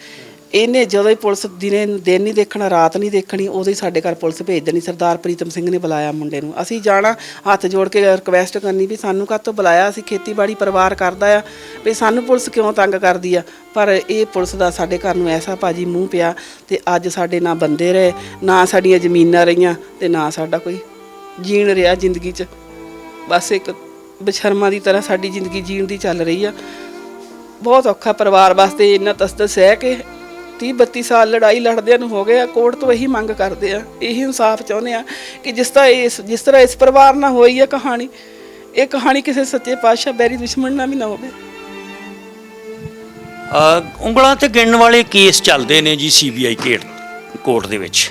ਇਹਨੇ ਜਦੋਂ ਹੀ ਪੁਲਿਸ ਦਿਨ ਨਹੀਂ ਦੇਖਣਾ, ਰਾਤ ਨਹੀਂ ਦੇਖਣੀ, ਉਦੋਂ ਹੀ ਸਾਡੇ ਘਰ ਪੁਲਿਸ ਭੇਜ ਦੇਣੀ। ਸਰਦਾਰ ਪ੍ਰੀਤਮ ਸਿੰਘ ਨੇ ਬੁਲਾਇਆ ਮੁੰਡੇ ਨੂੰ, ਅਸੀਂ ਜਾਣਾ ਹੱਥ ਜੋੜ ਕੇ ਰਿਕਵੈਸਟ ਕਰਨੀ ਵੀ ਸਾਨੂੰ ਕਾਹਤੋਂ ਬੁਲਾਇਆ, ਅਸੀਂ ਖੇਤੀਬਾੜੀ ਪਰਿਵਾਰ ਕਰਦਾ ਆ ਵੀ ਸਾਨੂੰ ਪੁਲਿਸ ਕਿਉਂ ਤੰਗ ਕਰਦੀ ਆ। ਪਰ ਇਹ ਪੁਲਿਸ ਦਾ ਸਾਡੇ ਘਰ ਨੂੰ ਐਸਾ ਭਾਜੀ ਮੂੰਹ ਪਿਆ ਤੇ ਅੱਜ ਸਾਡੇ ਨਾ ਬੰਦੇ ਰਹੇ, ਨਾ ਸਾਡੀਆਂ ਜ਼ਮੀਨਾਂ ਰਹੀਆਂ ਤੇ ਨਾ ਸਾਡਾ ਕੋਈ ਜੀਣ ਰਿਹਾ ਜ਼ਿੰਦਗੀ 'ਚ। ਬਸ ਇੱਕ ਬਸ਼ਰਮਾਂ ਦੀ ਤਰ੍ਹਾਂ ਸਾਡੀ ਜ਼ਿੰਦਗੀ ਜੀਣ ਦੀ ਚੱਲ ਰਹੀ ਆ। ਬਹੁਤ ਔਖਾ ਪਰਿਵਾਰ ਵਾਸਤੇ ਇੰਨਾ ਤਸੱਦਦ ਸਹਿ ਕੇ 30-32 ਸਾਲ ਲੜਾਈ ਲੜਦਿਆਂ ਨੂੰ ਹੋ ਗਏ ਆ। ਕੋਰਟ ਤੋਂ ਇਹੀ ਮੰਗ ਕਰਦੇ ਆ, ਇਹੀ ਇਨਸਾਫ ਚਾਹੁੰਦੇ ਆ ਕਿ ਜਿਸ ਤਰ੍ਹਾਂ ਇਸ ਪਰਿਵਾਰ ਨਾਲ ਹੋਈ ਆ ਕਹਾਣੀ, ਇਹ ਕਹਾਣੀ ਕਿਸੇ ਸੱਚੇ ਪਾਤਸ਼ਾਹ ਬੈਰੀ ਦੁਸ਼ਮਣ ਨਾਲ ਵੀ ਨਾ ਹੋਵੇ। ਉਂਗਲਾਂ ਤੇ ਗਿਣਨ ਵਾਲੇ ਕੇਸ ਚੱਲਦੇ ਨੇ ਜੀ CBI ਕੋਰਟ ਦੇ ਵਿੱਚ।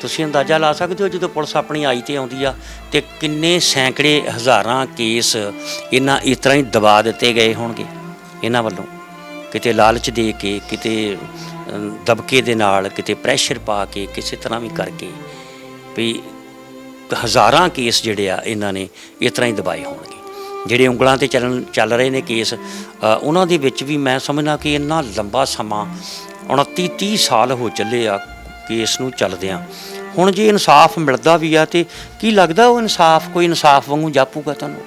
ਤੁਸੀਂ ਅੰਦਾਜ਼ਾ ਲਾ ਸਕਦੇ ਹੋ ਜਦੋਂ ਪੁਲਿਸ ਆਪਣੀ ਆਈ ਤੇ ਆਉਂਦੀ ਆ ਤੇ ਕਿੰਨੇ ਸੈਂਕੜੇ ਹਜ਼ਾਰਾਂ ਕੇਸ ਇਹਨਾਂ ਇਸ ਤਰ੍ਹਾਂ ਹੀ ਦਬਾ ਦਿੱਤੇ ਗਏ ਹੋਣਗੇ ਇਹਨਾਂ ਵੱਲੋਂ, ਕਿਤੇ ਲਾਲਚ ਦੇ ਕੇ, ਕਿਤੇ ਦਬਕੇ ਦੇ ਨਾਲ, ਕਿਤੇ ਪ੍ਰੈਸ਼ਰ ਪਾ ਕੇ, ਕਿਸੇ ਤਰ੍ਹਾਂ ਵੀ ਕਰਕੇ ਵੀ ਹਜ਼ਾਰਾਂ ਕੇਸ ਜਿਹੜੇ ਆ ਇਹਨਾਂ ਨੇ ਇਸ ਤਰ੍ਹਾਂ ਹੀ ਦਬਾਏ ਹੋਣਗੇ। ਜਿਹੜੇ ਉਂਗਲਾਂ ਤੇ ਚੱਲ ਰਹੇ ਨੇ ਕੇਸ, ਉਹਨਾਂ ਦੇ ਵਿੱਚ ਵੀ ਮੈਂ ਸਮਝਦਾ ਕਿ ਇੰਨਾ ਲੰਬਾ ਸਮਾਂ 29-30 ਸਾਲ ਹੋ ਚੱਲੇ ਆ ਕੇਸ ਨੂੰ ਚੱਲਦਿਆਂ। ਹੁਣ ਜੇ ਇਨਸਾਫ ਮਿਲਦਾ ਵੀ ਆ ਤੇ ਕੀ ਲੱਗਦਾ ਉਹ ਇਨਸਾਫ ਕੋਈ ਇਨਸਾਫ ਵਾਂਗੂ ਜਾਪੂਗਾ ਤੁਹਾਨੂੰ?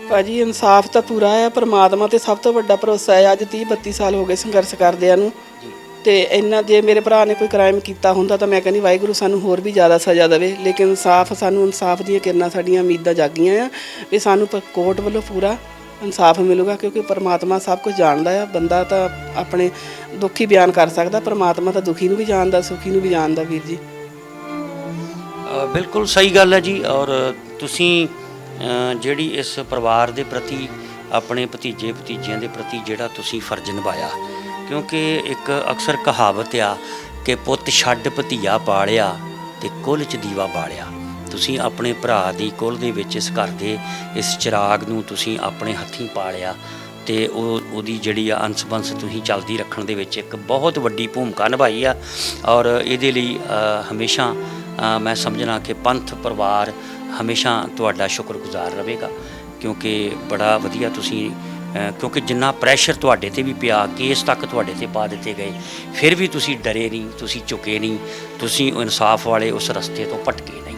ਭਾਜੀ ਇਨਸਾਫ ਤਾਂ ਪੂਰਾ ਆ, ਪਰਮਾਤਮਾ ਤੇ ਸਭ ਤੋਂ ਵੱਡਾ ਭਰੋਸਾ ਹੈ। ਅੱਜ 30-32 ਸਾਲ ਹੋ ਗਏ ਸੰਘਰਸ਼ ਕਰਦਿਆਂ ਨੂੰ ਤੇ ਇੰਨਾ ਜੇ ਮੇਰੇ ਭਰਾ ਨੇ ਕੋਈ ਕ੍ਰਾਈਮ ਕੀਤਾ ਹੁੰਦਾ ਤਾਂ ਮੈਂ ਕਹਿੰਦੀ ਵਾਹਿਗੁਰੂ ਸਾਨੂੰ ਹੋਰ ਵੀ ਜ਼ਿਆਦਾ ਸਜ਼ਾ ਦੇਵੇ। ਲੇਕਿਨ ਸਾਨੂੰ ਇਨਸਾਫ ਦੀਆਂ ਕਿਰਨਾਂ, ਸਾਡੀਆਂ ਉਮੀਦਾਂ ਜਾਗੀਆਂ ਆ ਵੀ ਸਾਨੂੰ ਕੋਰਟ ਵੱਲੋਂ ਪੂਰਾ ਇਨਸਾਫ ਮਿਲੂਗਾ, ਕਿਉਂਕਿ ਪਰਮਾਤਮਾ ਸਭ ਕੁਝ ਜਾਣਦਾ ਆ। ਬੰਦਾ ਤਾਂ ਆਪਣੇ ਦੁੱਖ ਹੀ ਬਿਆਨ ਕਰ ਸਕਦਾ, ਪਰਮਾਤਮਾ ਤਾਂ ਦੁਖੀ ਨੂੰ ਵੀ ਜਾਣਦਾ, ਸੁਖੀ ਨੂੰ ਵੀ ਜਾਣਦਾ ਵੀਰ ਜੀ। ਬਿਲਕੁਲ ਸਹੀ ਗੱਲ ਹੈ ਜੀ। ਔਰ ਤੁਸੀਂ ਜਿਹੜੀ ਇਸ ਪਰਿਵਾਰ ਦੇ ਪ੍ਰਤੀ, ਆਪਣੇ ਭਤੀਜਿਆਂ ਦੇ ਪ੍ਰਤੀ ਜਿਹੜਾ ਤੁਸੀਂ ਫਰਜ਼ ਨਿਭਾਇਆ, ਕਿਉਂਕਿ ਇੱਕ ਅਕਸਰ ਕਹਾਵਤ ਆ ਕਿ ਪੁੱਤ ਛੱਡ ਭਤੀਆ ਪਾਲਿਆ ਤੇ ਕੁੱਲ 'ਚ ਦੀਵਾ ਬਾਲਿਆ। ਤੁਸੀਂ ਆਪਣੇ ਭਰਾ ਦੀ ਕੁੱਲ ਦੇ ਵਿੱਚ ਇਸ ਘਰ ਦੇ ਇਸ ਚਿਰਾਗ ਨੂੰ ਤੁਸੀਂ ਆਪਣੇ ਹੱਥੀਂ ਪਾਲਿਆ ਤੇ ਉਹਦੀ ਜਿਹੜੀ ਆ ਅੰਸ ਬੰਸ ਤੁਸੀਂ ਚੱਲਦੀ ਰੱਖਣ ਦੇ ਵਿੱਚ ਇੱਕ ਬਹੁਤ ਵੱਡੀ ਭੂਮਿਕਾ ਨਿਭਾਈ ਆ। ਔਰ ਇਹਦੇ ਲਈ ਹਮੇਸ਼ਾ ਮੈਂ ਸਮਝਣਾ ਕਿ ਪੰਥ ਪਰਿਵਾਰ ਹਮੇਸ਼ਾ ਤੁਹਾਡਾ ਸ਼ੁਕਰਗੁਜ਼ਾਰ ਰਹੇਗਾ, ਕਿਉਂਕਿ ਬੜਾ ਵਧੀਆ ਤੁਸੀਂ ਕਿਉਂਕਿ ਜਿੰਨਾ ਪ੍ਰੈਸ਼ਰ ਤੁਹਾਡੇ ਤੇ ਵੀ ਪਿਆ, ਕੇਸ ਤੱਕ ਤੁਹਾਡੇ ਤੇ ਪਾ ਦਿੱਤੇ ਗਏ, ਫਿਰ ਵੀ ਤੁਸੀਂ ਡਰੇ ਨਹੀਂ, ਤੁਸੀਂ ਝੁਕੇ ਨਹੀਂ, ਤੁਸੀਂ ਇਨਸਾਫ ਵਾਲੇ ਉਸ ਰਸਤੇ ਤੋਂ ਭਟਕੇ ਨਹੀਂ।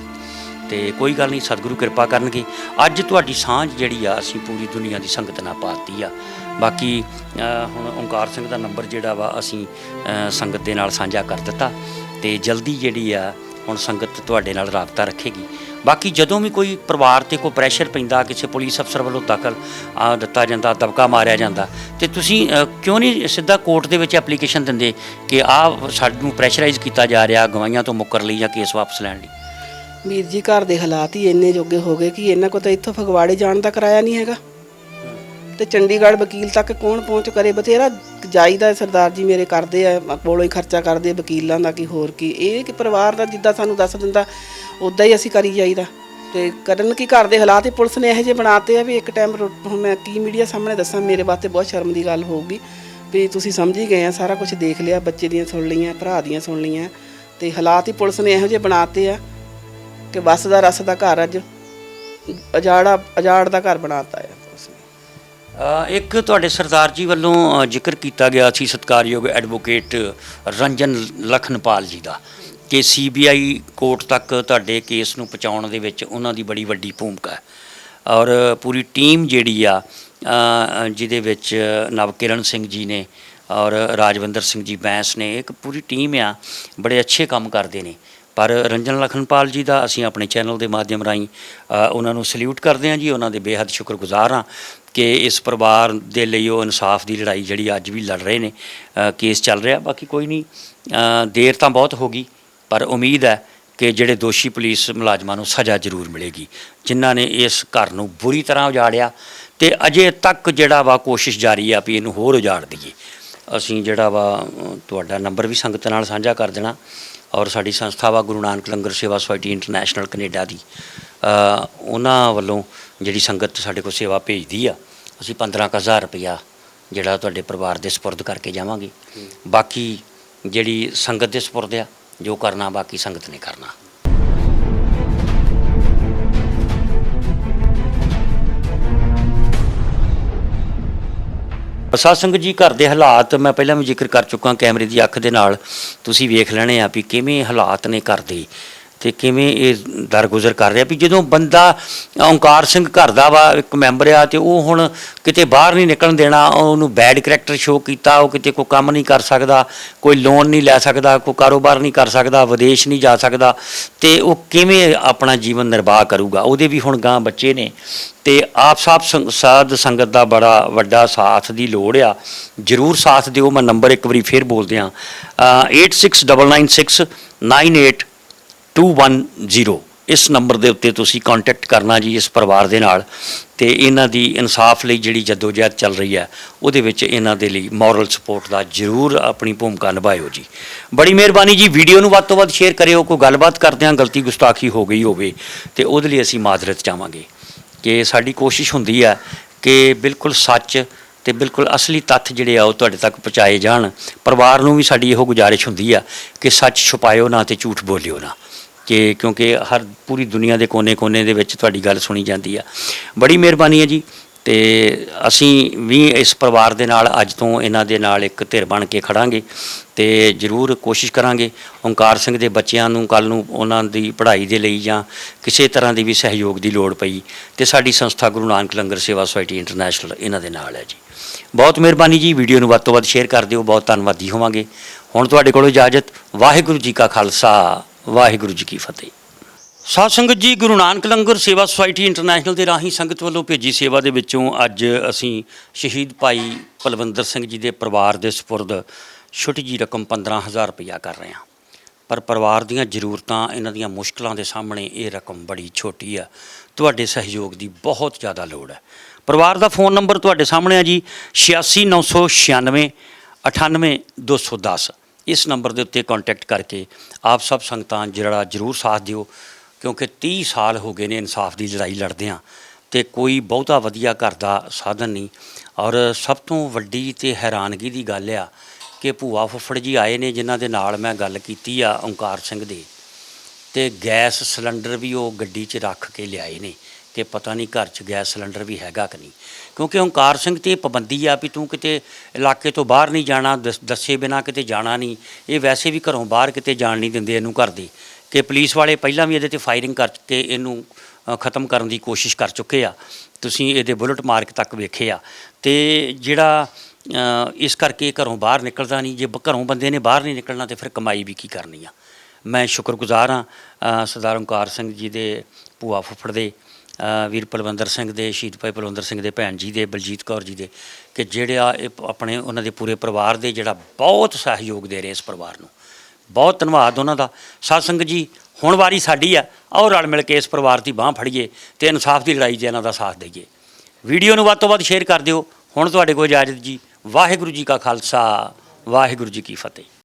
ਤੇ ਕੋਈ ਗੱਲ ਨਹੀਂ, ਸਤਿਗੁਰੂ ਕਿਰਪਾ ਕਰਨਗੇ। ਅੱਜ ਤੁਹਾਡੀ ਸਾਂਝ ਜਿਹੜੀ ਆ ਅਸੀਂ ਪੂਰੀ ਦੁਨੀਆ ਦੀ ਸੰਗਤ ਨਾਲ ਪਾਤੀ ਆ। ਬਾਕੀ ਹੁਣ ਓਂਕਾਰ ਸਿੰਘ ਦਾ ਨੰਬਰ ਜਿਹੜਾ ਵਾ ਅਸੀਂ ਸੰਗਤ ਦੇ ਨਾਲ ਸਾਂਝਾ ਕਰ ਦਿੱਤਾ, ਤੇ ਜਲਦੀ ਜਿਹੜੀ ਆ ਹੁਣ ਸੰਗਤ ਤੁਹਾਡੇ ਨਾਲ ਰਾਬਤਾ ਰੱਖੇਗੀ। ਬਾਕੀ ਜਦੋਂ ਵੀ ਕੋਈ ਪਰਿਵਾਰ 'ਤੇ ਕੋਈ ਪ੍ਰੈਸ਼ਰ ਪੈਂਦਾ, ਕਿਸੇ ਪੁਲਿਸ ਅਫਸਰ ਵੱਲੋਂ ਦਖਲ ਦਿੱਤਾ ਜਾਂਦਾ, ਦਬਕਾ ਮਾਰਿਆ ਜਾਂਦਾ, ਤੇ ਤੁਸੀਂ ਕਿਉਂ ਨਹੀਂ ਸਿੱਧਾ ਕੋਰਟ ਦੇ ਵਿੱਚ ਐਪਲੀਕੇਸ਼ਨ ਦਿੰਦੇ ਕਿ ਆਹ ਸਾਨੂੰ ਪ੍ਰੈਸ਼ਰਾਈਜ਼ ਕੀਤਾ ਜਾ ਰਿਹਾ ਗਵਾਹੀਆਂ ਤੋਂ ਮੁੱਕਰ ਲਈ ਜਾਂ ਕੇਸ ਵਾਪਸ ਲੈਣ ਲਈ? ਵੀਰ ਜੀ, ਘਰ ਦੇ ਹਾਲਾਤ ਹੀ ਇੰਨੇ ਜੋਗੇ ਹੋ ਗਏ ਕਿ ਇਹਨਾਂ ਕੋਲ ਤਾਂ ਇੱਥੋਂ ਫਗਵਾੜੇ ਜਾਣ ਦਾ ਕਿਰਾਇਆ ਨਹੀਂ ਹੈਗਾ, ਤੇ ਚੰਡੀਗੜ੍ਹ ਵਕੀਲ ਤੱਕ ਕੌਣ ਪਹੁੰਚ ਕਰੇ। ਬਥੇਰਾ ਜਾਈਦਾ ਸਰਦਾਰ ਜੀ ਮੇਰੇ ਕਰਦੇ ਆ, ਕੋਲੋਂ ਹੀ ਖਰਚਾ ਕਰਦੇ ਵਕੀਲਾਂ ਦਾ, ਕੀ ਹੋਰ ਕੀ। ਇਹ ਕਿ ਪਰਿਵਾਰ ਦਾ ਜਿੱਦਾਂ ਸਾਨੂੰ ਦੱਸ ਦਿੰਦਾ ਉੱਦਾਂ ਹੀ ਅਸੀਂ ਕਰੀ ਜਾਈਦਾ। ਤੇ ਕਰਨ ਕੀ ਘਰ ਦੇ ਹਾਲਾਤ ਹੀ ਪੁਲਿਸ ਨੇ ਇਹੋ ਜਿਹੇ ਬਣਾਤੇ ਆ ਵੀ ਇੱਕ ਟਾਈਮ ਹੁਣ ਮੈਂ ਕੀ ਮੀਡੀਆ ਸਾਹਮਣੇ ਦੱਸਾਂ, ਮੇਰੇ ਵਾਸਤੇ ਬਹੁਤ ਸ਼ਰਮ ਦੀ ਗੱਲ ਹੋਊਗੀ ਵੀ ਤੁਸੀਂ ਸਮਝ ਹੀ ਗਏ ਆ, ਸਾਰਾ ਕੁਝ ਦੇਖ ਲਿਆ, ਬੱਚੇ ਦੀਆਂ ਸੁਣ ਲਈਆਂ, ਭਰਾ ਦੀਆਂ ਸੁਣ ਲਈਆਂ, ਤੇ ਹਾਲਾਤ ਹੀ ਪੁਲਿਸ ਨੇ ਇਹੋ ਜਿਹੇ ਬਣਾਤੇ ਆ ਕਿ ਬੱਸ ਦਾ ਰਸ ਦਾ ਘਰ ਅੱਜ ਅਜਾੜ ਦਾ ਘਰ ਬਣਾਤਾ ਹੈ। ਇੱਕ ਤੁਹਾਡੇ ਸਰਦਾਰ ਜੀ ਵੱਲੋਂ ਜ਼ਿਕਰ ਕੀਤਾ ਗਿਆ ਸੀ ਸਤਿਕਾਰਯੋਗ ਐਡਵੋਕੇਟ ਰੰਜਨ ਲਖਨਪਾਲ ਜੀ ਦਾ, ਕਿ CBI ਕੋਰਟ ਤੱਕ ਤੁਹਾਡੇ ਕੇਸ ਨੂੰ ਪਹੁੰਚਾਉਣ ਦੇ ਵਿੱਚ ਉਹਨਾਂ ਦੀ ਬੜੀ ਵੱਡੀ ਭੂਮਿਕਾ ਹੈ। ਔਰ ਪੂਰੀ ਟੀਮ ਜਿਹੜੀ ਆ ਜਿਹਦੇ ਵਿੱਚ ਨਵਕਿਰਨ ਸਿੰਘ ਜੀ ਨੇ ਔਰ ਰਾਜਵਿੰਦਰ ਸਿੰਘ ਜੀ ਬੈਂਸ ਨੇ, ਇੱਕ ਪੂਰੀ ਟੀਮ ਆ, ਬੜੇ ਅੱਛੇ ਕੰਮ ਕਰਦੇ ਨੇ। ਪਰ ਰੰਜਨ ਲਖਨਪਾਲ ਜੀ ਦਾ ਅਸੀਂ ਆਪਣੇ ਚੈਨਲ ਦੇ ਮਾਧਿਅਮ ਰਾਹੀਂ ਉਹਨਾਂ ਨੂੰ ਸਲੂਟ ਕਰਦੇ ਹਾਂ ਜੀ, ਉਹਨਾਂ ਦੇ ਬੇਹੱਦ ਸ਼ੁਕਰਗੁਜ਼ਾਰ ਹਾਂ ਕਿ ਇਸ ਪਰਿਵਾਰ ਦੇ ਲਈ ਉਹ ਇਨਸਾਫ ਦੀ ਲੜਾਈ ਜਿਹੜੀ ਅੱਜ ਵੀ ਲੜ ਰਹੇ ਨੇ। ਕੇਸ ਚੱਲ ਰਿਹਾ, ਬਾਕੀ ਕੋਈ ਨਹੀਂ, ਦੇਰ ਤਾਂ ਬਹੁਤ ਹੋ ਗਈ, ਪਰ ਉਮੀਦ ਹੈ ਕਿ ਜਿਹੜੇ ਦੋਸ਼ੀ ਪੁਲਿਸ ਮੁਲਾਜ਼ਮਾਂ ਨੂੰ ਸਜ਼ਾ ਜ਼ਰੂਰ ਮਿਲੇਗੀ, ਜਿਨ੍ਹਾਂ ਨੇ ਇਸ ਘਰ ਨੂੰ ਬੁਰੀ ਤਰ੍ਹਾਂ ਉਜਾੜਿਆ। ਤੇ ਅਜੇ ਤੱਕ ਜਿਹੜਾ ਵਾ ਕੋਸ਼ਿਸ਼ ਜਾਰੀ ਆ ਵੀ ਇਹਨੂੰ ਹੋਰ ਉਜਾੜ ਦਈਏ। ਅਸੀਂ ਜਿਹੜਾ ਵਾ ਤੁਹਾਡਾ ਨੰਬਰ ਵੀ ਸੰਗਤ ਨਾਲ ਸਾਂਝਾ ਕਰ ਦੇਣਾ, ਔਰ ਸਾਡੀ ਸੰਸਥਾ ਵਾ ਗੁਰੂ ਨਾਨਕ ਲੰਗਰ ਸੇਵਾ ਸੁਸਾਇਟੀ ਇੰਟਰਨੈਸ਼ਨਲ ਕੈਨੇਡਾ ਦੀ, ਉਹਨਾਂ ਵੱਲੋਂ ਜਿਹੜੀ ਸੰਗਤ ਸਾਡੇ ਕੋਲ ਸੇਵਾ ਭੇਜਦੀ ਆ, ਅਸੀਂ 15,000 ਰੁਪਇਆ ਜਿਹੜਾ ਤੁਹਾਡੇ ਪਰਿਵਾਰ ਦੇ ਸਪੁਰਦ ਕਰਕੇ ਜਾਵਾਂਗੇ। ਬਾਕੀ ਜਿਹੜੀ ਸੰਗਤ ਦੇ ਸਪੁਰਦ ਆ, ਜੋ ਕਰਨਾ ਬਾਕੀ ਸੰਗਤ ਨੇ ਕਰਨਾ। ਸਾਧ ਸੰਗਤ ਜੀ, ਘਰ ਦੇ ਹਾਲਾਤ ਮੈਂ ਪਹਿਲਾਂ ਵੀ ਜ਼ਿਕਰ ਕਰ ਚੁੱਕਾ, ਕੈਮਰੇ ਦੀ ਅੱਖ ਦੇ ਨਾਲ ਤੁਸੀਂ ਵੇਖ ਲੈਣੇ ਆ ਵੀ ਕਿਵੇਂ ਹਾਲਾਤ ਨੇ ਘਰ ਦੇ, ਤੇ ਕਿਵੇਂ ਇਹ ਦਰਗੁਜ਼ਰ ਕਰ ਰਿਹਾ। ਵੀ ਜਦੋਂ ਬੰਦਾ ਓਂਕਾਰ ਸਿੰਘ ਘਰ ਦਾ ਵਾ ਇੱਕ ਮੈਂਬਰ ਆ, ਤੇ ਉਹ ਹੁਣ ਕਿਤੇ ਬਾਹਰ ਨਹੀਂ ਨਿਕਲਣ ਦੇਣਾ, ਉਹਨੂੰ ਬੈਡ ਕਰੈਕਟਰ ਸ਼ੋਅ ਕੀਤਾ, ਉਹ ਕਿਤੇ ਕੋਈ ਕੰਮ ਨਹੀਂ ਕਰ ਸਕਦਾ, ਕੋਈ ਲੋਨ ਨਹੀਂ ਲੈ ਸਕਦਾ, ਕੋਈ ਕਾਰੋਬਾਰ ਨਹੀਂ ਕਰ ਸਕਦਾ, ਵਿਦੇਸ਼ ਨਹੀਂ ਜਾ ਸਕਦਾ, ਤੇ ਉਹ ਕਿਵੇਂ ਆਪਣਾ ਜੀਵਨ ਨਿਰਵਾਹ ਕਰੂਗਾ। ਉਹਦੇ ਵੀ ਹੁਣ ਗਾਂ ਬੱਚੇ ਨੇ, ਤੇ ਆਪ ਸਾਧ ਸੰਗਤ ਦਾ ਬੜਾ ਵੱਡਾ ਸਾਥ ਦੀ ਲੋੜ ਆ, ਜ਼ਰੂਰ ਸਾਥ ਦਿਓ। ਮੈਂ ਨੰਬਰ ਇੱਕ ਵਾਰੀ ਫੇਰ ਬੋਲਦੇ ਹਾਂ, 8699698210। ਇਸ ਨੰਬਰ ਦੇ ਉੱਤੇ ਤੁਸੀਂ ਕੰਟੈਕਟ ਕਰਨਾ ਜੀ ਇਸ ਪਰਿਵਾਰ ਦੇ ਨਾਲ, ਤੇ ਇਹਨਾਂ ਦੀ ਇਨਸਾਫ ਲਈ ਜਿਹੜੀ ਜਦੋਜਹਿਦ ਚੱਲ ਰਹੀ ਹੈ ਉਹਦੇ ਵਿੱਚ ਇਹਨਾਂ ਦੇ ਲਈ ਮੋਰਲ ਸਪੋਰਟ ਦਾ ਜ਼ਰੂਰ ਆਪਣੀ ਭੂਮਿਕਾ ਨਿਭਾਇਓ ਜੀ। ਬੜੀ ਮਿਹਰਬਾਨੀ ਜੀ। ਵੀਡੀਓ ਨੂੰ ਵੱਧ ਤੋਂ ਵੱਧ ਸ਼ੇਅਰ ਕਰਿਓ। ਕੋਈ ਗੱਲਬਾਤ ਕਰਦਿਆਂ ਗਲਤੀ ਗੁਸਤਾਖੀ ਹੋ ਗਈ ਹੋਵੇ ਤੇ ਉਹਦੇ ਲਈ ਅਸੀਂ ਮਾਜ਼ਰਤ ਚਾਹਾਂਗੇ। ਕਿ ਸਾਡੀ ਕੋਸ਼ਿਸ਼ ਹੁੰਦੀ ਹੈ ਕਿ ਬਿਲਕੁਲ ਸੱਚ ਤੇ ਬਿਲਕੁਲ ਅਸਲੀ ਤੱਥ ਜਿਹੜੇ ਆ ਉਹ ਤੁਹਾਡੇ ਤੱਕ ਪਹੁੰਚਾਏ ਜਾਣ। ਪਰਿਵਾਰ ਨੂੰ ਵੀ ਸਾਡੀ ਇਹੋ ਗੁਜ਼ਾਰਿਸ਼ ਹੁੰਦੀ ਆ ਕਿ ਸੱਚ ਛੁਪਾਇਓ ਨਾ ਤੇ ਝੂਠ ਬੋਲਿਓ ਨਾ, ਕਿ ਕਿਉਂਕਿ ਹਰ ਪੂਰੀ ਦੁਨੀਆ ਦੇ ਕੋਨੇ-ਕੋਨੇ ਦੇ ਵਿੱਚ ਤੁਹਾਡੀ ਗੱਲ ਸੁਣੀ ਜਾਂਦੀ ਆ। ਬੜੀ ਮਿਹਰਬਾਨੀ ਹੈ ਜੀ। ਤੇ ਅਸੀਂ ਵੀ ਇਸ ਪਰਿਵਾਰ ਦੇ ਨਾਲ ਅੱਜ ਤੋਂ ਇਹਨਾਂ ਦੇ ਨਾਲ ਇੱਕ ਧਿਰ ਬਣ ਕੇ ਖੜਾਂਗੇ, ਤੇ ਜ਼ਰੂਰ ਕੋਸ਼ਿਸ਼ ਕਰਾਂਗੇ ਓਂਕਾਰ ਸਿੰਘ ਦੇ ਬੱਚਿਆਂ ਨੂੰ ਕੱਲ੍ਹ ਨੂੰ ਉਹਨਾਂ ਦੀ ਪੜ੍ਹਾਈ ਦੇ ਲਈ ਜਾਂ ਕਿਸੇ ਤਰ੍ਹਾਂ ਦੀ ਵੀ ਸਹਿਯੋਗ ਦੀ ਲੋੜ ਪਈ ਤੇ ਸਾਡੀ ਸੰਸਥਾ ਗੁਰੂ ਨਾਨਕ ਲੰਗਰ ਸੇਵਾ ਸੁਸਾਇਟੀ ਇੰਟਰਨੈਸ਼ਨਲ ਇਹਨਾਂ ਦੇ ਨਾਲ ਹੈ ਜੀ। ਬਹੁਤ ਮਿਹਰਬਾਨੀ ਜੀ। ਵੀਡੀਓ ਨੂੰ ਵੱਧ ਤੋਂ ਵੱਧ ਸ਼ੇਅਰ ਕਰ ਦਿਓ। ਬਹੁਤ ਧੰਨਵਾਦੀ ਹੋਵਾਂਗੇ। ਹੁਣ ਤੁਹਾਡੇ ਕੋਲੋਂ ਇਜਾਜ਼ਤ। ਵਾਹਿਗੁਰੂ ਜੀ ਕਾ ਖਾਲਸਾ, ਵਾਹਿਗੁਰੂ ਜੀ ਕੀ ਫਤਿਹ। ਸਾਧ ਸੰਗਤ ਜੀ, ਗੁਰੂ ਨਾਨਕ ਲੰਗਰ ਸੇਵਾ ਸੁਸਾਇਟੀ ਇੰਟਰਨੈਸ਼ਨਲ ਦੇ ਰਾਹੀਂ ਸੰਗਤ ਵੱਲੋਂ ਭੇਜੀ ਸੇਵਾ ਦੇ ਵਿੱਚੋਂ ਅੱਜ ਅਸੀਂ ਸ਼ਹੀਦ ਭਾਈ ਪਲਵਿੰਦਰ ਸਿੰਘ ਜੀ ਦੇ ਪਰਿਵਾਰ ਦੇ ਸਪੁਰਦ ਛੋਟੀ ਜੀ ਰਕਮ 15,000 ਰੁਪਇਆ ਕਰ ਰਹੇ ਹਾਂ। ਪਰ ਪਰਿਵਾਰ ਦੀਆਂ ਜ਼ਰੂਰਤਾਂ, ਇਹਨਾਂ ਦੀਆਂ ਮੁਸ਼ਕਲਾਂ ਦੇ ਸਾਹਮਣੇ ਇਹ ਰਕਮ ਬੜੀ ਛੋਟੀ ਆ। ਤੁਹਾਡੇ ਸਹਿਯੋਗ ਦੀ ਬਹੁਤ ਜ਼ਿਆਦਾ ਲੋੜ ਹੈ। ਪਰਿਵਾਰ ਦਾ ਫੋਨ ਨੰਬਰ ਤੁਹਾਡੇ ਸਾਹਮਣੇ ਆ ਜੀ, 86 996 98 210। ਇਸ ਨੰਬਰ ਦੇ ਉੱਤੇ ਕੰਟੈਕਟ ਕਰਕੇ ਆਪ ਸਭ ਸੰਗਤਾਂ ਜਿਹੜਾ ਜ਼ਰੂਰ ਸਾਥ ਦਿਓ, ਕਿਉਂਕਿ 30 ਸਾਲ ਹੋ ਗਏ ਨੇ ਇਨਸਾਫ ਦੀ ਲੜਾਈ ਲੜਦਿਆਂ ਤੇ ਕੋਈ ਬਹੁਤਾ ਵਧੀਆ ਘਰ ਦਾ ਸਾਧਨ ਨਹੀਂ। ਔਰ ਸਭ ਤੋਂ ਵੱਡੀ ਤੇ ਹੈਰਾਨਗੀ ਦੀ ਗੱਲ ਆ ਕਿ ਭੂਆ ਫੁੱਫੜ ਜੀ ਆਏ ਨੇ, ਜਿਨ੍ਹਾਂ ਦੇ ਨਾਲ ਮੈਂ ਗੱਲ ਕੀਤੀ ਆ ਓਂਕਾਰ ਸਿੰਘ ਦੇ, ਤੇ ਗੈਸ ਸਿਲੰਡਰ ਵੀ ਉਹ ਗੱਡੀ 'ਚ ਰੱਖ ਕੇ ਲਿਆਏ ਨੇ ਕਿ ਪਤਾ ਨਹੀਂ ਘਰ 'ਚ ਗੈਸ ਸਿਲੰਡਰ ਵੀ ਹੈਗਾ ਕਿ ਨਹੀਂ। ਕਿਉਂਕਿ ਓਂਕਾਰ ਸਿੰਘ ਤੇ ਪਾਬੰਦੀ ਆ ਵੀ ਤੂੰ ਕਿਤੇ ਇਲਾਕੇ ਤੋਂ ਬਾਹਰ ਨਹੀਂ ਜਾਣਾ, ਦੱਸੇ ਬਿਨਾਂ ਕਿਤੇ ਜਾਣਾ ਨਹੀਂ। ਇਹ ਵੈਸੇ ਵੀ ਘਰੋਂ ਬਾਹਰ ਕਿਤੇ ਜਾਣ ਨਹੀਂ ਦਿੰਦੇ ਇਹਨੂੰ ਘਰ ਦੇ, ਕਿ ਪੁਲਿਸ ਵਾਲੇ ਪਹਿਲਾਂ ਵੀ ਇਹਦੇ 'ਤੇ ਫਾਇਰਿੰਗ ਕਰਕੇ ਇਹਨੂੰ ਖ਼ਤਮ ਕਰਨ ਦੀ ਕੋਸ਼ਿਸ਼ ਕਰ ਚੁੱਕੇ ਆ। ਤੁਸੀਂ ਇਹਦੇ ਬੁਲਟ ਮਾਰਕ ਤੱਕ ਵੇਖੇ ਆ। ਤੇ ਜਿਹੜਾ ਇਸ ਕਰਕੇ ਘਰੋਂ ਬਾਹਰ ਨਿਕਲਦਾ ਨਹੀਂ। ਜੇ ਘਰੋਂ ਬੰਦੇ ਨੇ ਬਾਹਰ ਨਹੀਂ ਨਿਕਲਣਾ ਤੇ ਫਿਰ ਕਮਾਈ ਵੀ ਕੀ ਕਰਨੀ ਆ। ਮੈਂ ਸ਼ੁਕਰਗੁਜ਼ਾਰ ਹਾਂ ਸਰਦਾਰ ਓਂਕਾਰ ਸਿੰਘ ਜੀ ਦੇ, ਭੂਆ ਫੁੱਫੜ ਦੇ, ਵੀਰ ਪਲਵਿੰਦਰ ਸਿੰਘ ਦੇ, ਸ਼ਹੀਦ ਭਾਈ ਪਲਵਿੰਦਰ ਸਿੰਘ ਦੇ ਭੈਣ ਜੀ ਦੇ, ਬਲਜੀਤ ਕੌਰ ਜੀ ਦੇ, ਕਿ ਜਿਹੜਾ ਇਹ ਆਪਣੇ ਉਹਨਾਂ ਦੇ ਪੂਰੇ ਪਰਿਵਾਰ ਦੇ ਜਿਹੜਾ ਬਹੁਤ ਸਹਿਯੋਗ ਦੇ ਰਹੇ ਇਸ ਪਰਿਵਾਰ ਨੂੰ। ਬਹੁਤ ਧੰਨਵਾਦ ਉਹਨਾਂ ਦਾ। ਸਾਧ ਸੰਗਤ ਜੀ, ਹੁਣ ਵਾਰੀ ਸਾਡੀ ਆ, ਆਓ ਰਲ ਮਿਲ ਕੇ ਇਸ ਪਰਿਵਾਰ ਦੀ ਬਾਂਹ ਫੜੀਏ ਤੇ ਇਨਸਾਫ ਦੀ ਲੜਾਈ 'ਚ ਇਹਨਾਂ ਦਾ ਸਾਥ ਦਈਏ। ਵੀਡੀਓ ਨੂੰ ਵੱਧ ਤੋਂ ਵੱਧ ਸ਼ੇਅਰ ਕਰ ਦਿਓ। ਹੁਣ ਤੁਹਾਡੇ ਕੋਲ ਇਜਾਜ਼ਤ ਜੀ। ਵਾਹਿਗੁਰੂ ਜੀ ਕਾ ਖਾਲਸਾ, ਵਾਹਿਗੁਰੂ ਜੀ ਕੀ ਫਤਿਹ।